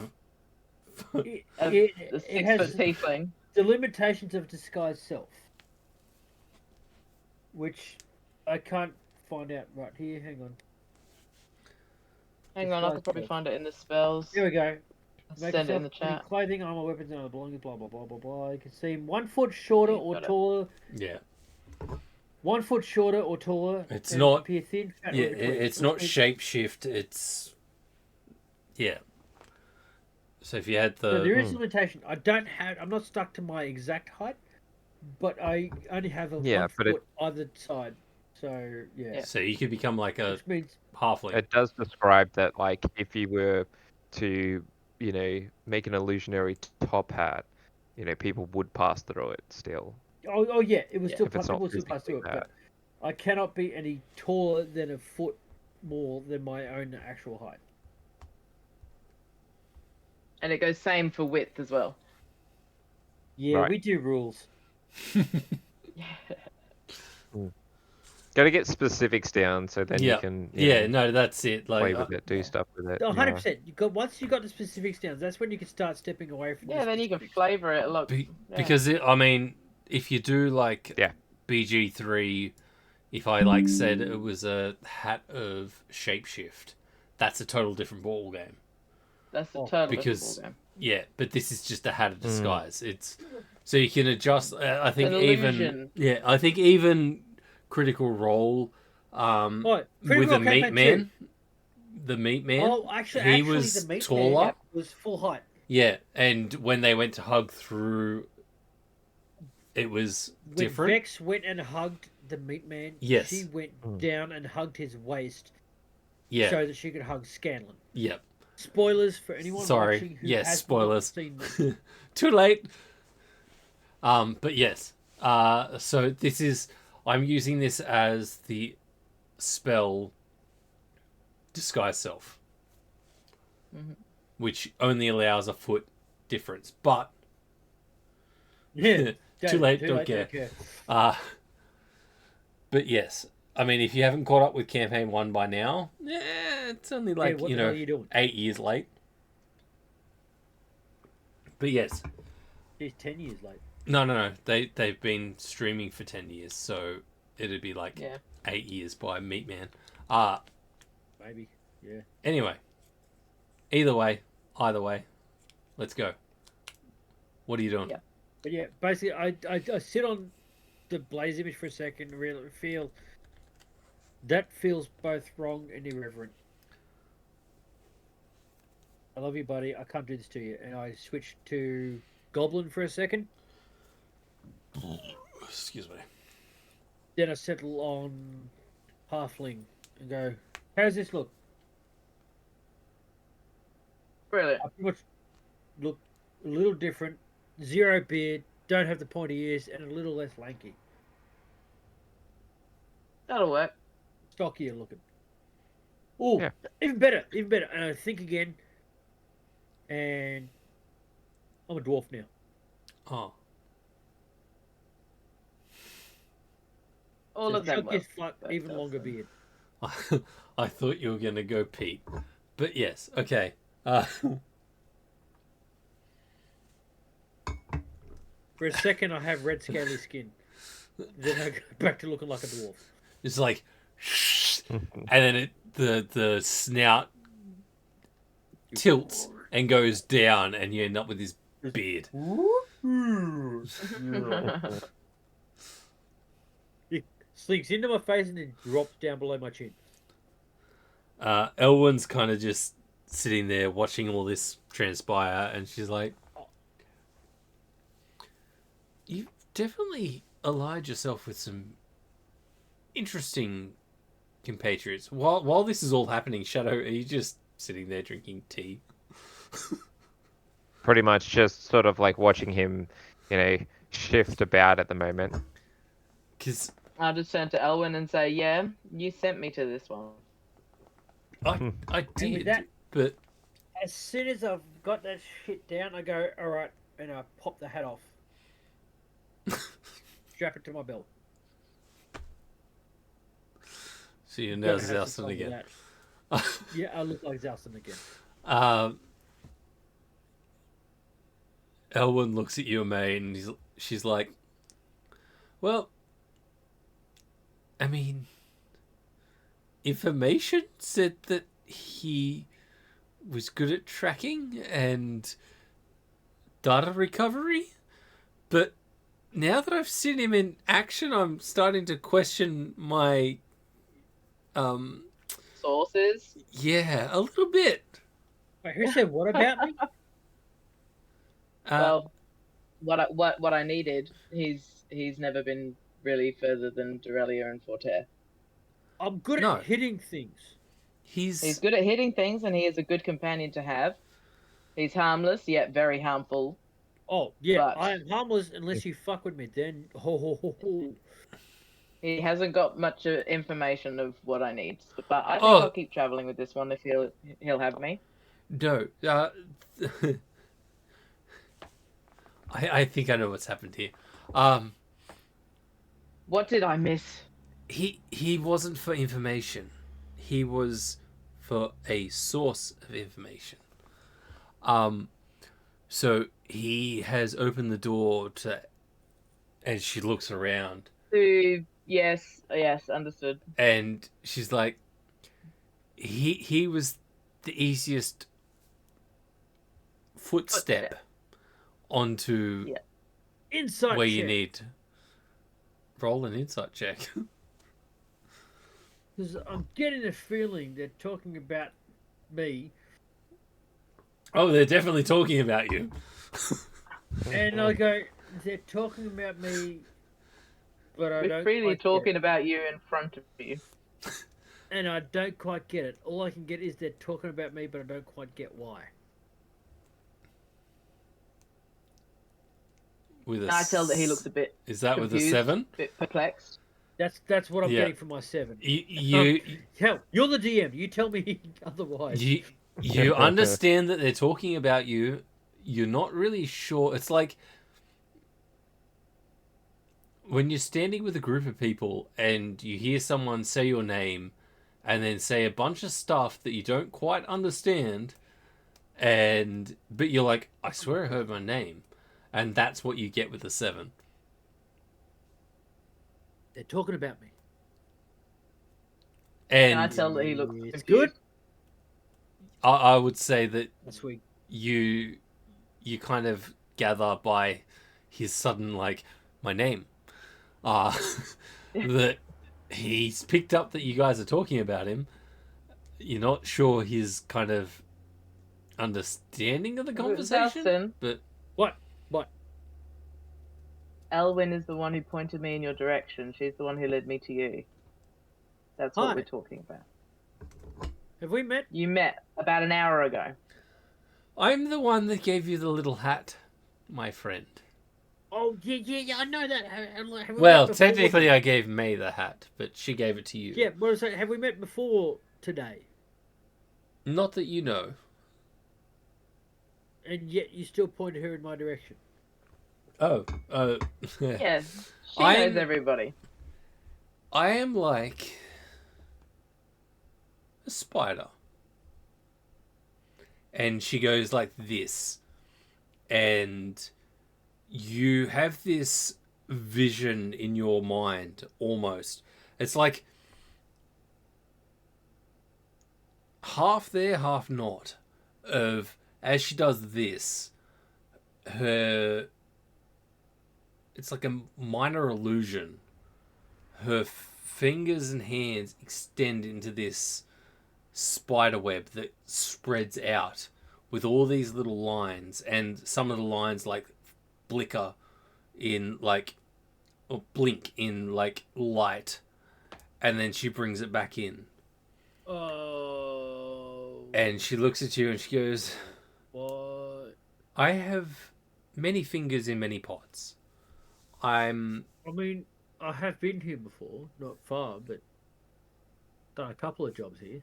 It,
Of
it,
the
it has
6-foot tiefling.
the limitations of disguise self, which I can't find out right here. Hang on.
Hang on, I could probably find it in the spells.
Here we go.
I'll send it in the
yourself any
chat.
Clothing, armor, weapons, and other belongings. Blah blah blah blah blah. You can see him 1 foot shorter
You've
or
got it.
taller.
yeah.
1 foot shorter or taller.
It's
and
not-
appear thin, fat, or
Yeah,
weak,
it's
which
not
means-
shapeshift. It's yeah. So if you had
So there
the
is a limitation. I'm not stuck to my exact height, but I only have a
Yeah,
1
but it-
foot either side. So yeah,
so you could become like a
which means
halfling.
It does describe that, like, if you were to, make an illusionary top hat, people would pass through it still.
oh yeah, it was
Yeah.
still
If it's
possible
not
to pass through it,
physically
but I cannot be any taller than a foot more than my own actual height.
And it goes same for width as well.
Yeah,
Right.
we do rules.
Got to get specifics down so then
Yeah.
you can
Yeah, no, that's it. Like
play with it, do stuff with it.
100%. Once you got the specifics down, that's when you can start stepping away from.
Yeah,
the
then you can
specifics.
flavour it a lot. Yeah.
because I mean, if you do like
Yeah.
BG3, if I like said it was a hat of shapeshift, that's a total different ball game.
That's a
Oh,
total
because-
different ballgame.
Yeah, but this is just a hat of disguise. It's so you can adjust. I think
An
even
illusion.
I think even Critical Role
Right, Critical
with the
Role
meat
campaign
man,
too.
the meat man.
Oh, actually,
was
the meat
taller.
man was full height.
Yeah, and when they went to hug through, it was
When
different.
Vex went and hugged the meat man,
Yes.
she went down and hugged his waist
Yeah,
so that she could hug Scanlan.
yeah.
Spoilers for anyone
Sorry.
watching who
Yes,
has
spoilers.
not seen this.
Too late. But yes. So this is I'm using this as the spell disguise self, which only allows a foot difference. But
Yeah.
Too late, don't care. But yes, I mean, if you haven't caught up with campaign 1 by now, it's only like
what the hell are you doing?
8 years late. But yes,
He's 10 years late.
no. They've been streaming for 10 years, so it'd be like
Yeah.
8 years by Meat Man.
Maybe. Yeah.
Anyway, either way, let's go. What are you doing?
Yeah.
But yeah, basically, I sit on the Blaze image for a second and really feel that feels both wrong and irreverent. I love you, buddy. I can't do this to you. And I switch to Goblin for a second.
Excuse me.
Then I settle on Halfling and go, how's this look?
Brilliant.
I pretty much look a little different. Zero beard, don't have the pointy ears, and a little less lanky.
That'll work.
Stockier looking. Oh,
Yeah.
even better. And I think again, and I'm a dwarf now.
Oh,
All
So
of them.
Chuck is
will.
like
But
even
that's
longer
fine.
beard.
I thought you were gonna go Pete, but yes, okay.
For a second, I have red scaly skin. Then I go back to looking like a dwarf.
It's like, and then the snout tilts and goes down, and you end up with his beard.
It slinks into my face and then drops down below my chin.
Elwyn's kind of just sitting there watching all this transpire, and she's like, "You've definitely allied yourself with some interesting compatriots." While this is all happening, Shadow, are you just sitting there drinking tea?
Pretty much just sort of like watching him, shift about at the moment.
Because
I'll just turn to Elwyn and say, yeah, you sent me to this one.
I did,
that-
but
As soon as I've got that shit down, I go, all right, and I pop the hat off. Strap it to my belt.
so you're
Gotta
now
have some
Zouston
fun with
again.
that. Yeah, I look like Zouston again.
Elwyn looks at you and May, and she's like, "Well, I mean, information said that he was good at tracking and data recovery, but now that I've seen him in action, I'm starting to question my
Sources?
yeah, a little bit."
Wait, who said what about me?
Well, what I needed, he's never been really further than Dorelia and Fortaire.
I'm good
No.
at hitting things.
He's good at hitting things, and he is a good companion to have. He's harmless, yet very harmful.
Oh, yeah,
But-
I am harmless unless you fuck with me, then ho ho ho ho.
He hasn't got much information of what I need, but I think
Oh.
I'll keep traveling with this one if he'll have me.
No, I think I know what's happened here.
What did I miss?
He wasn't for information. He was for a source of information. So he has opened the door to, and she looks around,
Yes, understood.
and she's like, he was the easiest footstep onto
Yeah.
Insight
where
check.
you need to roll an insight check.
Because I'm getting a feeling they're talking about me,
Oh, they're definitely talking about you.
and I go, they're talking about me, but I
We're
don't
freely
quite
talking about you in front of you.
get it. And I don't quite get it. All I can get is they're talking about me, but I don't quite get why.
With a
I tell that he looks a bit
Is that with a
confused,
7?
bit perplexed.
That's what I'm
Yeah.
getting from my 7.
You
Hell, you're the DM. You tell me otherwise.
you understand that they're talking about you. You're not really sure. It's like when you're standing with a group of people and you hear someone say your name and then say a bunch of stuff that you don't quite understand, But you're like, I swear I heard my name. And that's what you get with the 7.
They're talking about me.
Can I
And
tell that he looks
It's
confused?
good.
I would say that
That's sweet.
you kind of gather by his sudden, like, my name. That he's picked up that you guys are talking about him. You're not sure his kind of understanding of the conversation,
Dustin,
but
What?
Elwyn is the one who pointed me in your direction. She's the one who led me to you. That's what
Hi.
we're talking about.
Have we met?
You met about an hour ago.
I'm the one that gave you the little hat, my friend.
Oh, yeah, I know that. Have we
Well,
met before?
technically I gave May the hat, but she gave it to you.
Yeah, what was that? Have we met before today?
Not that you know.
And yet you still point her in my direction.
Oh,
Yeah, she
I'm-
knows everybody.
I am like a spider. And she goes like this. And you have this vision in your mind, almost. It's like half there, half not. Of, as she does this, it's like a minor illusion. Her fingers and hands extend into this spider web that spreads out with all these little lines, and some of the lines like flicker in like, or blink in like light, and then she brings it back in.
Oh.
And she looks at you and she goes,
What?
I have many fingers in many pots.
I mean, I have been here before, not far, but done a couple of jobs here.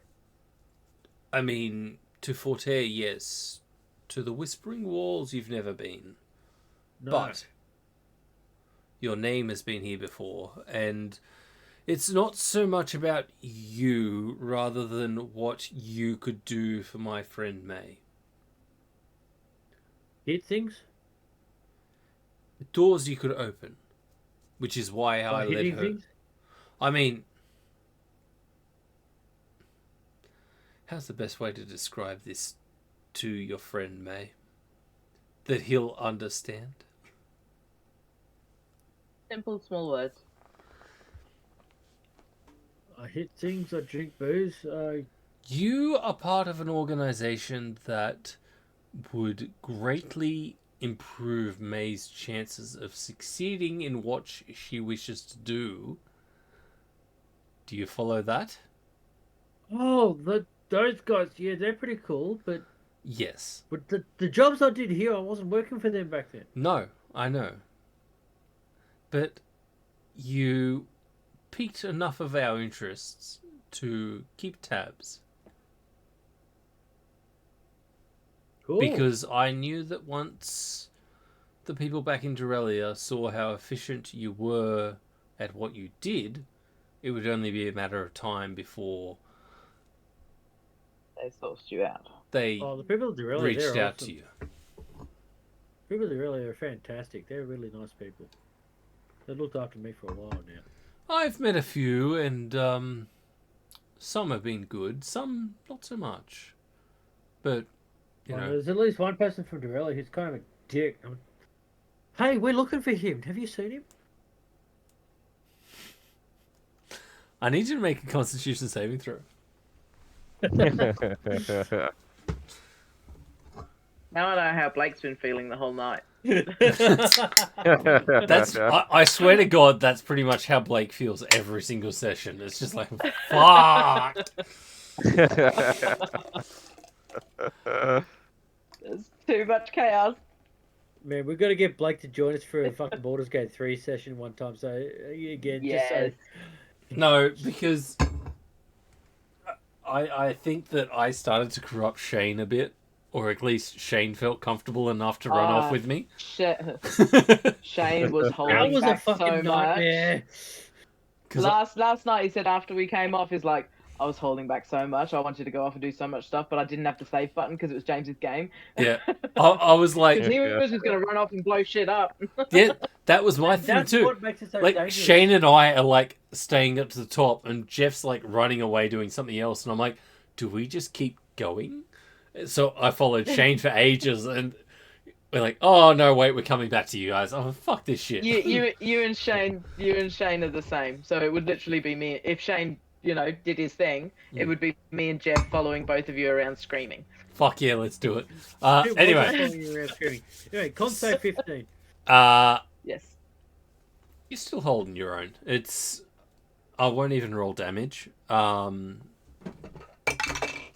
I mean, to Fortaare, yes. To the Whispering Walls, you've never been.
No.
But your name has been here before, and it's not so much about you, rather than what you could do for my friend May.
Hit things?
Doors you could open, which is why I
By
led
hitting
her.
things?
I mean, how's the best way to describe this to your friend May? That he'll understand?
Simple, small words.
I hit things, I drink booze,
You are part of an organization that would greatly improve May's chances of succeeding in what she wishes to do. Do you follow that?
Oh, those guys, yeah, they're pretty cool, but
Yes.
the jobs I did here, I wasn't working for them back then.
No, I know. But you piqued enough of our interests to keep tabs.
Cool.
Because I knew that once the people back in Dorelia saw how efficient you were at what you did, it would only be a matter of time before
They sourced you out.
they
Oh, the people of Dorelia,
reached
they're
out
awesome.
to you.
People of Dorelia are fantastic. They're really nice people. They looked after me for a while now.
I've met a few, and some have been good, some not so much. But, you know,
There's at least one person from Dorelia who's kind of a dick. Hey, we're looking for him. Have you seen him?
I need you to make a Constitution saving throw.
Now I know how Blake's been feeling the whole night.
That's I swear to God, that's pretty much how Blake feels every single session. It's just like, fuck.
There's too much chaos.
Man, we've got to get Blake to join us for a fucking Baldur's Gate 3 session one time. So, again, just so...
Yes.
No, because I think that I started to corrupt Shane a bit, or at least Shane felt comfortable enough to run off with me.
Shane was holding
That was a
back
fucking
so
nightmare.
much. Last night he said after we came off, he's like, I was holding back so much. I wanted to go off and do so much stuff, but I didn't have the save button because it was James's game.
Yeah. I was like,
Because he
Yeah.
was just going to run off and blow shit up.
yeah, that was my
And
thing
that's
too.
what makes it so
Like
dangerous.
Shane and I are like staying up to the top, and Jeff's like running away doing something else, and I'm like, do we just keep going? So I followed Shane for ages, and we're like, oh no, wait, we're coming back to you guys. Oh fuck this shit.
You and Shane are the same. So it would literally be me if Shane, did his thing. It would be me and Jeff following both of you around screaming.
Fuck yeah, let's do it.
It wasn't
Anyway,
following you around screaming. Anyway, con save 15.
Yes.
you're still holding your own. I won't even roll damage.
Oh,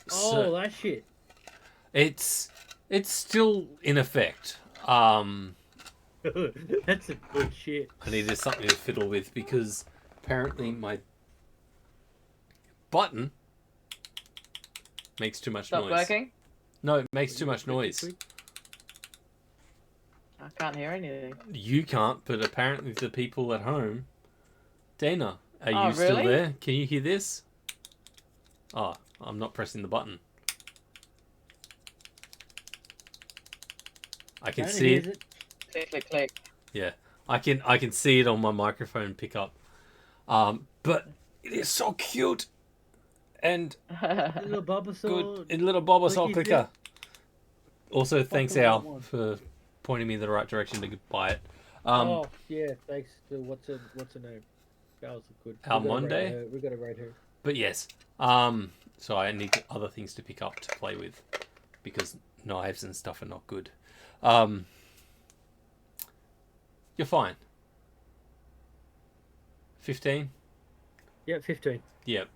So
that shit.
it's still in effect.
That's a good shit.
I needed something to fiddle with because apparently my button makes too much
Stop
noise.
working.
No, it makes too much noise.
I can't hear anything.
You can't, but apparently the people at home. Dana, are
Oh,
you still
really?
there? Can you hear this? Oh, I'm not pressing the button. I can
Only
see
hears
it.
Click, click, click.
Yeah, I can see it on my microphone pickup. But it is so cute and
Little Bulbasaur.
good. A little Bulbasaur
Clicky's
clicker. Also, thanks
the right
Al
one.
for pointing me in the right direction to buy it.
Oh yeah, thanks to what's her name? That was good.
Almonde?
We got to rate her.
But yes, so I need other things to pick up to play with because knives and stuff are not good. You're fine. 15?
Yeah, 15.
Yep.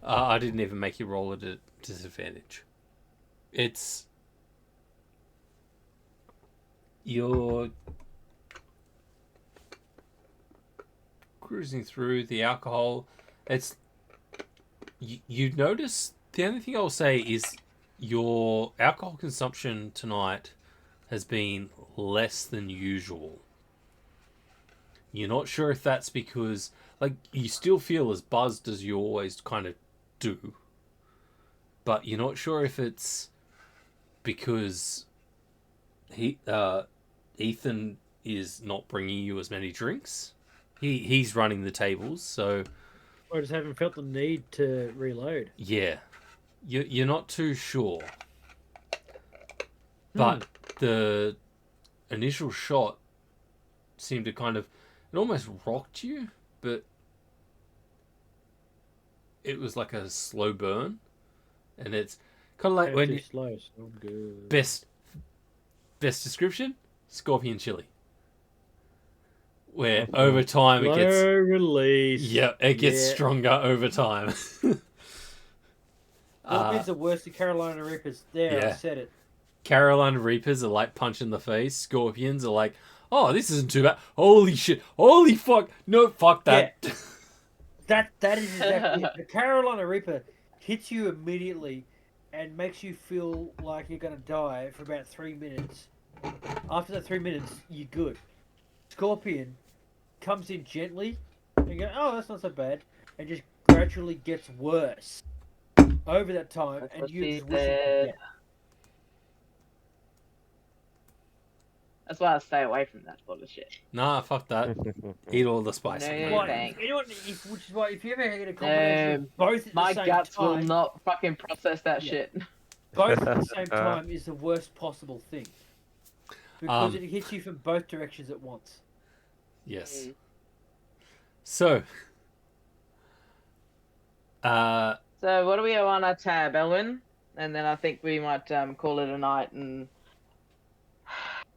I didn't even make you roll at a disadvantage. You're cruising through the alcohol. You notice, the only thing I'll say is your alcohol consumption tonight has been less than usual. You're not sure if that's because, like, you still feel as buzzed as you always kind of do, but you're not sure if it's because Ethan is not bringing you as many drinks. He's running the tables, so
I just haven't felt the need to reload.
yeah, you're not too sure. But the initial shot seemed to kind of, it almost rocked you, but it was like a slow burn, and it's kind of like when you,
slow, so I'm good.
best description, scorpion chili, where over time it
Slow
gets
release.
it gets
Yeah.
stronger over time.
Scorpions are worse than Carolina Reapers. There, I
yeah.
said it.
Carolina Reapers are like punch in the face. Scorpions are like, oh, this isn't too bad. Holy shit. Holy fuck. No, fuck that.
That is exactly it. The Carolina Reaper hits you immediately and makes you feel like you're gonna die for about 3 minutes. After that 3 minutes, you're good. Scorpion comes in gently and you go, oh, that's not so bad, and just gradually gets worse over that time,
That's
and
what
you
she
just wish it
said.
could
That's why I stay away from that sort of shit.
Nah, fuck that. Eat all the spice.
No,
get.
you
Why,
thanks.
which is why if you ever get a combination of both at
My
the same
guts
time,
will not fucking process that
Yeah.
shit.
both at the same time is the worst possible thing. Because it hits you from both directions at once.
Yes.
Mm.
So,
So what do we have on our tab, Elwin? And then I think we might call it a night and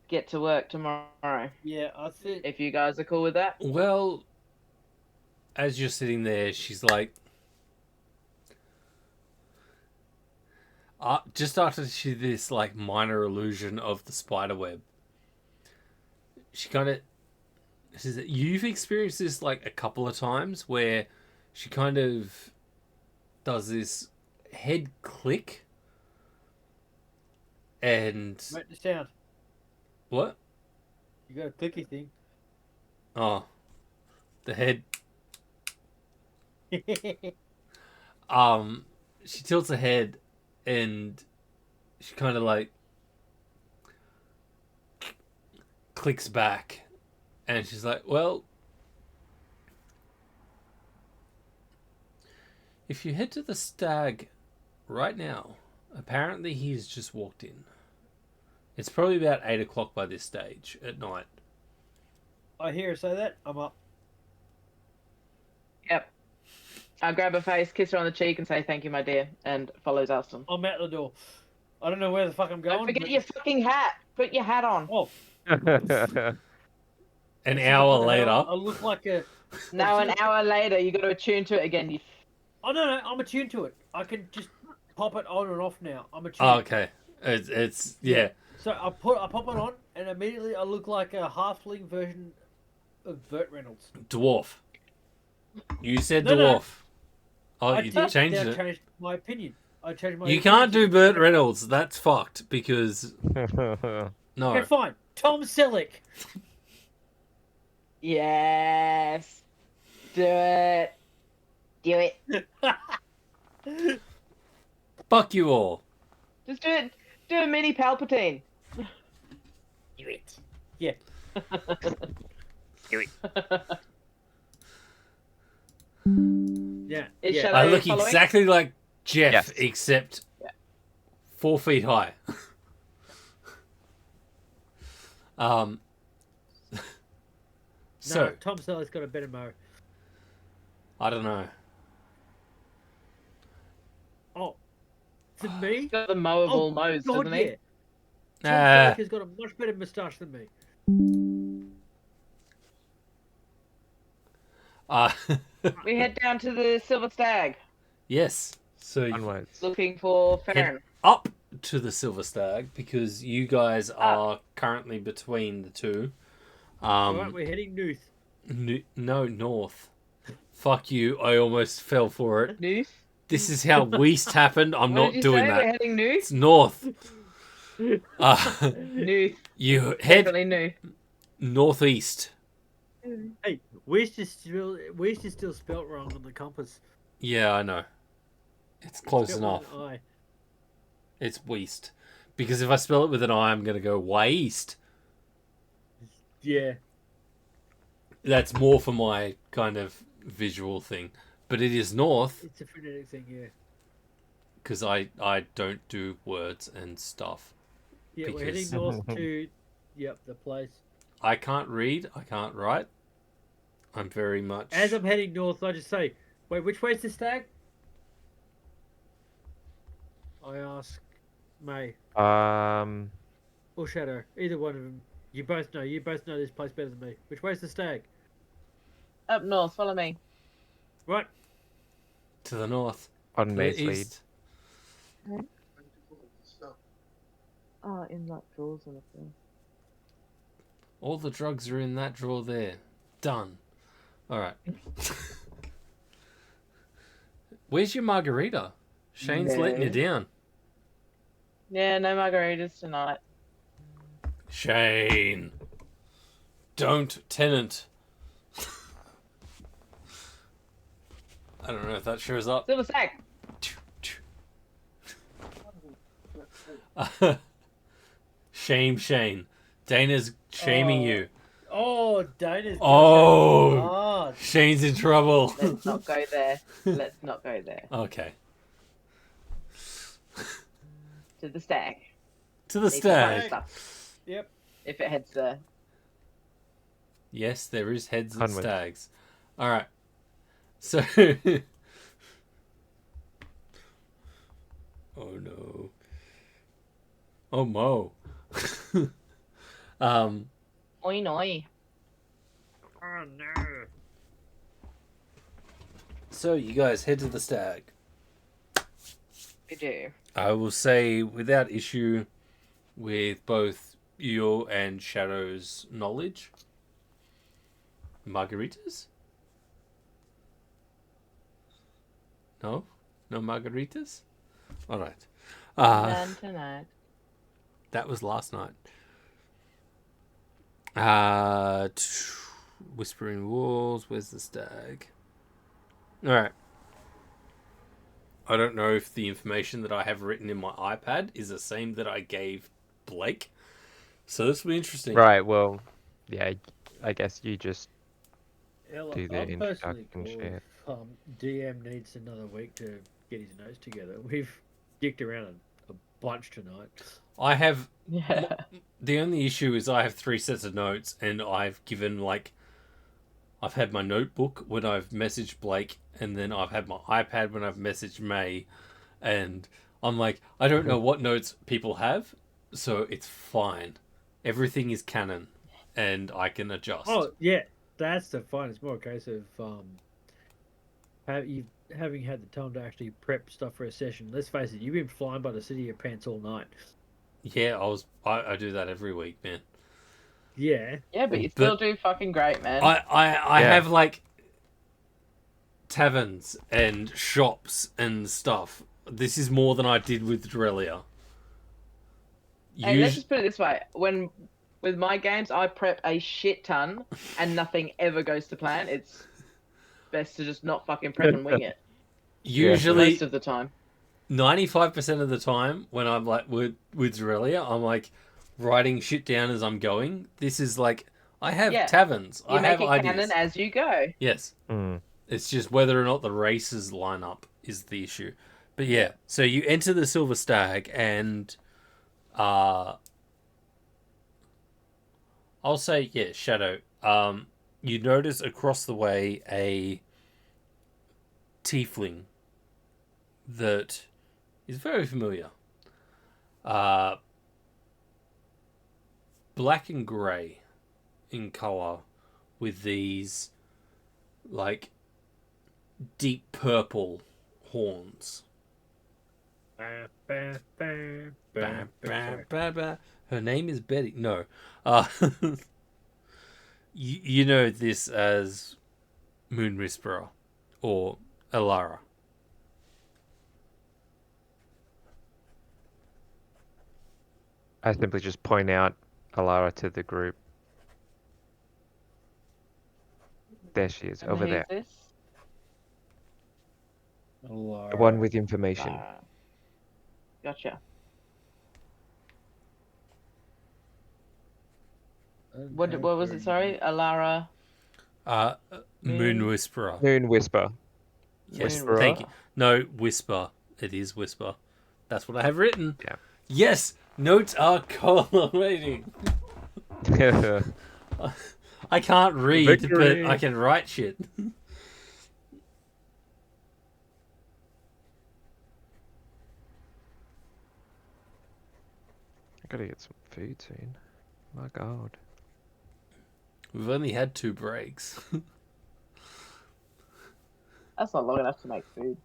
get to work tomorrow.
Yeah, I think.
If you guys are cool with that.
well, as you're sitting there, she's like, just after she did this like minor illusion of the spider web, she kind of says that you've experienced this like a couple of times where she kind of does this head click and
Make the sound.
what?
You got a clicky thing.
Oh, the head. She tilts her head and she kind of like clicks back and she's like, well, if you head to the stag right now, apparently he's just walked in. It's probably about 8 o'clock by this stage at night.
I hear her say that. I'm up.
Yep. I grab her face, kiss her on the cheek, and say thank you, my dear, and follows Alston.
I'm out the door. I don't know where the fuck I'm going.
Don't forget
but...
your fucking hat. Put your hat on.
Oh.
An hour later.
I look like a.
Now, an hour later, you got to attune to it again. You...
Oh no, I'm attuned to it. I can just pop it on and off now. I'm attuned.
Oh, okay. It's yeah.
So I pop it on, and immediately I look like a halfling version of Burt Reynolds.
Dwarf. You said
No,
dwarf.
no.
Oh,
I
you
did,
changed
then I
it.
changed my opinion. I changed my.
You
opinion.
can't do Burt Reynolds. That's fucked because no.
Okay, fine. Tom Selleck.
Yes. Do it. Do it.
Fuck you all.
Just do it. Do a mini Palpatine.
Do it. Yeah.
Do it.
Yeah.
Is
Yeah.
Shadow
I look
following?
exactly like Jeff,
Yes.
except
Yeah.
4 feet high. So
No, Tom Selleck's got a better mo.
I don't know.
Oh, to me.
He's got the mowable nose,
God,
doesn't he?
yeah. Tom
Ah.
Selleck has got a much better moustache than me.
We head down to the Silver Stag,
Yes. So you
Onwards.
looking for
head
Feron.
up to the Silver Stag because you guys are currently between the two.
Alright, we're heading north.
No, north. Fuck you! I almost fell for it.
North?
This is how Weast happened. I'm
What
not
did you
doing
say?
that.
We're heading
It's
north?
north.
North.
You head
Definitely north.
northeast.
Hey, West is still spelt wrong on the compass.
Yeah, I know. It's close
Spelt
enough.
with an I.
It's Weast. Because if I spell it with an I, I'm going to go Waste.
Yeah.
That's more for my kind of visual thing. But it is north
It's a phonetic thing, yeah.
because I don't do words and stuff.
Yeah, we're heading
Because-
north to, the place.
I can't read. I can't write. I'm very much...
As I'm heading north, I just say, wait, which way's the stag? I ask May or Shadow, either one of them. You both know this place better than me. Which way's the stag?
Up north, follow me.
Right.
To the north.
On
To
May's
the
lead.
east.
Oh, in that drawers and everything.
All the drugs are in that drawer there. Done. Alright. Where's your margarita? Shane's letting you down.
Yeah, no margaritas tonight.
Shane. Don't tenant. I don't know if that shows up.
Silver Stag.
Shane. Dana's shaming you.
Oh, Dana's.
Oh.
Oh,
Shane's in trouble.
Let's not go there. Let's not go there.
Okay.
To the stag.
To the
Need to find
stag.
stuff.
Yep.
If it heads there.
Yes, there is heads and
Onwards.
stags. Alright. So... oh no. Oh Mo.
Oi noi.
Oh no.
So you guys head to the stag.
We do.
I will say without issue with both you and Shadow's knowledge. Margaritas? No? No margaritas? Alright.
None tonight.
That was last night. Whispering Walls. Where's the stag? Alright. I don't know if the information that I have written in my iPad is the same that I gave Blake. So this will be interesting.
Right. Well, yeah. I guess you just do the
I'm personally
introduction
cool
shit.
if DM needs another week to get his nose together. We've dicked around a bunch tonight.
I have...
Yeah.
The only issue is I have 3 sets of notes, and I've given, like... I've had my notebook when I've messaged Blake, and then I've had my iPad when I've messaged May, and I'm like, I don't know what notes people have, so it's fine. Everything is canon, and I can adjust.
Oh yeah, that's the fun. It's more a case of having had the time to actually prep stuff for a session. Let's face it, you've been flying by the seat of your pants all night.
Yeah, I do that every week, man.
Yeah.
Yeah, but you still do fucking great, man.
I
Yeah.
have, like, taverns and shops and stuff. This is more than I did with Drelia.
Hey, let's just put it this way: with my games, I prep a shit ton, and nothing ever goes to plan. It's best to just not fucking prep and wing it
Usually,
most of the time.
95% of the time when I'm like with Zerelia, I'm like writing shit down as I'm going. This is like, I have taverns.
You
I
make
have
it
ideas.
canon as you go.
Yes.
Mm.
It's just whether or not the races line up is the issue. But yeah, so you enter the Silver Stag, and I'll say, yeah, Shadow. You notice across the way a tiefling that is very familiar. Black and grey in colour, with these like deep purple horns.
Ba, ba, ba,
Her name is Betty. No. You know this as Moon Whisperer or Alara.
I simply just point out Alara to the group. There she is,
And
over
who's
there.
this?
The one with information.
Gotcha. What was it? Sorry, Alara.
Moon Whisperer.
Moon Whisper.
Yes,
Whisperer.
thank you. No, Whisper. It is Whisper. That's what I have written.
Yeah.
Yes, notes are collaborating. I can't read,
Victory.
but I can write shit.
I gotta get some food soon. My God.
We've only had 2 breaks.
That's not long enough to make food.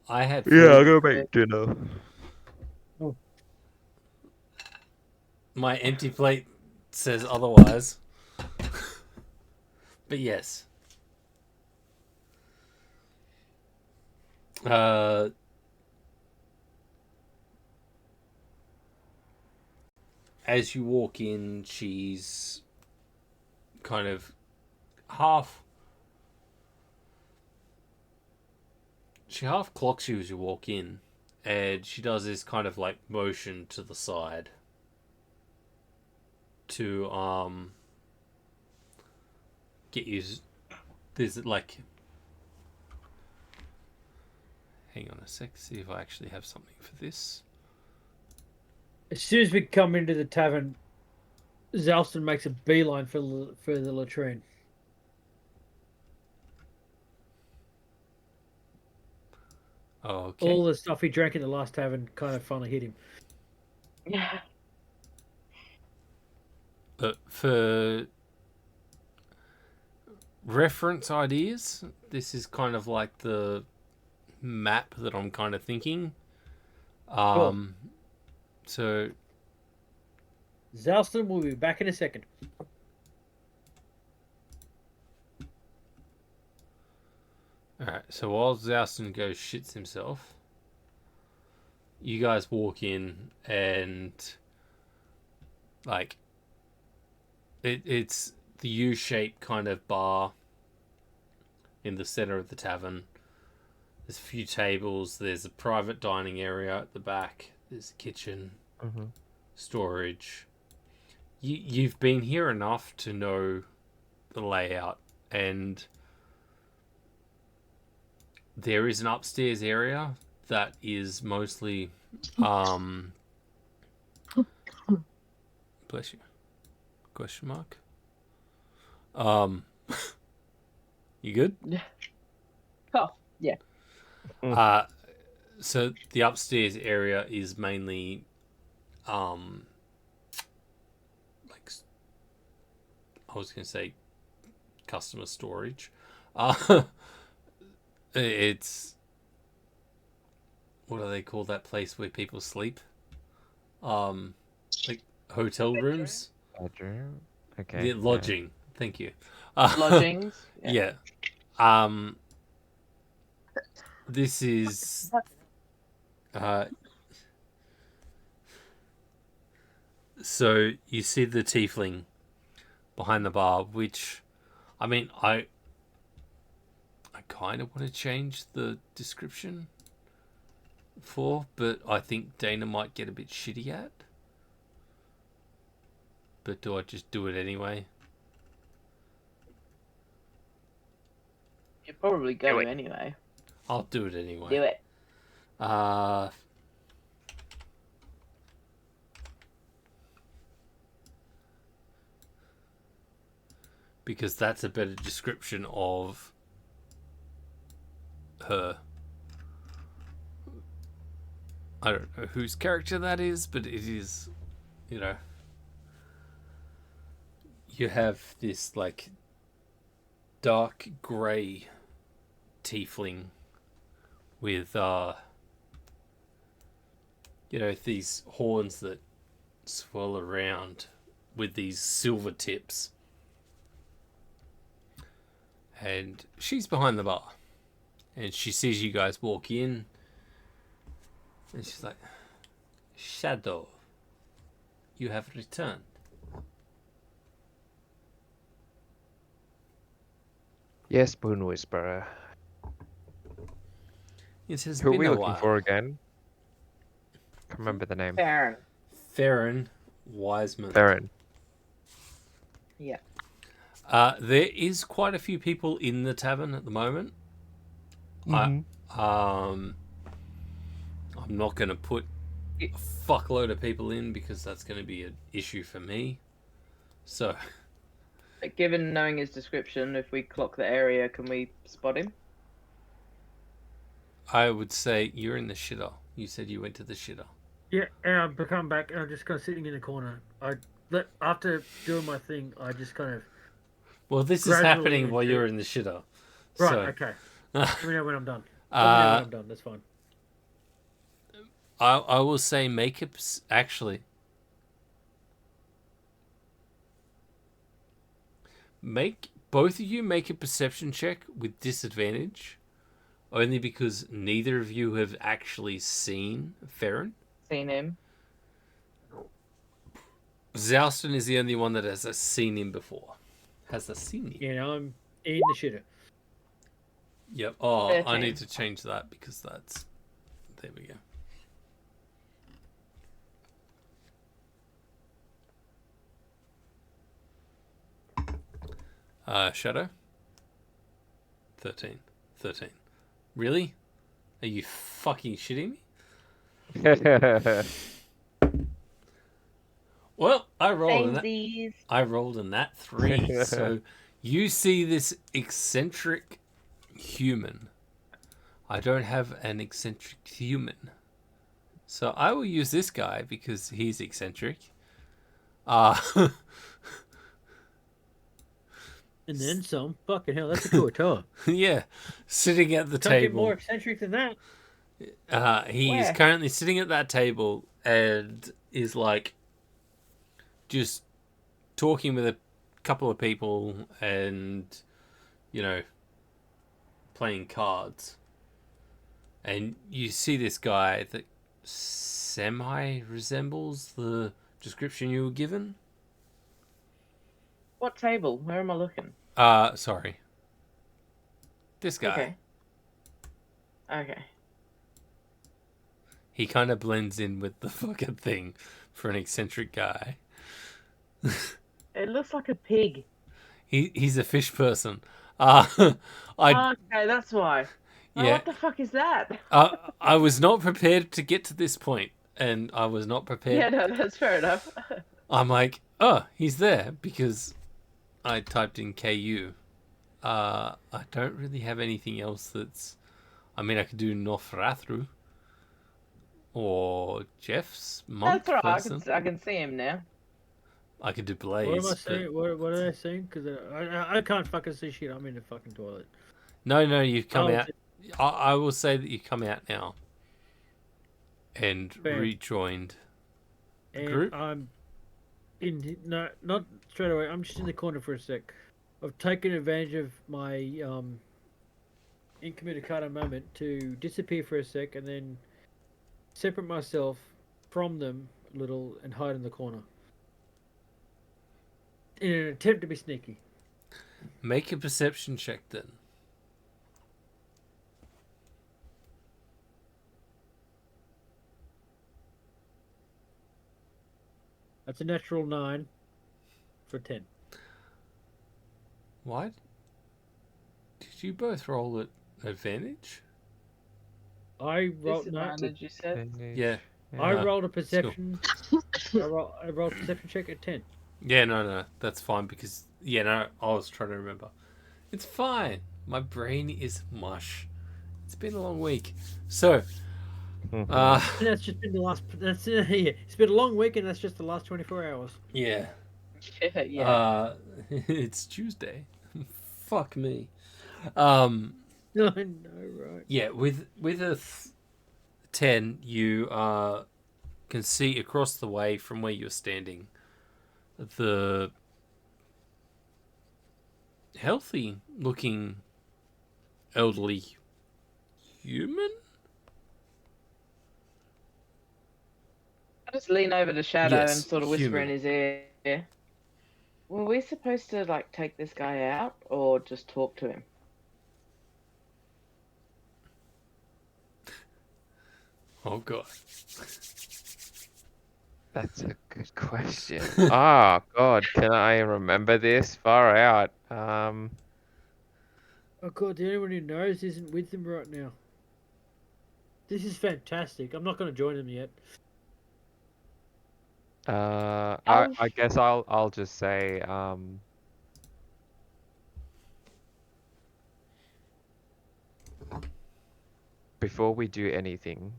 I had
Yeah,
food.
I'm gonna make dinner.
My empty plate says otherwise. But yes. As you walk in, she's kind of half... She half clocks you as you walk in, and she does this kind of like motion to the side to get you... There's like... Hang on a sec, see if I actually have something for this.
As soon as we come into the tavern, Zalston makes a beeline for the latrine.
Oh, okay.
All the stuff he drank in the last tavern kind of finally hit him.
Yeah.
But for reference ideas, this is kind of like the map that I'm kind of thinking.
Cool.
So
Zalston will be back in a second.
alright, so while Zouston goes shits himself, you guys walk in, and like it's the U-shaped kind of bar in the center of the tavern. There's a few tables. There's a private dining area at the back. There's a kitchen, storage. You've been here enough to know the layout, and there is an upstairs area that is mostly bless you, question mark, you good?
Yeah. Oh, yeah.
So the upstairs area is mainly like, I was gonna say customer storage. It's, what do they call that place where people sleep? Like hotel rooms.
Bedroom. Okay.
Yeah, lodging. Thank you.
Lodgings.
Yeah. This is so you see the tiefling behind the bar, which, I mean, I kind of want to change the description for, but I think Dana might get a bit shitty at. But do I just do it anyway?
You're probably going
Do
to
it.
anyway.
I'll do it anyway.
Do it.
Because that's a better description of her. I don't know whose character that is, but it is, you know, you have this like dark grey tiefling with you know, these horns that swirl around with these silver tips. And she's behind the bar. And she sees you guys walk in. And she's like, Shadow, you have returned.
Yes, Boon Whisperer.
It has
Who are
been
we
a
looking
while.
for again? Can't remember the name.
Feron.
Feron Wiseman.
Feron.
Yeah.
There is quite a few people in the tavern at the moment. I'm not going to put a fuckload of people in because that's going to be an issue for me. So,
Given knowing his description, if we clock the area, can we spot him?
I would say you're in the shitter. You said you went to the shitter.
Yeah, and I've come back and I'm just kind of sitting in the corner. After doing my thing, I just kind of.
Well, this is
Gradually
happening while
into-
you're in the shitter.
Right,
So,
okay. Let me know when I'm done. Let me know when I'm done, that's fine.
I will say make a... Actually... Both of you make a perception check with disadvantage. Only because neither of you have actually seen Feron.
Seen him.
Zouston is the only one that has seen him before. Has seen him.
Yeah, I'm in the shitter.
Yep. Oh,
13.
I need to change that because that's... There we go. Shadow? 13. Really? Are you fucking shitting me? Well, I rolled a nat 3. So you see this eccentric human. I don't have an eccentric human. So I will use this guy because he's eccentric.
And then some. Fucking hell, that's a cool tour.
Yeah, sitting at the
Can't get
table.
more eccentric than that.
He is
Where?
currently sitting at that table and is like just talking with a couple of people and, you know, playing cards. And you see this guy that semi resembles the description you were given.
What table? Where am I looking?
Sorry. This guy.
Okay. Okay.
He kind of blends in with the fucking thing for an eccentric guy.
It looks like a pig.
He's a fish person. I
Okay, that's why. Oh,
yeah.
what the fuck is that?
I was not prepared to get to this point, and I was not prepared.
Yeah, no, that's fair enough.
I'm like, oh, he's there because I typed in KU. I don't really have anything else that's. I mean, I could do Northrathru or Jeff's monk
That's all right.
person.
I can see him now.
I could do
What am I
Blaze.
saying? What are they saying? Because I can't fucking see shit. I'm in the fucking toilet.
No, you've come
Oh,
out. I will say that you come out now and
Fair.
rejoined the
And
group.
I'm in. No, not straight away. I'm just in the corner for a sec. I've taken advantage of my incommunicado moment to disappear for a sec and then separate myself from them a little and hide in the corner in an attempt to be sneaky.
Make a perception check then.
That's a natural 9 for 10.
Why? Did you both roll at advantage?
I rolled
Disadvantage, you said?
Yeah.
I
No,
rolled a
cool.
perception. I rolled a perception check at 10.
Yeah, no, that's fine because I was trying to remember. It's fine. My brain is mush. It's been a long week, so
And that's just been the last. That's yeah. It's been a long week, and that's just the last 24 hours.
yeah.
Yeah.
It's Tuesday. Fuck me.
I know, right?
Yeah, with a 10, you can see across the way from where you're standing the healthy looking elderly human.
I just lean over to Shadow
Yes,
and sort of whisper
human.
in his ear. Were we supposed to like take this guy out or just talk to him?
Oh god.
That's a good question. Oh God, can I remember this? Far out.
Oh god, the only one who knows isn't with them right now. This is fantastic. I'm not going to join them yet.
I guess I'll just say before we do anything,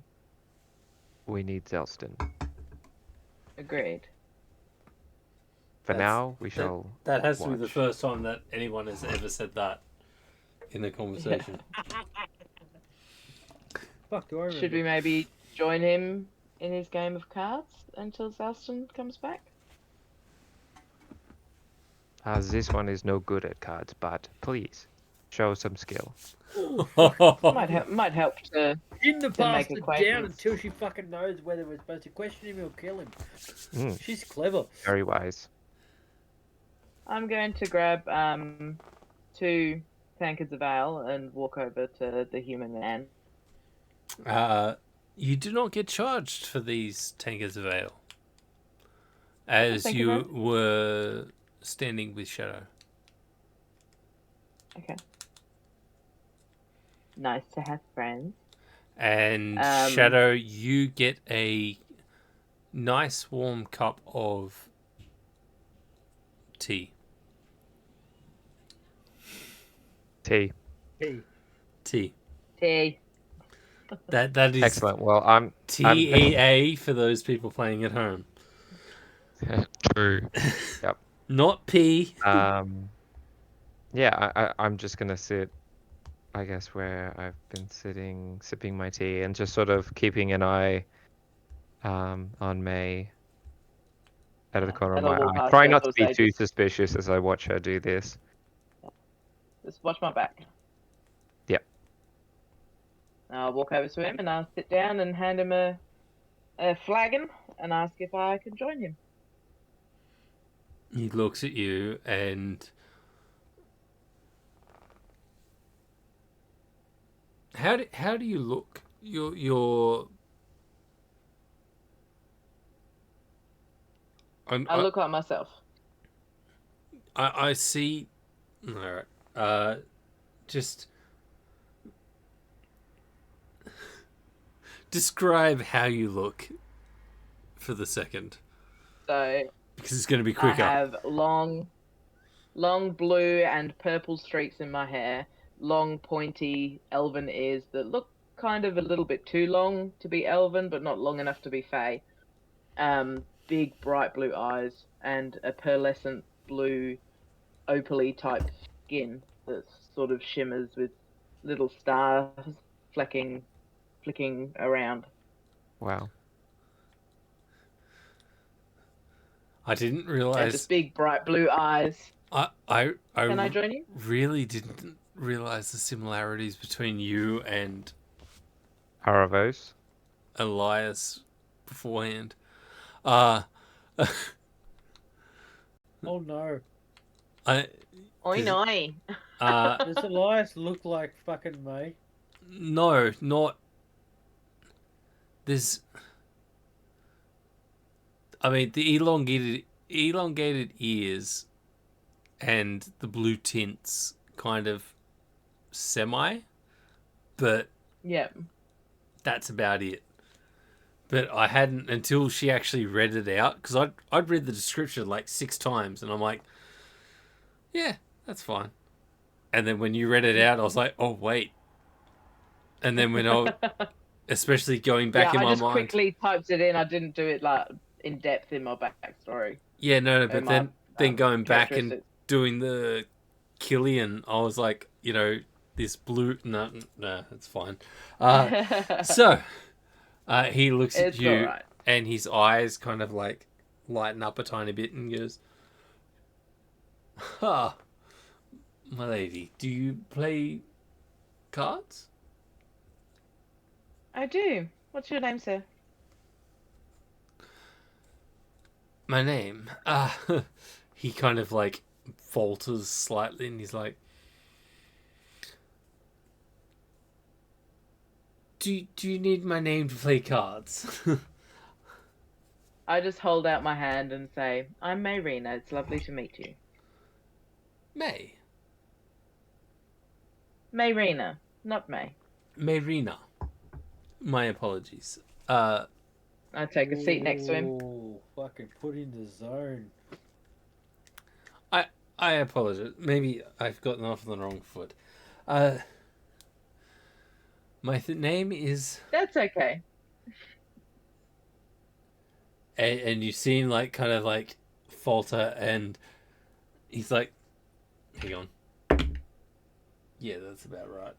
we need Zelston.
Agreed.
For now, we shall.
That has to be the
watch.
first time that anyone has ever said that in a conversation.
Fuck, do I remember?
Should we maybe join him in his game of cards until Zalston comes back?
As this one is no good at cards, but please show some skill.
Might help to
In the
to
past
make
it down
acquaintance.
until she fucking knows whether we're supposed to question him or kill him.
Mm,
She's clever.
very wise.
I'm going to grab 2 tankards of ale and walk over to the human man.
You do not get charged for these tankards of ale, as
Thank
you
you,
were standing with Shadow.
Okay. Nice to have friends.
And Shadow, you get a nice warm cup of tea.
T.
Hey,
Tea.
Tea.
That is
Excellent. Well, I'm
TEA for those people playing at home.
True. Yep.
Not P.
Yeah, I'm just gonna sit, I guess, where I've been sitting, sipping my tea, and just sort of keeping an eye on May out of the corner of
And I'll
my
walk
eye.
past
Trying
her,
not to
sort of
be
say,
too suspicious as I watch her do this.
just watch my back.
Yep.
I'll walk over to him and I'll sit down and hand him a flagon and ask if I can join him.
He looks at you and how do you look? Your
I look like myself.
I see. All right. Just describe how you look for the second,
So
because it's going to be
I
quicker.
have long blue and purple streaks in my hair, long pointy elven ears that look kind of a little bit too long to be elven, but not long enough to be fae. Big bright blue eyes and a pearlescent blue opaly type skin that sort of shimmers with little stars flecking flicking around.
Wow.
I didn't
And
realize.
just big bright blue eyes.
I
Can I join you?
really didn't realize the similarities between you and
Aravos.
Elias beforehand. Uh
Oh no.
I
Oi
Does-
noi.
Does Elias look like fucking May?
no, not there's. I mean, the elongated ears and the blue tints kind of semi, but
Yeah.
that's about it. But I hadn't until she actually read it out, because I'd read the description like 6 times and I'm like, yeah, that's fine. And then when you read it out, I was like, oh wait. And then when especially going back in
I
my
just
mind,
quickly typed it in. I didn't do it like in depth in my backstory.
yeah, no, but
And my
then going back and
characteristics.
doing the Killian, I was like, this blue. No, it's fine. So he looks at
It's
you,
alright.
and his eyes kind of like lighten up a tiny bit, and goes, "Ha, my lady, do you play cards?"
I do. What's your name, sir?
My name. He kind of like falters slightly, and he's like, Do you need my name to play cards?
I just hold out my hand and say, I'm Mayrina. It's lovely to meet you.
May.
Mayrina, not May.
Mayrina. My apologies.
I take a seat next to him.
Oh, fucking put in the zone.
I apologize. Maybe I've gotten off on the wrong foot. My name is...
That's okay.
And you see him like kind of like falter, and he's like, hang on. Yeah, that's about right.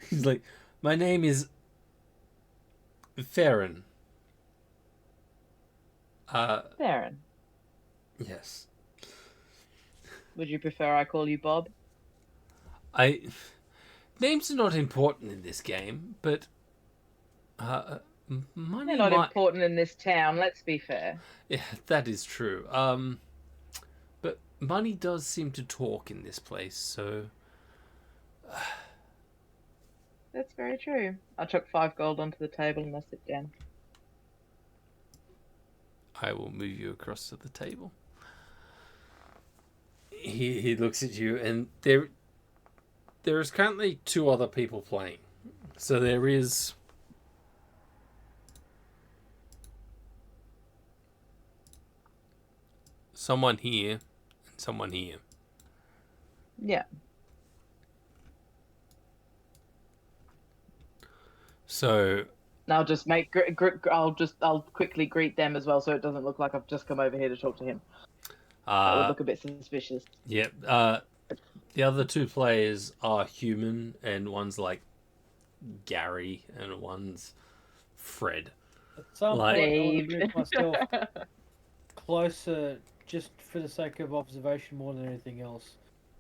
He's like, my name is Feron.
Theron.
Yes.
Would you prefer I call you Bob?
Names are not important in this game, but money
They're not
might...
important in this town, let's be fair.
Yeah, that is true. But money does seem to talk in this place, so...
That's very true. I took 5 gold onto the table and I sit down.
I will move you across to the table. He looks at you, and there is currently 2 other people playing. So there is someone here and someone here.
Yeah.
So
I'll just I'll quickly greet them as well, so it doesn't look like I've just come over here to talk to him. That would look a bit suspicious.
Yep. The other 2 players are human, and one's like Gary, and one's Fred.
At some
Like-
point, I want
Dave.
to move myself closer, just for the sake of observation more than anything else.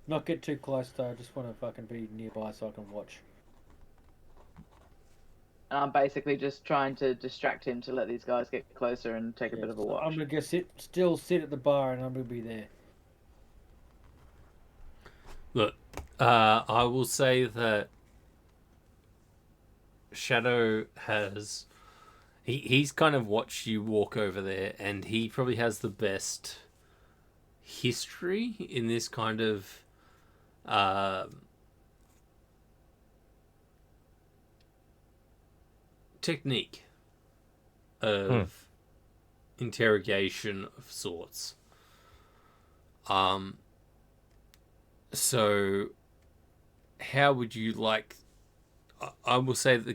Not get too close though. I just want to fucking be nearby so I can watch.
I'm basically just trying to distract him to let these guys get closer and take a bit of a
So
watch.
I'm gonna go sit at the bar, and I'm gonna be there.
Look, I will say that Shadow has he's kind of watched you walk over there, and he probably has the best history in this kind of technique of interrogation of sorts. So how would you like? I will say that the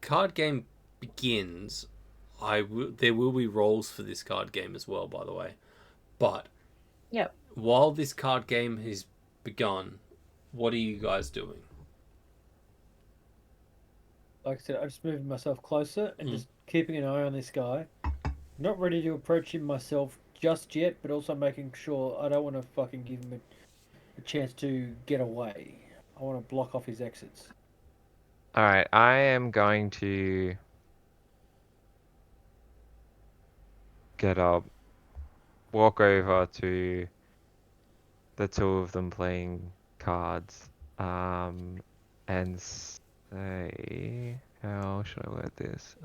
card game begins. There will be roles for this card game as well, by the way. But
Yep.
while this card game has begun, what are you guys doing?
Like I said, I'm just moving myself closer and just keeping an eye on this guy. Not ready to approach him myself just yet, but also making sure I don't want to fucking give him a chance to get away. I want to block off his exits.
All right, I am going to get up, walk over to the two of them playing cards, and say, how should I word this?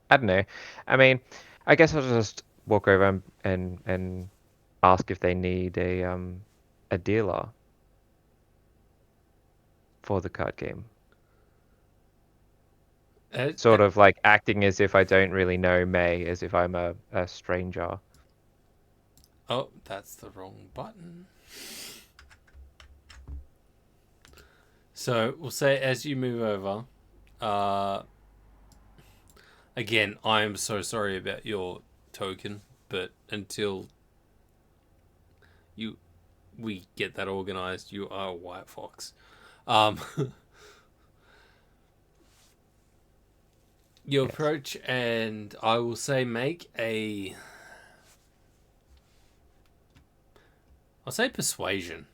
I don't know. I mean, I guess I'll just walk over and ask if they need a dealer for the card game. Sort of like acting as if I don't really know May, as if I'm a stranger.
Oh, that's the wrong button. So we'll say as you move over, again, I am so sorry about your token, but until we get that organized, you are a white fox. You approach, and I will say I'll say persuasion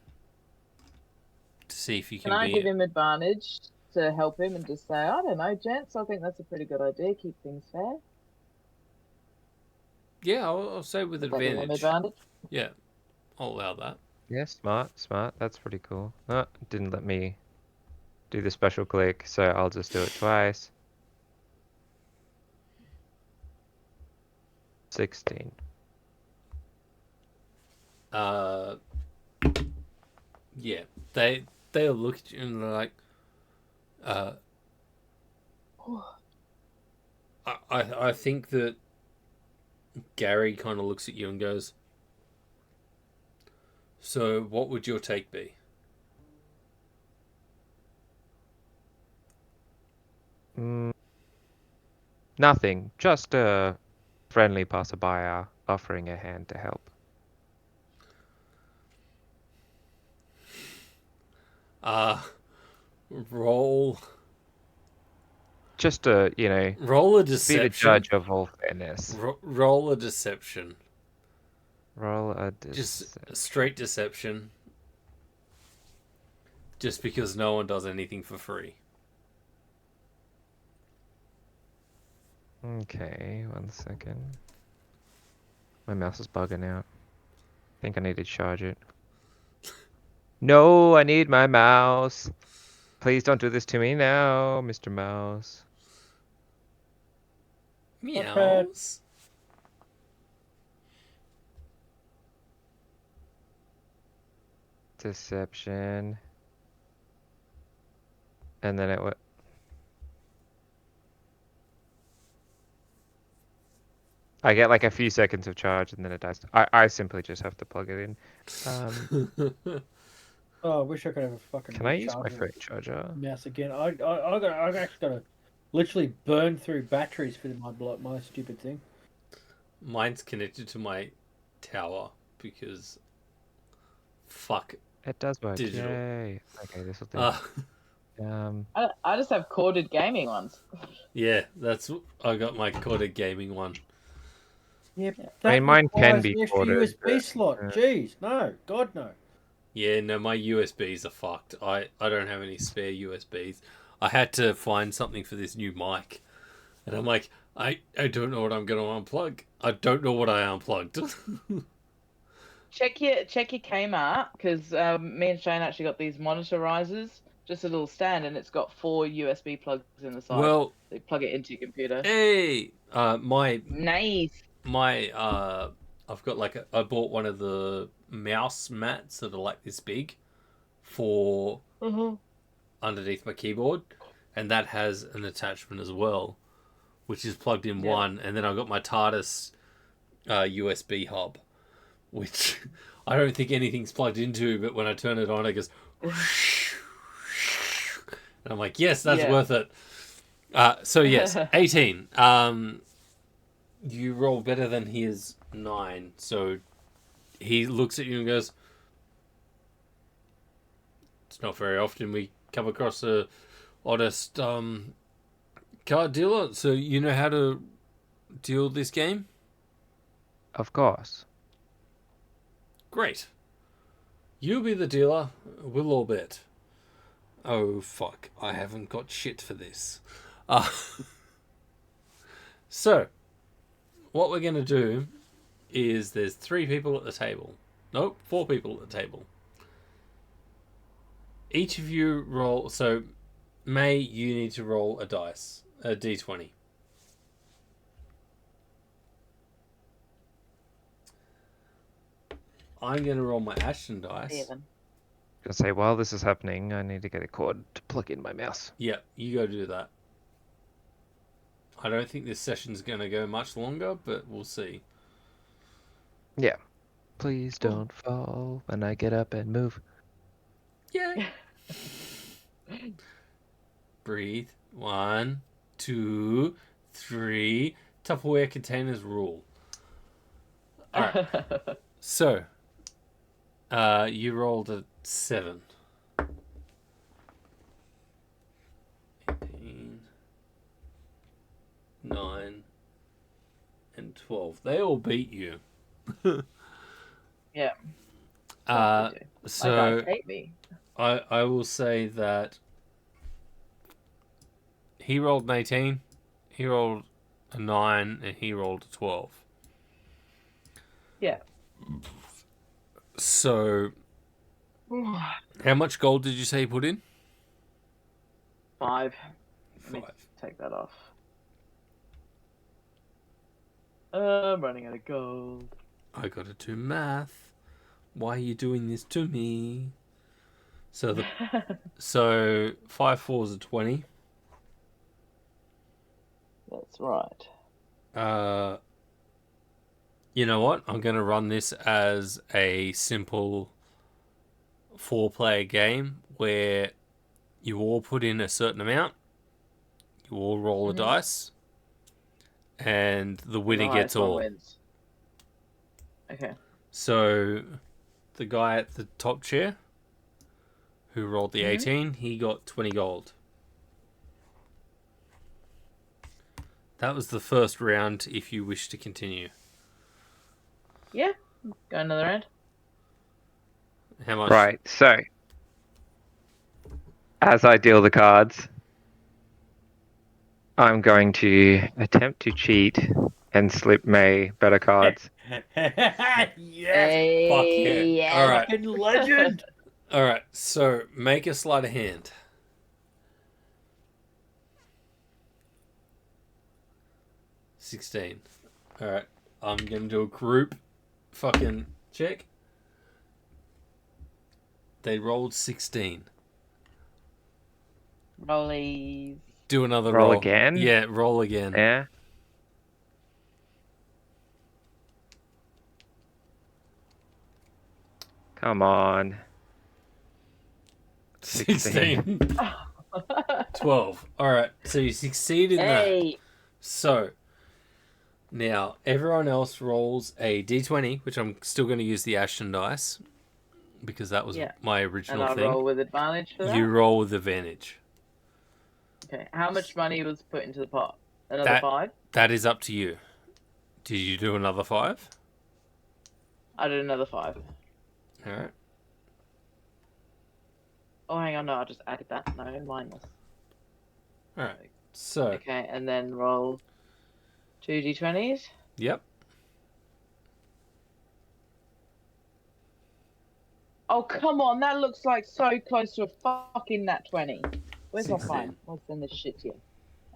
to see if you can
Can I
be
give him advantage to help him and just say, I don't know, gents, I think that's a pretty good idea. Keep things fair.
Yeah, I'll say with advantage. Yeah, I'll allow that.
Yeah, smart. That's pretty cool. Oh, didn't let me do the special click, so I'll just do it twice. 16.
Yeah, they'll look at you and they're like, I think that Gary kind of looks at you and goes, so what would your take be?
Nothing. Just a friendly passerby offering a hand to help.
Roll.
Just to,
Roll a
be the
deception.
judge of all fairness.
Roll a deception.
Roll a
Just straight deception. Just because no one does anything for free.
Okay, 1 second. My mouse is bugging out. I think I need to charge it. No, I need my mouse. Please don't do this to me now, Mr. Mouse.
Meows.
Deception. And then it what? I get like a few seconds of charge and then it dies. I simply just have to plug it in.
Oh, I wish I could have a fucking.
Can I use my phone charger?
Mouse again. I actually got to literally burn through batteries for my stupid thing.
Mine's connected to my tower because fuck.
It does work.
Digital.
Yay. Okay, this will do.
I just have corded gaming ones.
Yeah, I got my corded gaming one.
Yeah,
I mean, mine can be
extra
corded,
USB slot. Jeez, no, God no.
Yeah, no, my USBs are fucked. I don't have any spare USBs. I had to find something for this new mic. And I'm like, I don't know what I'm going to unplug. I don't know what I unplugged.
Check your Kmart because me and Shane actually got these monitor risers, just a little stand, and it's got 4 USB plugs in the side.
Well,
they plug it into your computer.
hey,
Nice.
I've got I bought one of the mouse mats that are like this big for underneath my keyboard, and that has an attachment as well, which is plugged in one, and then I've got my TARDIS USB hub, which I don't think anything's plugged into, but when I turn it on, it goes, and I'm like, yes, that's worth it. So yes, 18. You roll better than his 9, so he looks at you and goes, it's not very often we come across a honest card dealer, so you know how to deal this game?
Of course.
Great. You be the dealer, we'll all bet. Oh, fuck. I haven't got shit for this. So, what we're going to do is there's 3 people at the table. Nope, 4 people at the table. Each of you roll... So, May, you need to roll a dice. A d20. I'm going to roll my Ashton dice.
Seven.
Gonna say, while this is happening, I need to get a cord to plug in my mouse.
Yeah, you go do that. I don't think this session's going to go much longer, but we'll see.
Yeah. Please don't fall when I get up and move.
Yeah. Breathe. 1, 2, 3. Tupperware containers rule. Alright. So, you rolled a 7. 18, 9, and 12. They all beat you.
Yeah.
So
My guys hate me.
I will say that he rolled an 18, he rolled a 9, and he rolled a 12.
Yeah.
So, how much gold did you say you put in?
5. Let me
5.
take that off. I'm running out of gold.
I gotta do math. Why are you doing this to me? So 5 4s are 20.
That's right.
You know what? I'm gonna run this as a simple 4-player game where you all put in a certain amount, you all roll a dice, and the winner gets all.
Wins. Okay.
So the guy at the top chair who rolled the 18, he got 20 gold. That was the first round if you wish to continue.
Yeah. Go another round.
How much?
Right, so as I deal the cards, I'm going to attempt to cheat and slip May better cards.
Yes,
Hey,
Fuck yeah.
yeah.
All right.
fucking legend.
All right. So make a sleight of hand. 16. All right. I'm gonna do a group fucking check. They rolled 16.
Rollies.
Do another
Roll
roll.
again?
Yeah, roll again.
Yeah. Come on.
16. 12. Alright, so you succeed in that.
Hey.
So, now everyone else rolls a d20, which I'm still going to use the Ashton dice because that was my
And
original
I
thing.
roll with advantage for that?
You roll with advantage.
Okay. How much money was put into the pot? Another 5?
That is up to you. Did you do another 5?
I did another 5.
Alright.
Oh, hang on. No, I just added that. No, minus.
Alright. So,
Okay, and then roll 2d20s.
Yep.
Oh, come on. That looks like so close to a fucking nat 20. Where's my
16.
phone? I'll send this shit to you.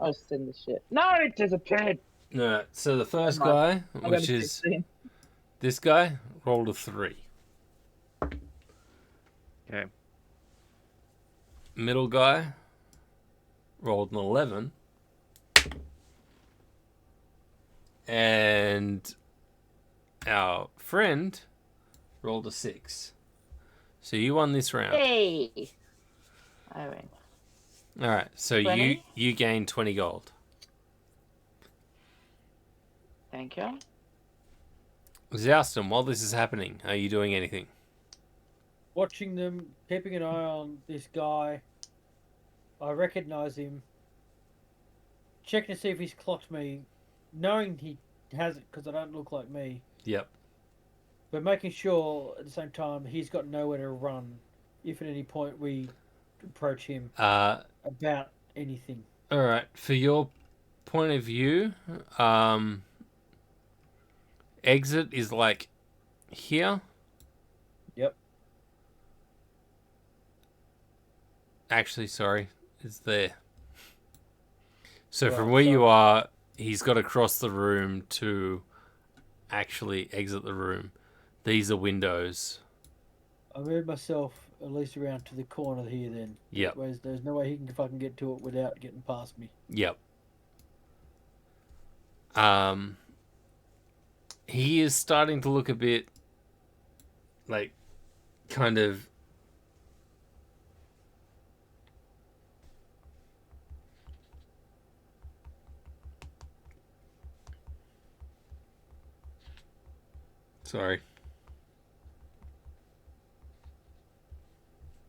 I'll send this shit. No, it disappeared.
No, so the first
Never
guy,
I got
which
a
is
16.
this guy, rolled a 3.
Okay.
Middle guy rolled an 11. And our friend rolled a 6. So you won this round.
Hey. I win.
All right, so
20?
you gain 20 gold.
Thank you.
Zouston, while this is happening, are you doing anything?
Watching them, keeping an eye on this guy. I recognise him. Checking to see if he's clocked me, knowing he hasn't because I don't look like me.
Yep.
But making sure at the same time he's got nowhere to run if at any point we approach him about anything.
All right, for your point of view, exit is like here.
Yep.
Actually, sorry, it's there. So
Right,
from where
so-
you are, he's got to cross the room to actually exit the room. These are windows.
I moved myself at least around to the corner here then.
Yep.
Whereas there's no way he can fucking get to it without getting past me.
Yep. He is starting to look a bit like kind of sorry.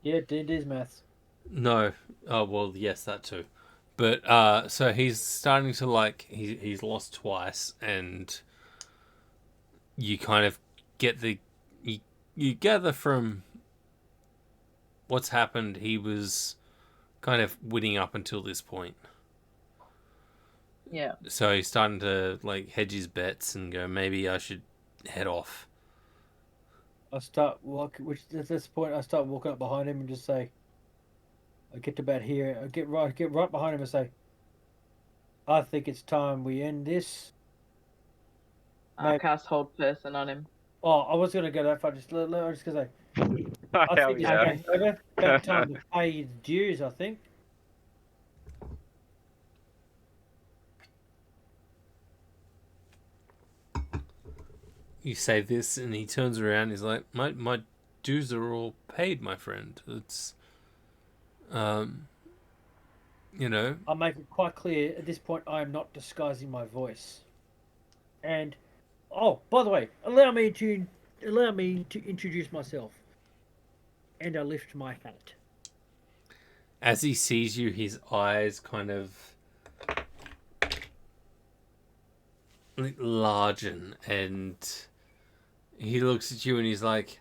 Yeah, it is maths.
No. Oh, well, yes, that too. But so he's starting to like he's lost twice, and you kind of get you gather from what's happened. He was kind of winning up until this point.
Yeah.
So he's starting to like hedge his bets and go, maybe I should head off.
I start walking, which at this point I start walking up behind him and just say, I get to about here, I get right behind him and say, I think it's time we end this.
I'll cast hold person on him.
Oh, I was gonna go that far. Just gonna say, I
Hell
think it's
yeah.
game over. About time to pay his dues. I think.
You say this, and he turns around. He's like, "My dues are all paid, my friend. It's, you know."
I'll make it quite clear at this point. I am not disguising my voice. And, oh, by the way, allow me to introduce myself. And I lift my hat.
As he sees you, his eyes kind of like largen, and he looks at you and he's like,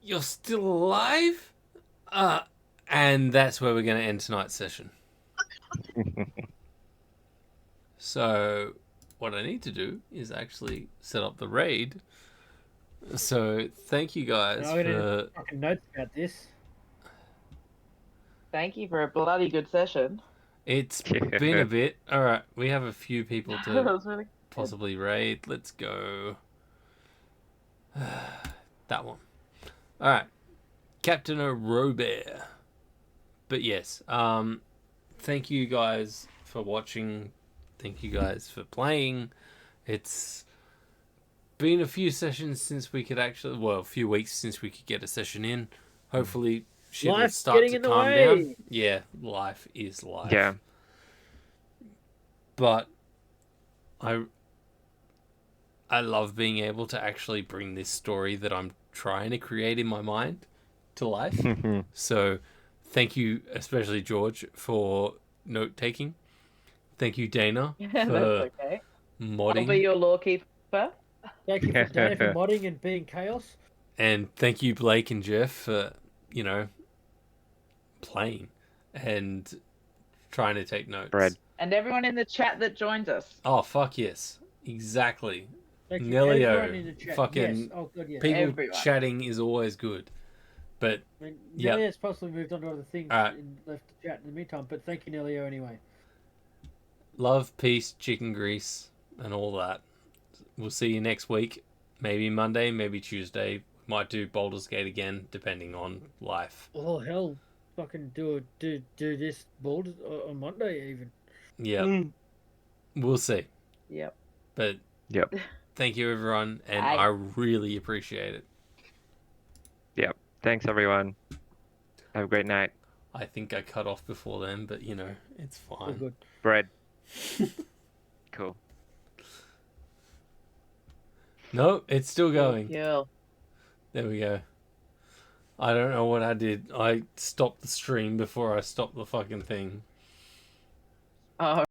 "You're still alive?" And that's where we're going to end tonight's session. So what I need to do is actually set up the raid. So thank you guys
I'm gonna
for...
fucking notes about this.
Thank you for a bloody good session.
It's been a bit. All right, we have a few people
That
to
was really good.
possibly raid. Let's go. That one. All right, Captain Robert. But yes, thank you guys for watching. Thank you guys for playing. It's been a few sessions since we could actually, well, a few weeks since we could get a session in. Hopefully, shit will
Life's
start
getting
to
in the
calm
way.
down. Yeah, life is life.
Yeah.
But I love being able to actually bring this story that I'm trying to create in my mind to life. So, thank you, especially George, for note taking. Thank you, Dana,
That's
for
okay. I'll be
modding.
your lawkeeper.
Thank you for Dave for modding and being chaos.
And thank you, Blake and Jeff, for, playing. And trying to take notes.
Bread.
And everyone in the chat that joins us.
Oh, fuck yes. Exactly.
Thank you, everyone in the
Nilio.
chat.
Fucking
Yes. Oh, good, yes.
people
Everyone.
chatting is always good. But,
I mean,
Yep.
Nelia's possibly moved on to other things
Alright.
and left the chat in the meantime, but thank you, Nelio, anyway.
love, peace, chicken grease, and all that. We'll see you next week. Maybe Monday, maybe Tuesday. Might do Baldur's Gate again, depending on life.
Oh, hell. Fucking do this bold on Monday, even.
Yeah. We'll see.
Yep.
But
Yep.
thank you, everyone, and
Bye.
I really appreciate it.
Yep. Thanks, everyone. Have a great night.
I think I cut off before then, but you know, it's
Oh,
fine.
good.
Bread. Cool.
No, it's still going.
Cool.
There we go. I don't know what I did. I stopped the stream before I stopped the fucking thing.
Oh,